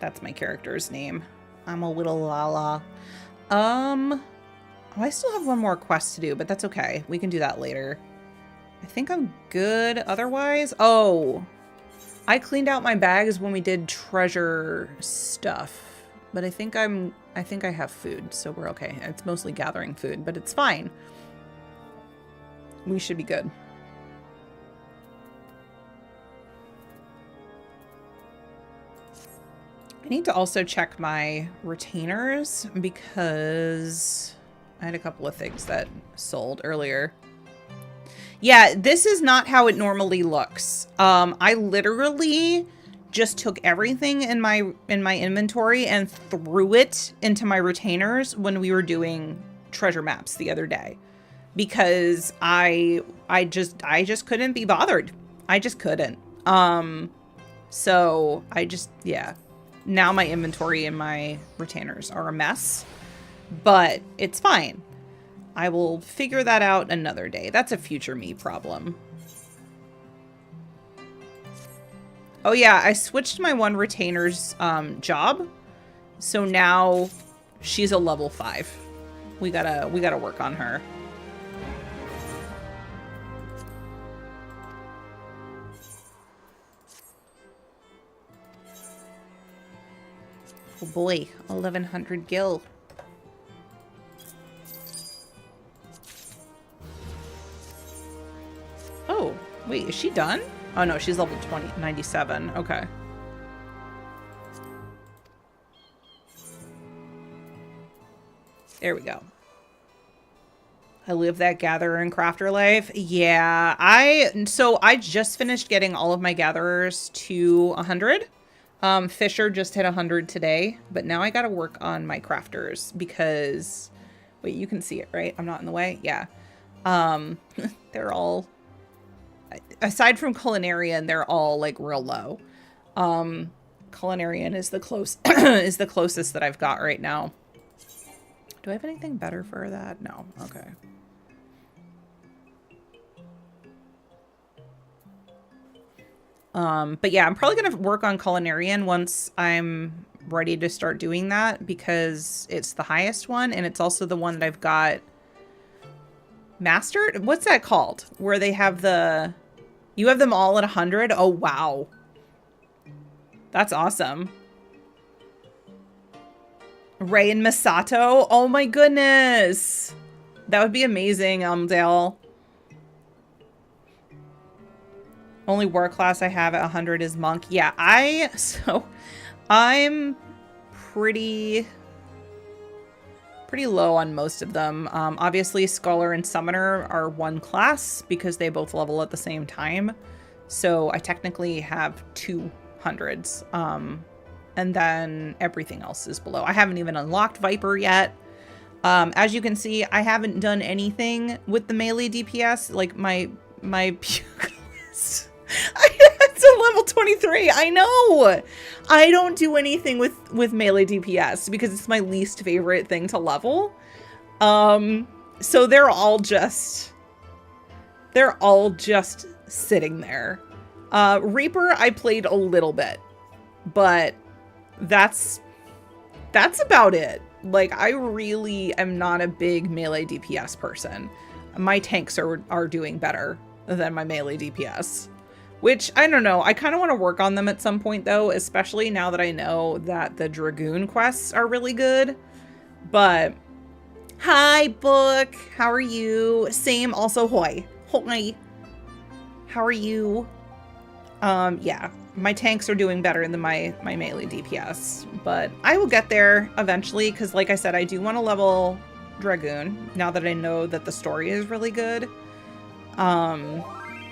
That's my character's name. I'm a little Lala. Oh, I still have one more quest to do, but that's okay. We can do that later. I think I'm good otherwise. Oh, I cleaned out my bags when we did treasure stuff, but I think I have food, so we're okay. It's mostly gathering food, but it's fine. We should be good. I need to also check my retainers because I had a couple of things that sold earlier. Yeah, this is not how it normally looks. I literally just took everything in my inventory and threw it into my retainers when we were doing treasure maps the other day because I just couldn't be bothered. I just couldn't. So yeah. Now my inventory and my retainers are a mess, but it's fine. I will figure that out another day. That's a future me problem. Oh yeah, I switched my one retainer's job. So now she's a level 5. We gotta work on her. Oh boy, 1100 gil. Oh, wait, is she done? Oh no, she's level 97. Okay. There we go. I live that gatherer and crafter life. Yeah, so I just finished getting all of my gatherers to 100. Fisher just hit 100 today, but now I gotta work on my crafters because, wait, you can see it, right? I'm not in the way? Yeah. They're all, aside from Culinarian, they're all like real low. Culinarian is the closest that I've got right now. Do I have anything better for that? No. Okay. But yeah, I'm probably gonna work on Culinarian once I'm ready to start doing that because it's the highest one and it's also the one that I've got mastered. What's that called? Where they have you have them all at 100? Oh, wow. That's awesome. Ray and Misato. Oh my goodness. That would be amazing, Dale. Only war class I have at 100 is monk. Yeah, I'm pretty low on most of them. Obviously, Scholar and Summoner are one class because they both level at the same time. So I technically have 200s. And then everything else is below. I haven't even unlocked Viper yet. As you can see, I haven't done anything with the melee DPS. Like my Pugilist. It's a level 23. I know. I don't do anything with melee DPS because it's my least favorite thing to level. So they're all just sitting there. Reaper, I played a little bit, but that's about it. Like, I really am not a big melee DPS person. My tanks are doing better than my melee DPS. Which, I don't know, I kind of want to work on them at some point, though, especially now that I know that the Dragoon quests are really good. But, hi, Book. How are you? Same, also, hoi. Hoi. How are you? Yeah, my tanks are doing better than my melee DPS. But I will get there eventually, because like I said, I do want to level Dragoon, now that I know that the story is really good.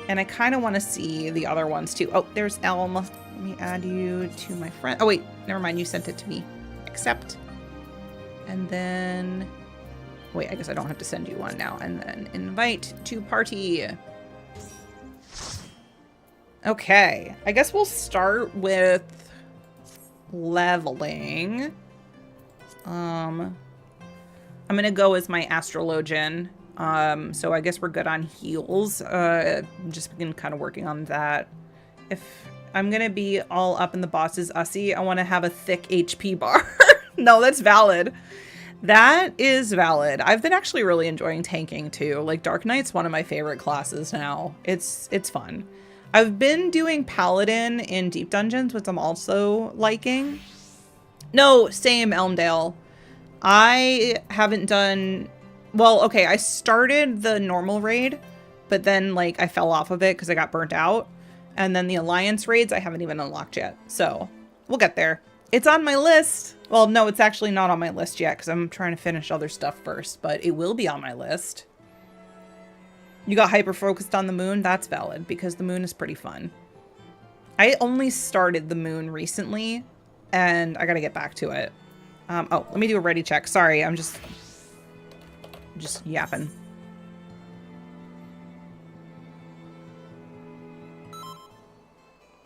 And I kind of want to see the other ones too. Oh, there's Elm. Let me add you to my friend. Oh, wait. Never mind. You sent it to me. Accept. And then... Wait, I guess I don't have to send you one now. And then invite to party. Okay. I guess we'll start with leveling. I'm going to go as my Astrologian. So I guess we're good on heals. Just been kind of working on that. If I'm gonna be all up in the boss's ussy, I want to have a thick HP bar. No, that's valid. That is valid. I've been actually really enjoying tanking too. Like, Dark Knight's one of my favorite classes now. It's fun. I've been doing Paladin in Deep Dungeons, which I'm also liking. No, same, Elmdale. I haven't done... Well, okay, I started the normal raid, but then, like, I fell off of it because I got burnt out. And then the Alliance raids I haven't even unlocked yet. So, we'll get there. It's on my list. Well, no, it's actually not on my list yet because I'm trying to finish other stuff first, but it will be on my list. You got hyper-focused on the moon? That's valid because the moon is pretty fun. I only started the moon recently, and I gotta get back to it. Oh, let me do a ready check. Sorry, I'm just yapping.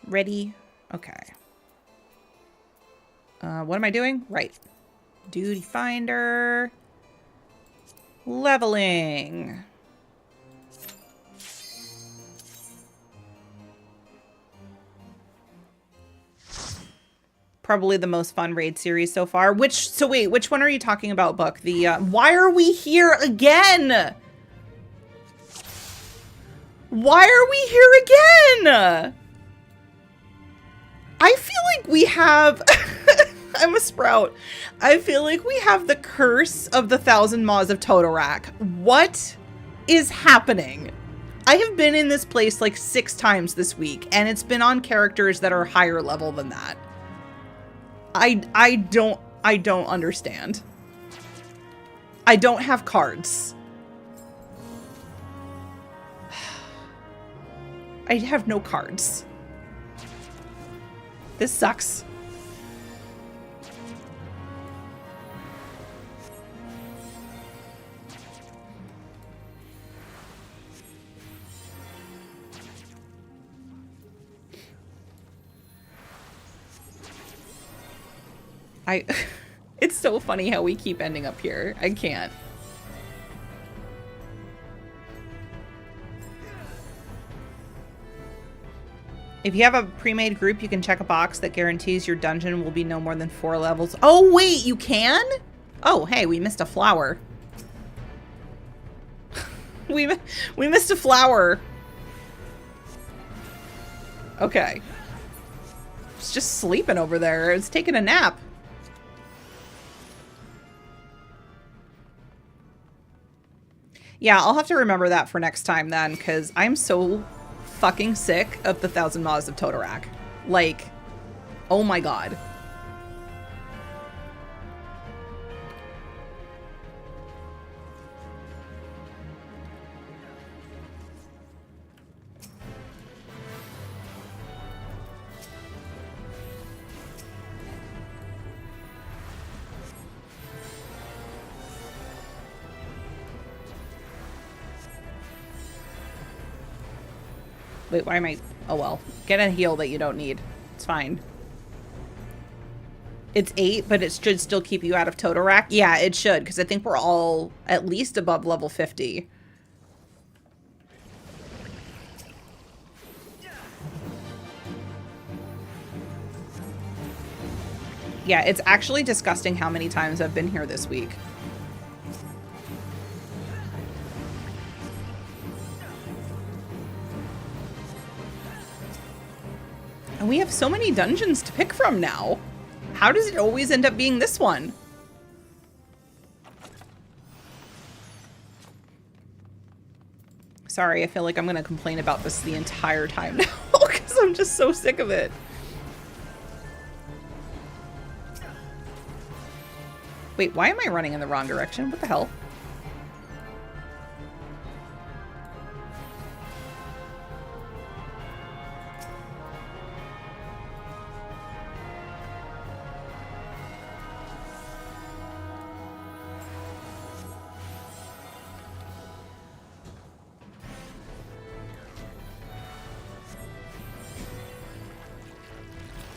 Ready? Okay. What am I doing? Right. Duty finder. Leveling. Probably the most fun raid series so far. So wait, which one are you talking about, Book? The, why are we here again? Why are we here again? I feel like we have, I'm a sprout. I feel like we have the curse of the 1,000 Maws of Totorak. What is happening? I have been in this place like 6 times this week, and it's been on characters that are higher level than that. I don't understand. I don't have cards. I have no cards. This sucks. It's so funny how we keep ending up here. I can't. If you have a pre-made group, you can check a box that guarantees your dungeon will be no more than 4 levels. Oh, wait, you can? Oh, hey, we missed a flower. we missed a flower. Okay. It's just sleeping over there. It's taking a nap. Yeah, I'll have to remember that for next time then, because I'm so fucking sick of the 1,000 Maws of Totorak. Like, oh my god. Wait, why am I... Oh, well. Get a heal that you don't need. It's fine. It's 8, but it should still keep you out of Totorak? Yeah, it should, because I think we're all at least above level 50. Yeah, it's actually disgusting how many times I've been here this week. And we have so many dungeons to pick from now. How does it always end up being this one? Sorry, I feel like I'm going to complain about this the entire time now because I'm just so sick of it. Wait, why am I running in the wrong direction? What the hell?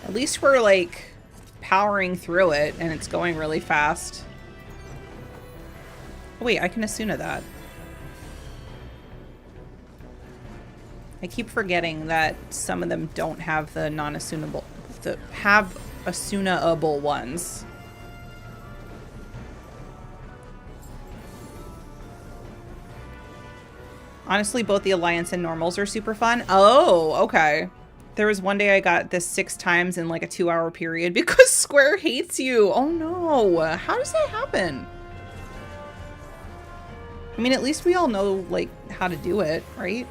At least we're, like, powering through it, and it's going really fast. Oh, wait, I can Asuna that. I keep forgetting that some of them don't have the non-Asunable... have Asuna-able ones. Honestly, both the Alliance and Normals are super fun. Oh, okay. There was one day I got this 6 times in like a 2-hour period because Square hates you. Oh no. How does that happen? I mean, at least we all know like how to do it, right?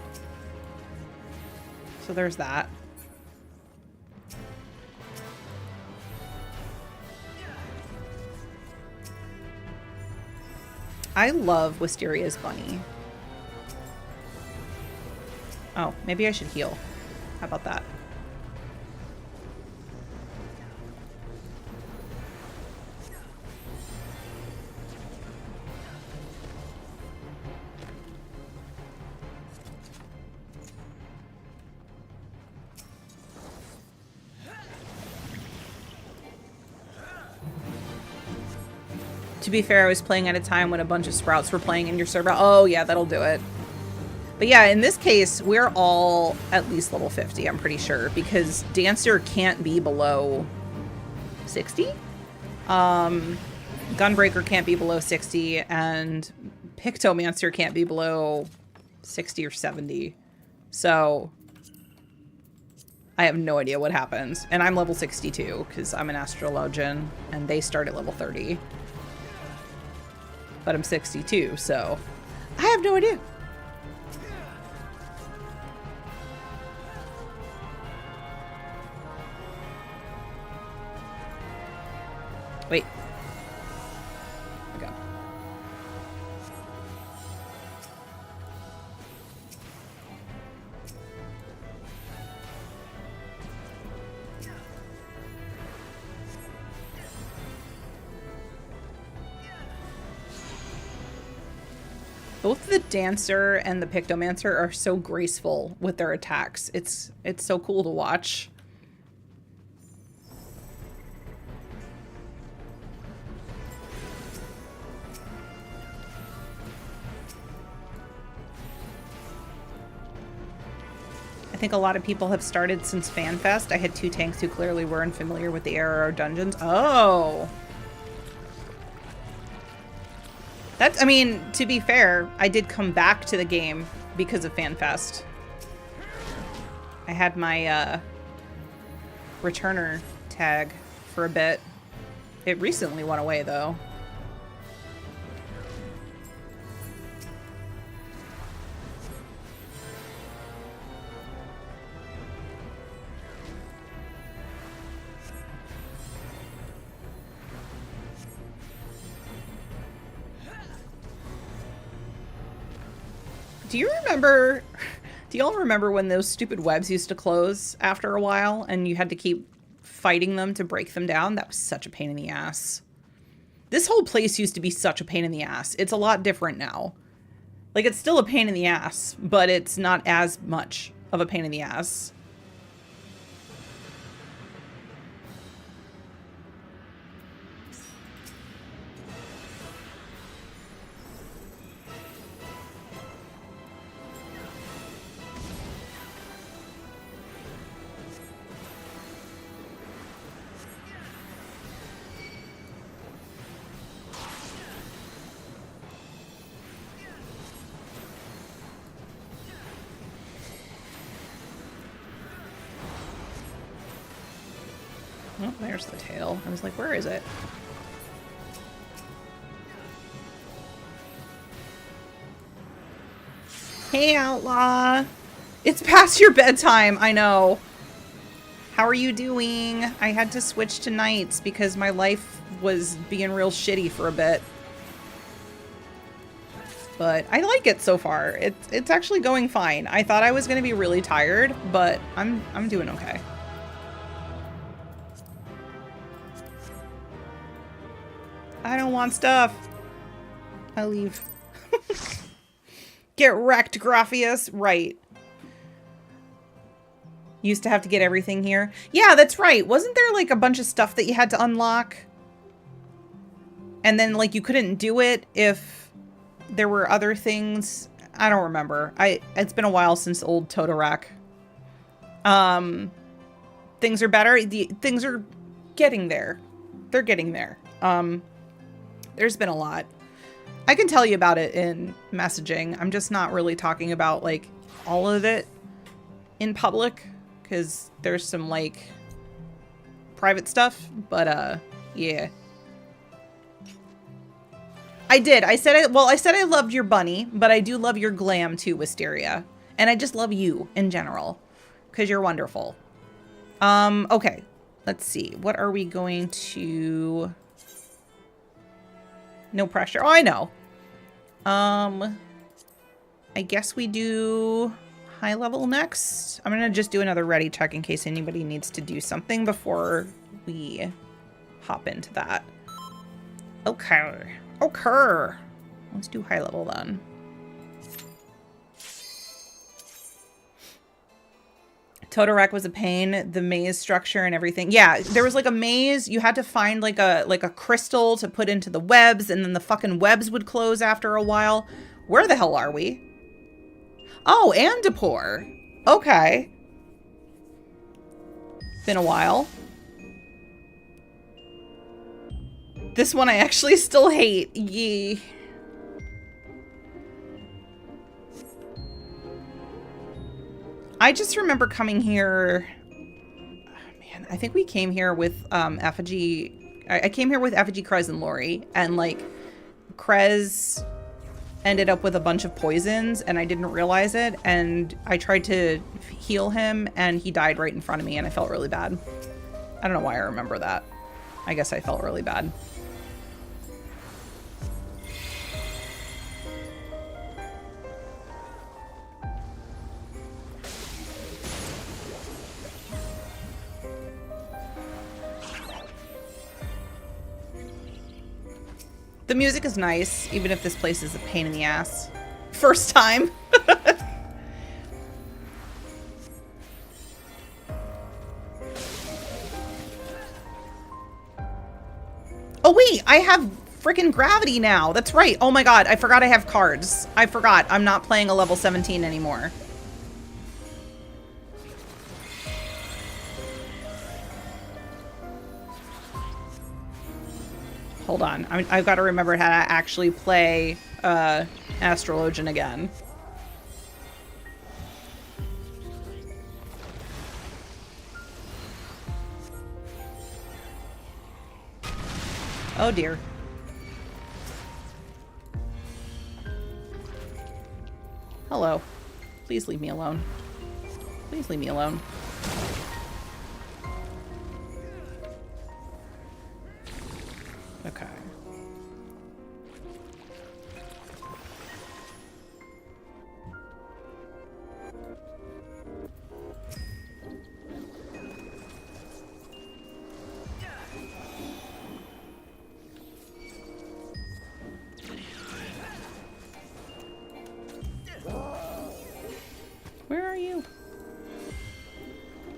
So there's that. I love Wisteria's bunny. Oh, maybe I should heal. How about that? To be fair, I was playing at a time when a bunch of Sprouts were playing in your server. Oh, yeah, that'll do it. But yeah, in this case, we're all at least level 50, I'm pretty sure, because Dancer can't be below 60? Gunbreaker can't be below 60, and Pictomancer can't be below 60 or 70. So I have no idea what happens. And I'm level 62, because I'm an Astrologian, and they start at level 30. But I'm 62, so I have no idea. Wait. Okay. Both the Dancer and the Pictomancer are so graceful with their attacks. It's so cool to watch. I think a lot of people have started since FanFest. I had 2 tanks who clearly weren't familiar with the ARR dungeons. Oh! That's, I mean, to be fair, I did come back to the game because of FanFest. I had my, returner tag for a bit. It recently went away, though. Do you remember... Do y'all remember when those stupid webs used to close after a while and you had to keep fighting them to break them down? That was such a pain in the ass. This whole place used to be such a pain in the ass. It's a lot different now. Like, it's still a pain in the ass, but it's not as much of a pain in the ass. Oh, there's the tail. I was like, where is it? Hey, Outlaw. It's past your bedtime. I know. How are you doing? I had to switch to nights because my life was being real shitty for a bit. But I like it so far. It's actually going fine. I thought I was going to be really tired, but I'm doing okay. I don't want stuff. I'll leave. Get wrecked, Graphius. Right. Used to have to get everything here. Yeah, that's right. Wasn't there like a bunch of stuff that you had to unlock? And then like you couldn't do it if there were other things. I don't remember. It's been a while since old Totorak. Things are better. Things are getting there. They're getting there. There's been a lot. I can tell you about it in messaging. I'm just not really talking about like all of it in public because there's some like private stuff, but yeah. I did. I said I loved your bunny, but I do love your glam too, Wisteria. And I just love you in general because you're wonderful. Okay. Let's see. What are we going to... No pressure. Oh, I know. I guess we do high level next. I'm gonna just do another ready check in case anybody needs to do something before we hop into that. Okay. Okay. Let's do high level then. Totorak was a pain, the maze structure and everything. Yeah, there was like a maze. You had to find like a crystal to put into the webs, and then the fucking webs would close after a while. Where the hell are we? Oh, Andapur. Okay. Been a while. This one I actually still hate. Yee. I just remember coming here. Oh, man, I think we came here with Effigy. I came here with Effigy, Krez, and Lori, and like Krez ended up with a bunch of poisons, and I didn't realize it. And I tried to heal him, and he died right in front of me, and I felt really bad. I don't know why I remember that. I guess I felt really bad. The music is nice, even if this place is a pain in the ass. First time. Oh wait, I have freaking gravity now. That's right. Oh my god, I forgot I have cards. I forgot. I'm not playing a level 17 anymore. Hold on. I've got to remember how to actually play Astrologian again. Oh dear. Hello. Please leave me alone. Please leave me alone. Okay.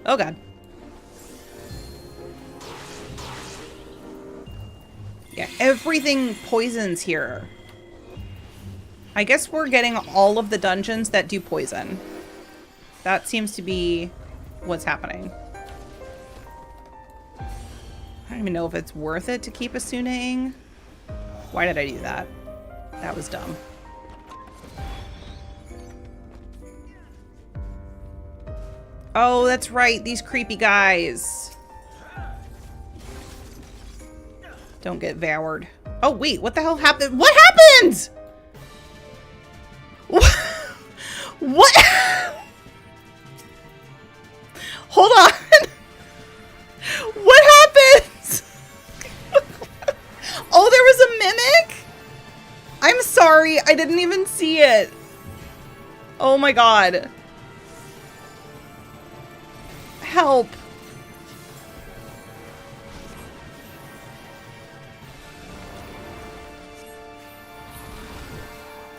Oh god. Yeah, everything poisons here. I guess we're getting all of the dungeons that do poison. That seems to be what's happening. I don't even know if it's worth it to keep Asunaing. Why did I do that? That was dumb. Oh, that's right. These creepy guys. Don't get devoured. Oh, wait. What the hell happened? What happened? What? What? Hold on. What happened? Oh, there was a mimic? I'm sorry. I didn't even see it. Oh my god. Help.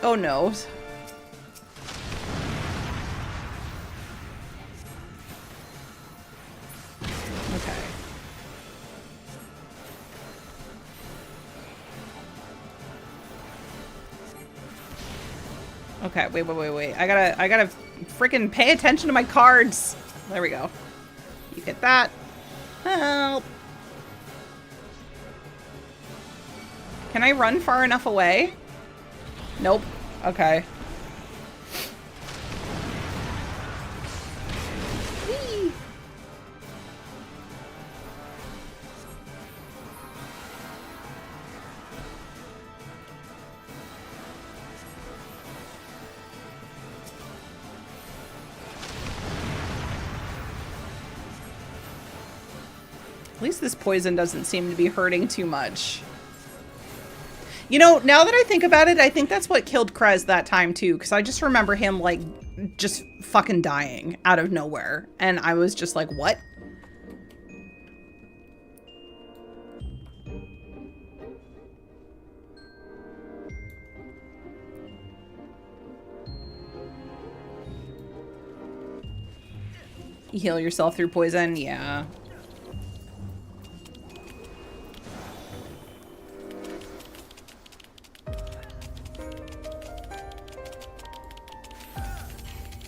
Oh no. Okay. Okay, wait. I gotta freaking pay attention to my cards. There we go. You get that. Help. Can I run far enough away? Nope. Okay. Whee! At least this poison doesn't seem to be hurting too much. You know, now that I think about it, I think that's what killed Krez that time too, because I just remember him, like, just fucking dying out of nowhere. And I was just like, what? You heal yourself through poison? Yeah.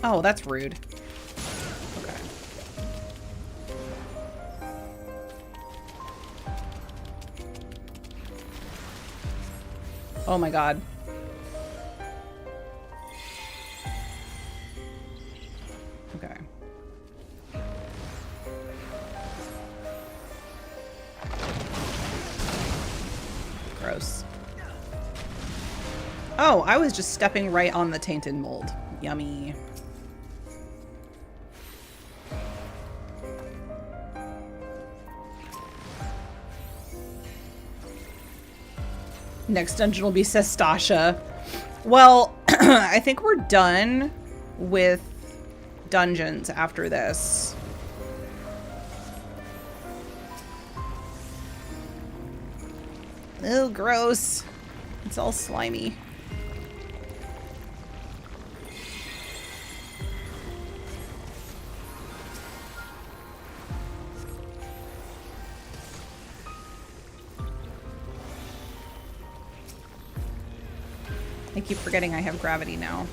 Oh, that's rude. Okay. Oh my god. Okay. Gross. Oh, I was just stepping right on the tainted mold. Yummy. Next dungeon will be Sestasha. Well, I think we're done with dungeons after this. Oh, gross. It's all slimy. I keep forgetting I have gravity now.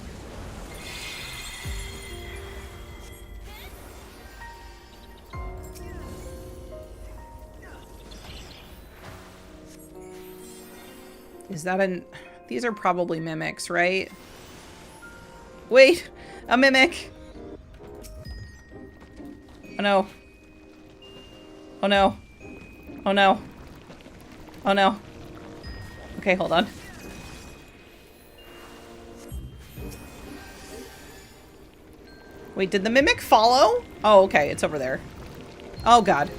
Is that an... These are probably mimics, right? Wait! A mimic! Oh no. Oh no. Oh no. Oh no. Okay, hold on. Wait, did the mimic follow? Oh, okay, it's over there. Oh, God.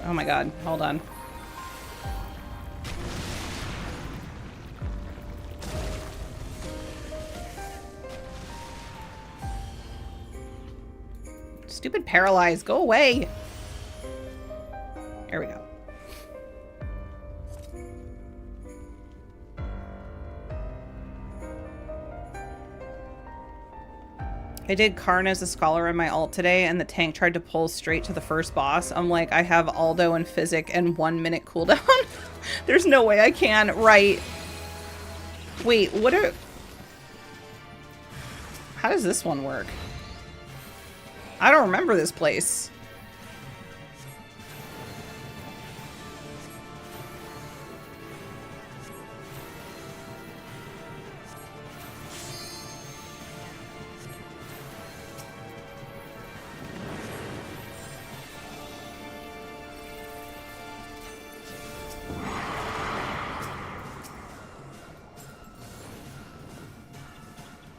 Oh my God, hold on. Stupid paralyzed. Go away. There we go. I did Karn as a scholar in my alt today, and the tank tried to pull straight to the first boss. I'm like, I have Aldo and Physic and 1 minute cooldown. There's no way I can. Right. Wait, what are... How does this one work? I don't remember this place.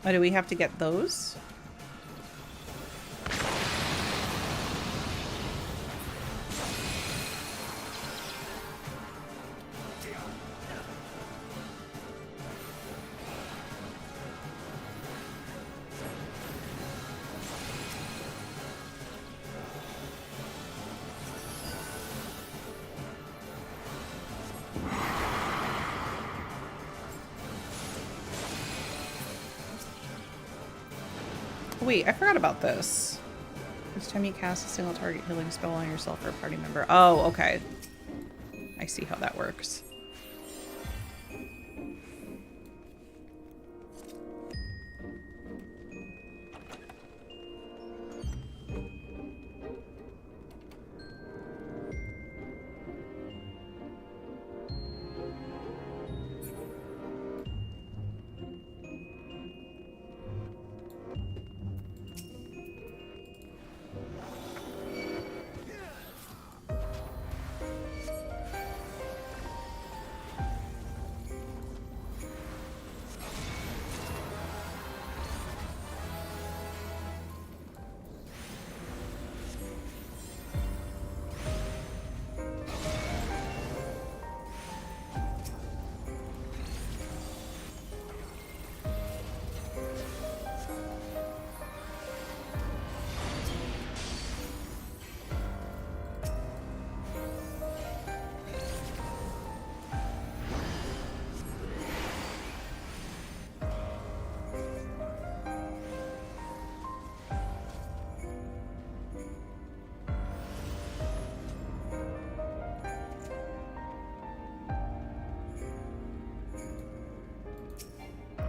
Oh, do we have to get those? Wait, I forgot about this. Each time you cast a single target healing spell on yourself or a party member. Oh, okay. I see how that works.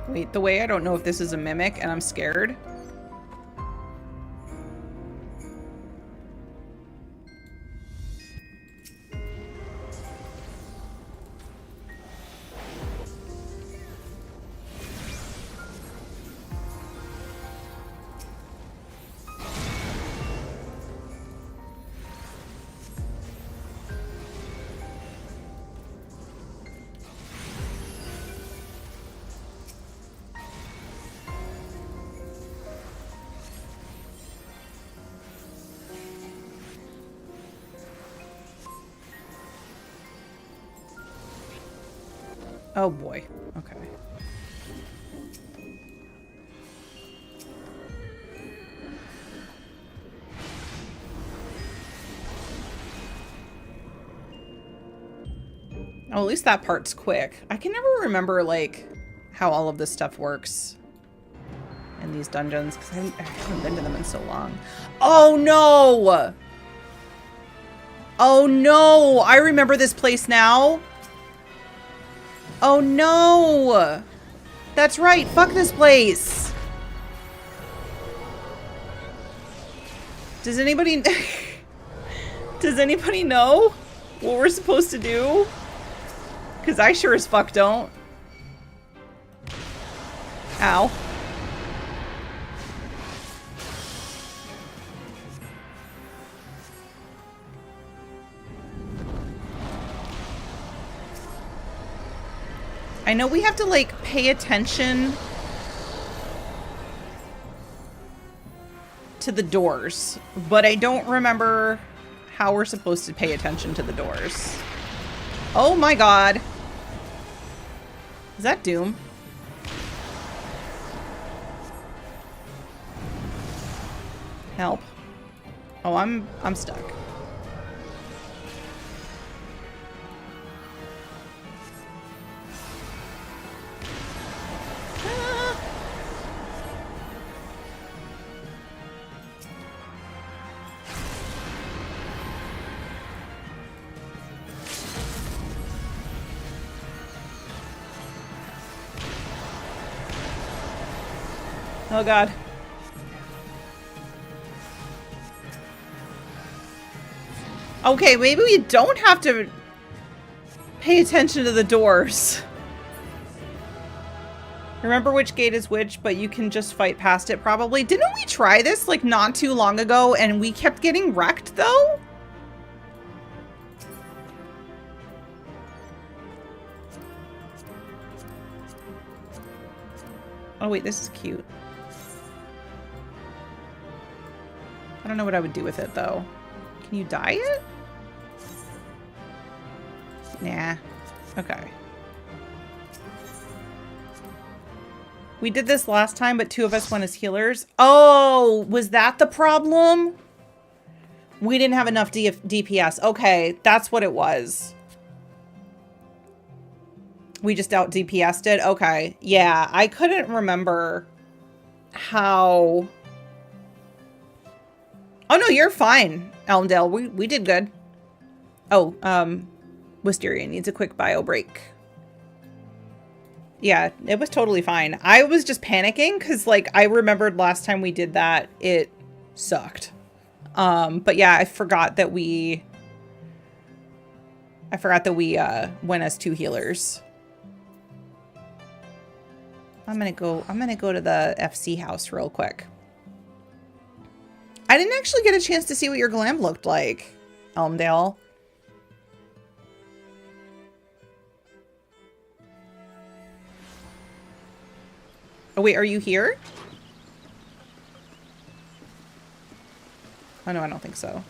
Wait, the way I don't know if this is a mimic and I'm scared. Oh boy. Okay. Oh, at least that part's quick. I can never remember, like, how all of this stuff works in these dungeons, because I haven't been to them in so long. Oh, no! Oh, no! I remember this place now. Oh, no! That's right. Fuck this place. Does anybody... Does anybody know what we're supposed to do? Because I sure as fuck don't. Ow. I know we have to, like, pay attention to the doors, but I don't remember how we're supposed to pay attention to the doors. Oh my god. Is that Doom? Help. Oh, I'm stuck. Ah. Oh God. Okay, maybe we don't have to pay attention to the doors. Remember which gate is which, but you can just fight past it probably. Didn't we try this like not too long ago and we kept getting wrecked though? Oh wait, this is cute. I don't know what I would do with it though. Can you dye it? Nah. Okay. We did this last time, but 2 of us went as healers. Oh, was that the problem? We didn't have enough DPS. Okay, that's what it was. We just out DPS'd it? Okay. Yeah, I couldn't remember how... Oh, no, you're fine, Elmdale. We did good. Oh, Wisteria needs a quick bio break. Yeah, it was totally fine. I was just panicking because, like, I remembered last time we did that, it sucked. But yeah, I forgot that we went as 2 healers. I'm gonna go to the FC house real quick. I didn't actually get a chance to see what your glam looked like, Elmdale. Oh wait, are you here? Oh no, I don't think so.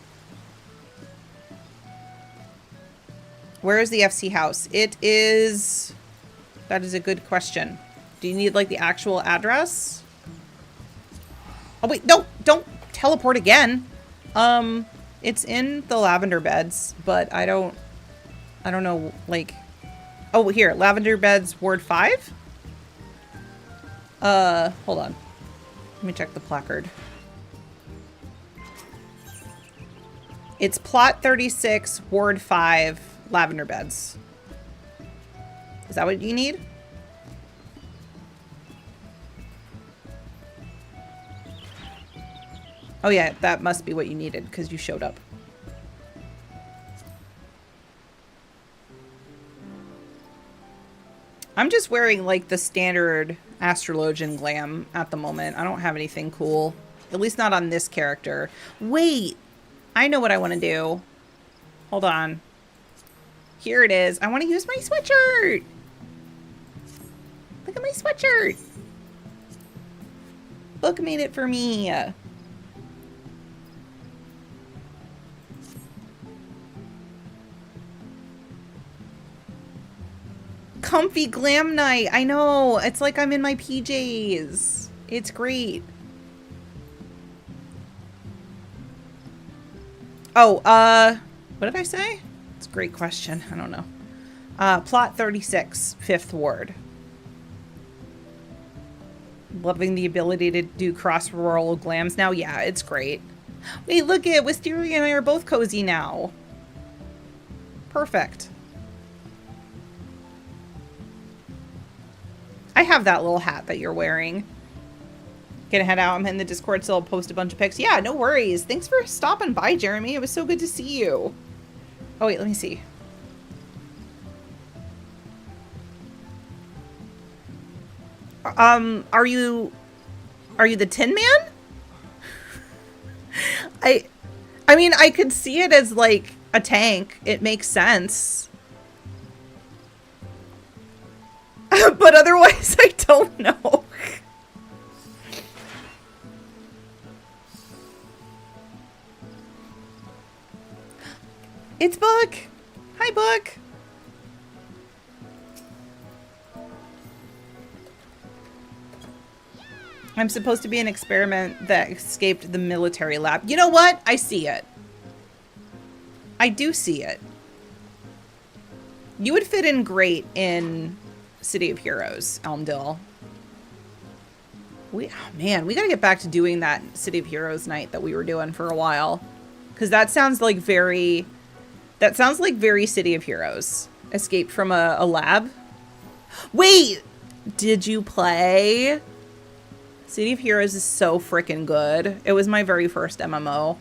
Where is the FC house? It is... That is a good question. Do you need like the actual address? Oh wait, no, don't teleport again. It's in the lavender beds, but I don't know, like... Oh, here, lavender beds, Ward 5? Hold on. Let me check the placard. It's plot 36, Ward 5, lavender beds. Is that what you need? Oh yeah, that must be what you needed because you showed up. I'm just wearing like the standard astrologian glam at the moment. I don't have anything cool. At least not on this character. Wait, I know what I want to do. Hold on. Here it is. I want to use my sweatshirt. Look at my sweatshirt. Book made it for me. Comfy glam night. I know. It's like I'm in my PJs. It's great. Oh, what did I say? It's a great question. I don't know. Plot 36, 5th Ward. Loving the ability to do cross-roll glams now. Yeah, it's great. Wait, look at Wisteria and I are both cozy now. Perfect. I have that little hat that you're wearing. Gonna head out. I'm in the Discord, so I'll post a bunch of pics. Yeah, no worries. Thanks for stopping by, Jeremy. It was so good to see you. Oh, wait, let me see. Are you the Tin Man? I mean, I could see it as like a tank. It makes sense. But otherwise, I don't know. It's Book. Hi, Book. I'm supposed to be an experiment that escaped the military lab. You know what? I see it. I do see it. You would fit in great in City of Heroes, Elmdale. Man, we gotta get back to doing that City of Heroes night that we were doing for a while. Because that sounds like very City of Heroes. Escaped from a lab. Wait! Did you play? City of Heroes is so freaking good. It was my very first MMO.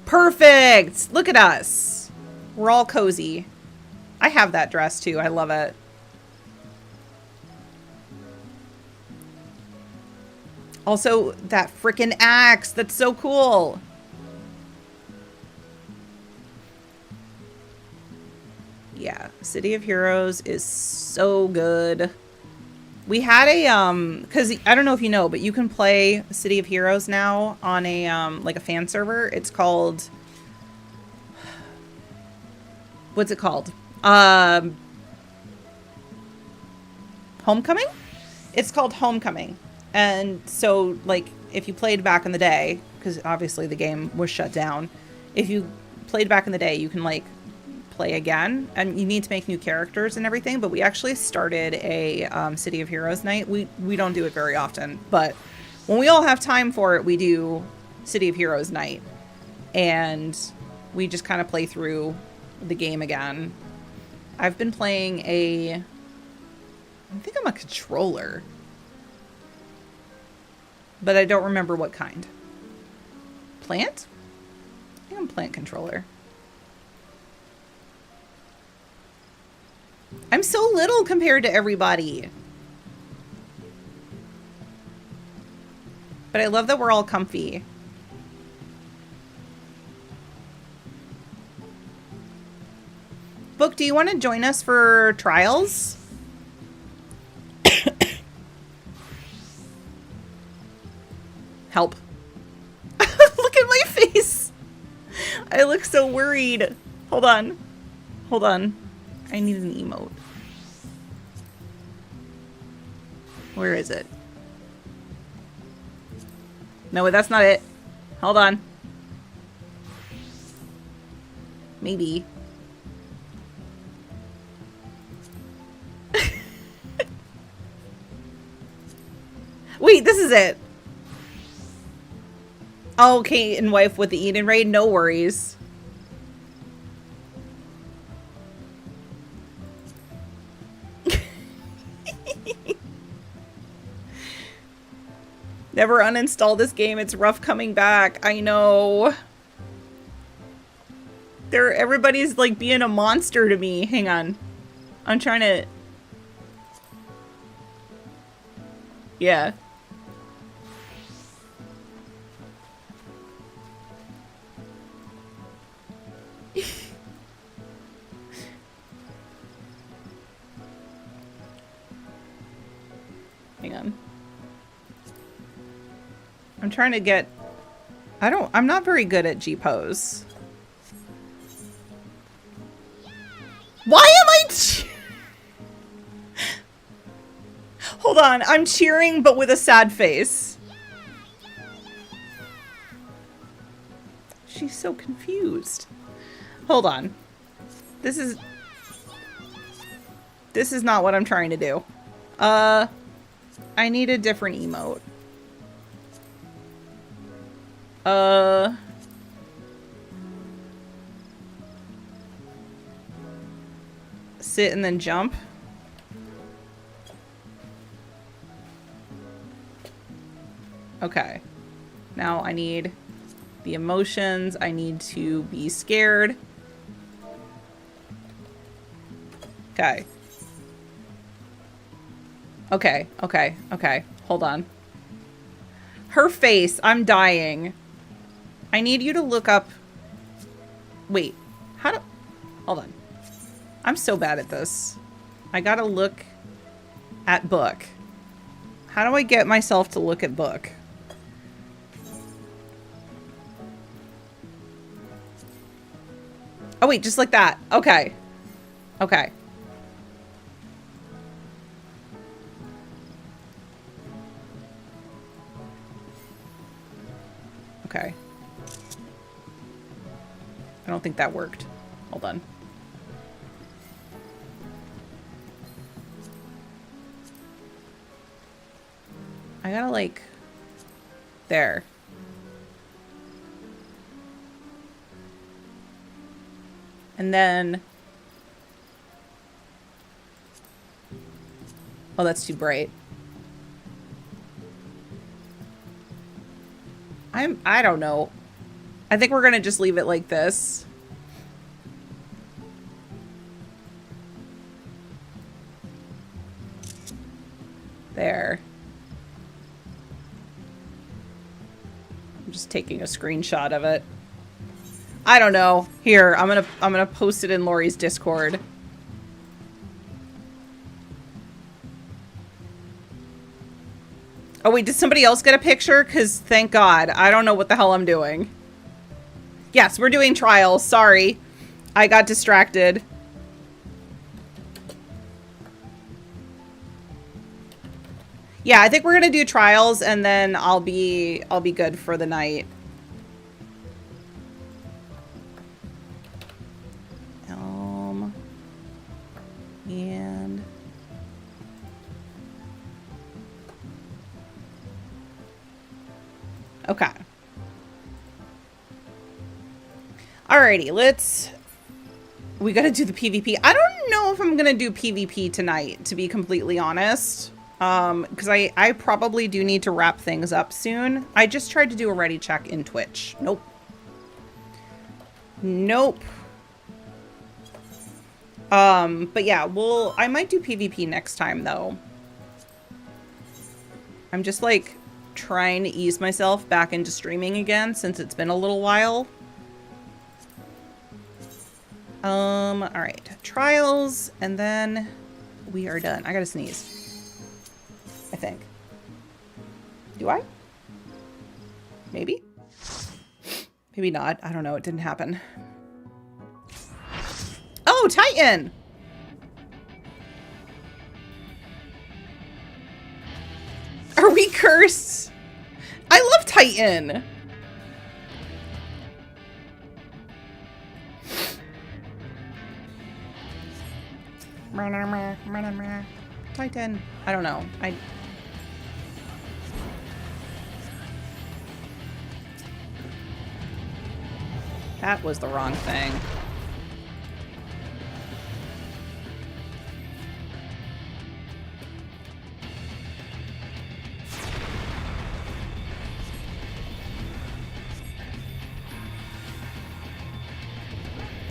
Perfect! Look at us. We're all cozy. I have that dress too. I love it. Also, that freaking axe. That's so cool. Yeah, City of Heroes is so good. We had a, because I don't know if you know, but you can play City of Heroes now on a, like a fan server. It's called, what's it called? Homecoming? It's called Homecoming. And so, like, if you played back in the day, because obviously the game was shut down, if you played back in the day, you can, like, play again, and you need to make new characters and everything. But we actually started a City of Heroes night. We don't do it very often, but when we all have time for it, we do City of Heroes night, and we just kind of play through the game again. I've been playing I think I'm a controller, but I don't remember what kind. Plant? I think I'm plant controller. I'm so little compared to everybody. But I love that we're all comfy. Book, do you want to join us for trials? Help. Look at my face. I look so worried. Hold on. Hold on. I need an emote. Where is it? No, that's not it. Hold on. Maybe. Wait, this is it. Oh, Kate and wife with the Eden raid. No worries. Never uninstall this game. It's rough coming back. I know. Everybody's like being a monster to me. Hang on. I'm trying to... Yeah. Hang on. I'm trying to get... I'm not very good at G-pose. Why am I... Hold on. I'm cheering, but with a sad face. She's so confused. Hold on. This is not what I'm trying to do. I need a different emote. Sit and then jump. Okay. Now I need the emotions. I need to be scared. Okay. Okay, okay, okay. Hold on. Her face. I'm dying. I need you to look up... Wait. How do... Hold on. I'm so bad at this. I gotta look at book. How do I get myself to look at book? Oh, wait. Just like that. Okay. Okay. Okay. I don't think that worked. Hold on. I gotta, like... There. And then... Oh, that's too bright. I don't know. I think we're gonna just leave it like this. There. I'm just taking a screenshot of it. I don't know. Here, I'm gonna post it in Lori's Discord. Oh wait, did somebody else get a picture? Because thank God. I don't know what the hell I'm doing. Yes, we're doing trials. Sorry. I got distracted. Yeah, I think we're gonna do trials and then I'll be good for the night. And okay. Alrighty, we gotta do the PvP. I don't know if I'm gonna do PvP tonight, to be completely honest. Because I probably do need to wrap things up soon. I just tried to do a ready check in Twitch. Nope. Nope. But yeah, I might do PvP next time, though. I'm just, like, trying to ease myself back into streaming again, since it's been a little while. Alright. Trials, and then we are done. I gotta sneeze. I think. Do I? Maybe? Maybe not. I don't know. It didn't happen. Oh, Titan! Are we cursed? I love Titan! Titan. I don't know. That was the wrong thing.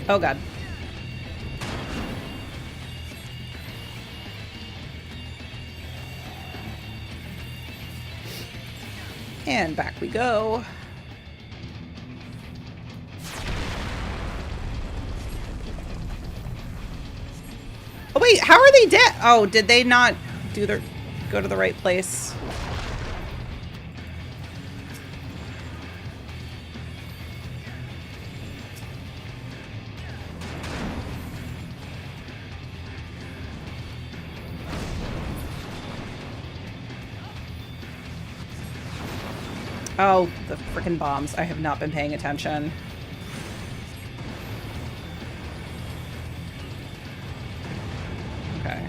Oh God. And back we go. Oh wait, how are they dead? Oh, did they not go to the right place? Oh, the frickin' bombs. I have not been paying attention. Okay.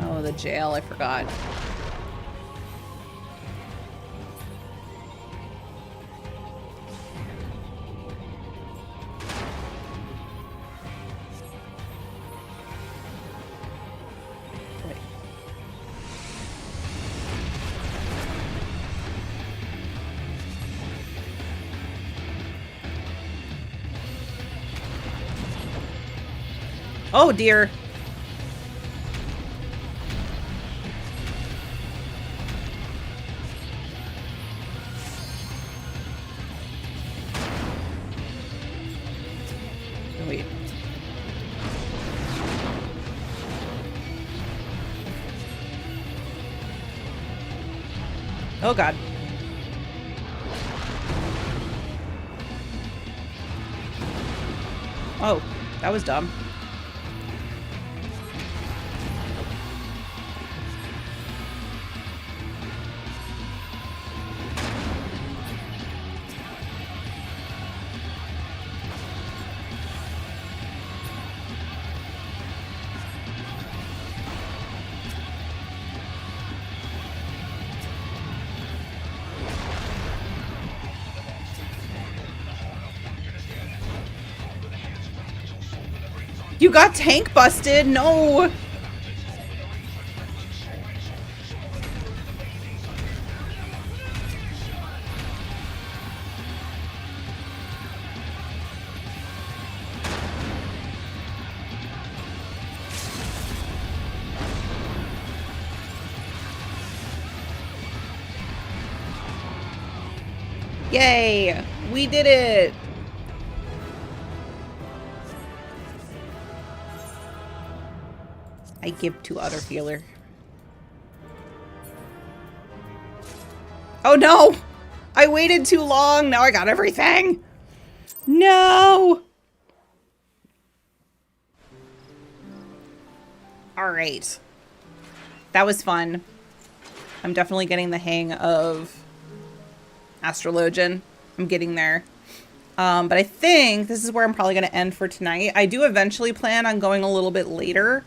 Oh, the jail, I forgot. Wait. Oh dear. Wait. Oh, God. Oh, that was dumb. You got tank busted? No! Yay! We did it! I give to other healer. Oh no! I waited too long! Now I got everything! No! Alright. That was fun. I'm definitely getting the hang of Astrologian. I'm getting there. But I think this is where I'm probably going to end for tonight. I do eventually plan on going a little bit later.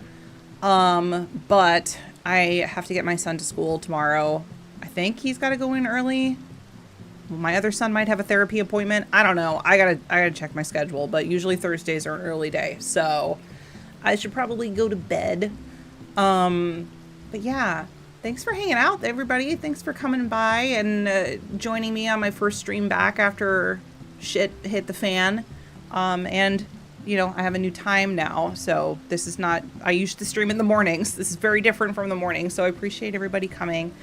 But I have to get my son to school tomorrow. I think he's got to go in early. My other son might have a therapy appointment. I don't know. I gotta check my schedule, but usually Thursdays are an early day. So I should probably go to bed. But yeah, thanks for hanging out, everybody. Thanks for coming by and joining me on my first stream back after shit hit the fan. And you know, I have a new time now, so this is not, I used to stream in the mornings. This is very different from the morning, so I appreciate everybody coming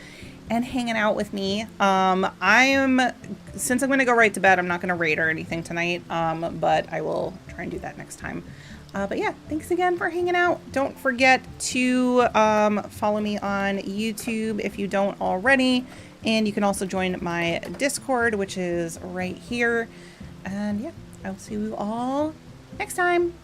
and hanging out with me. Since I'm going to go right to bed, I'm not going to raid or anything tonight, but I will try and do that next time. But yeah, thanks again for hanging out. Don't forget to follow me on YouTube if you don't already, and you can also join my Discord, which is right here. And yeah, I'll see you all next time.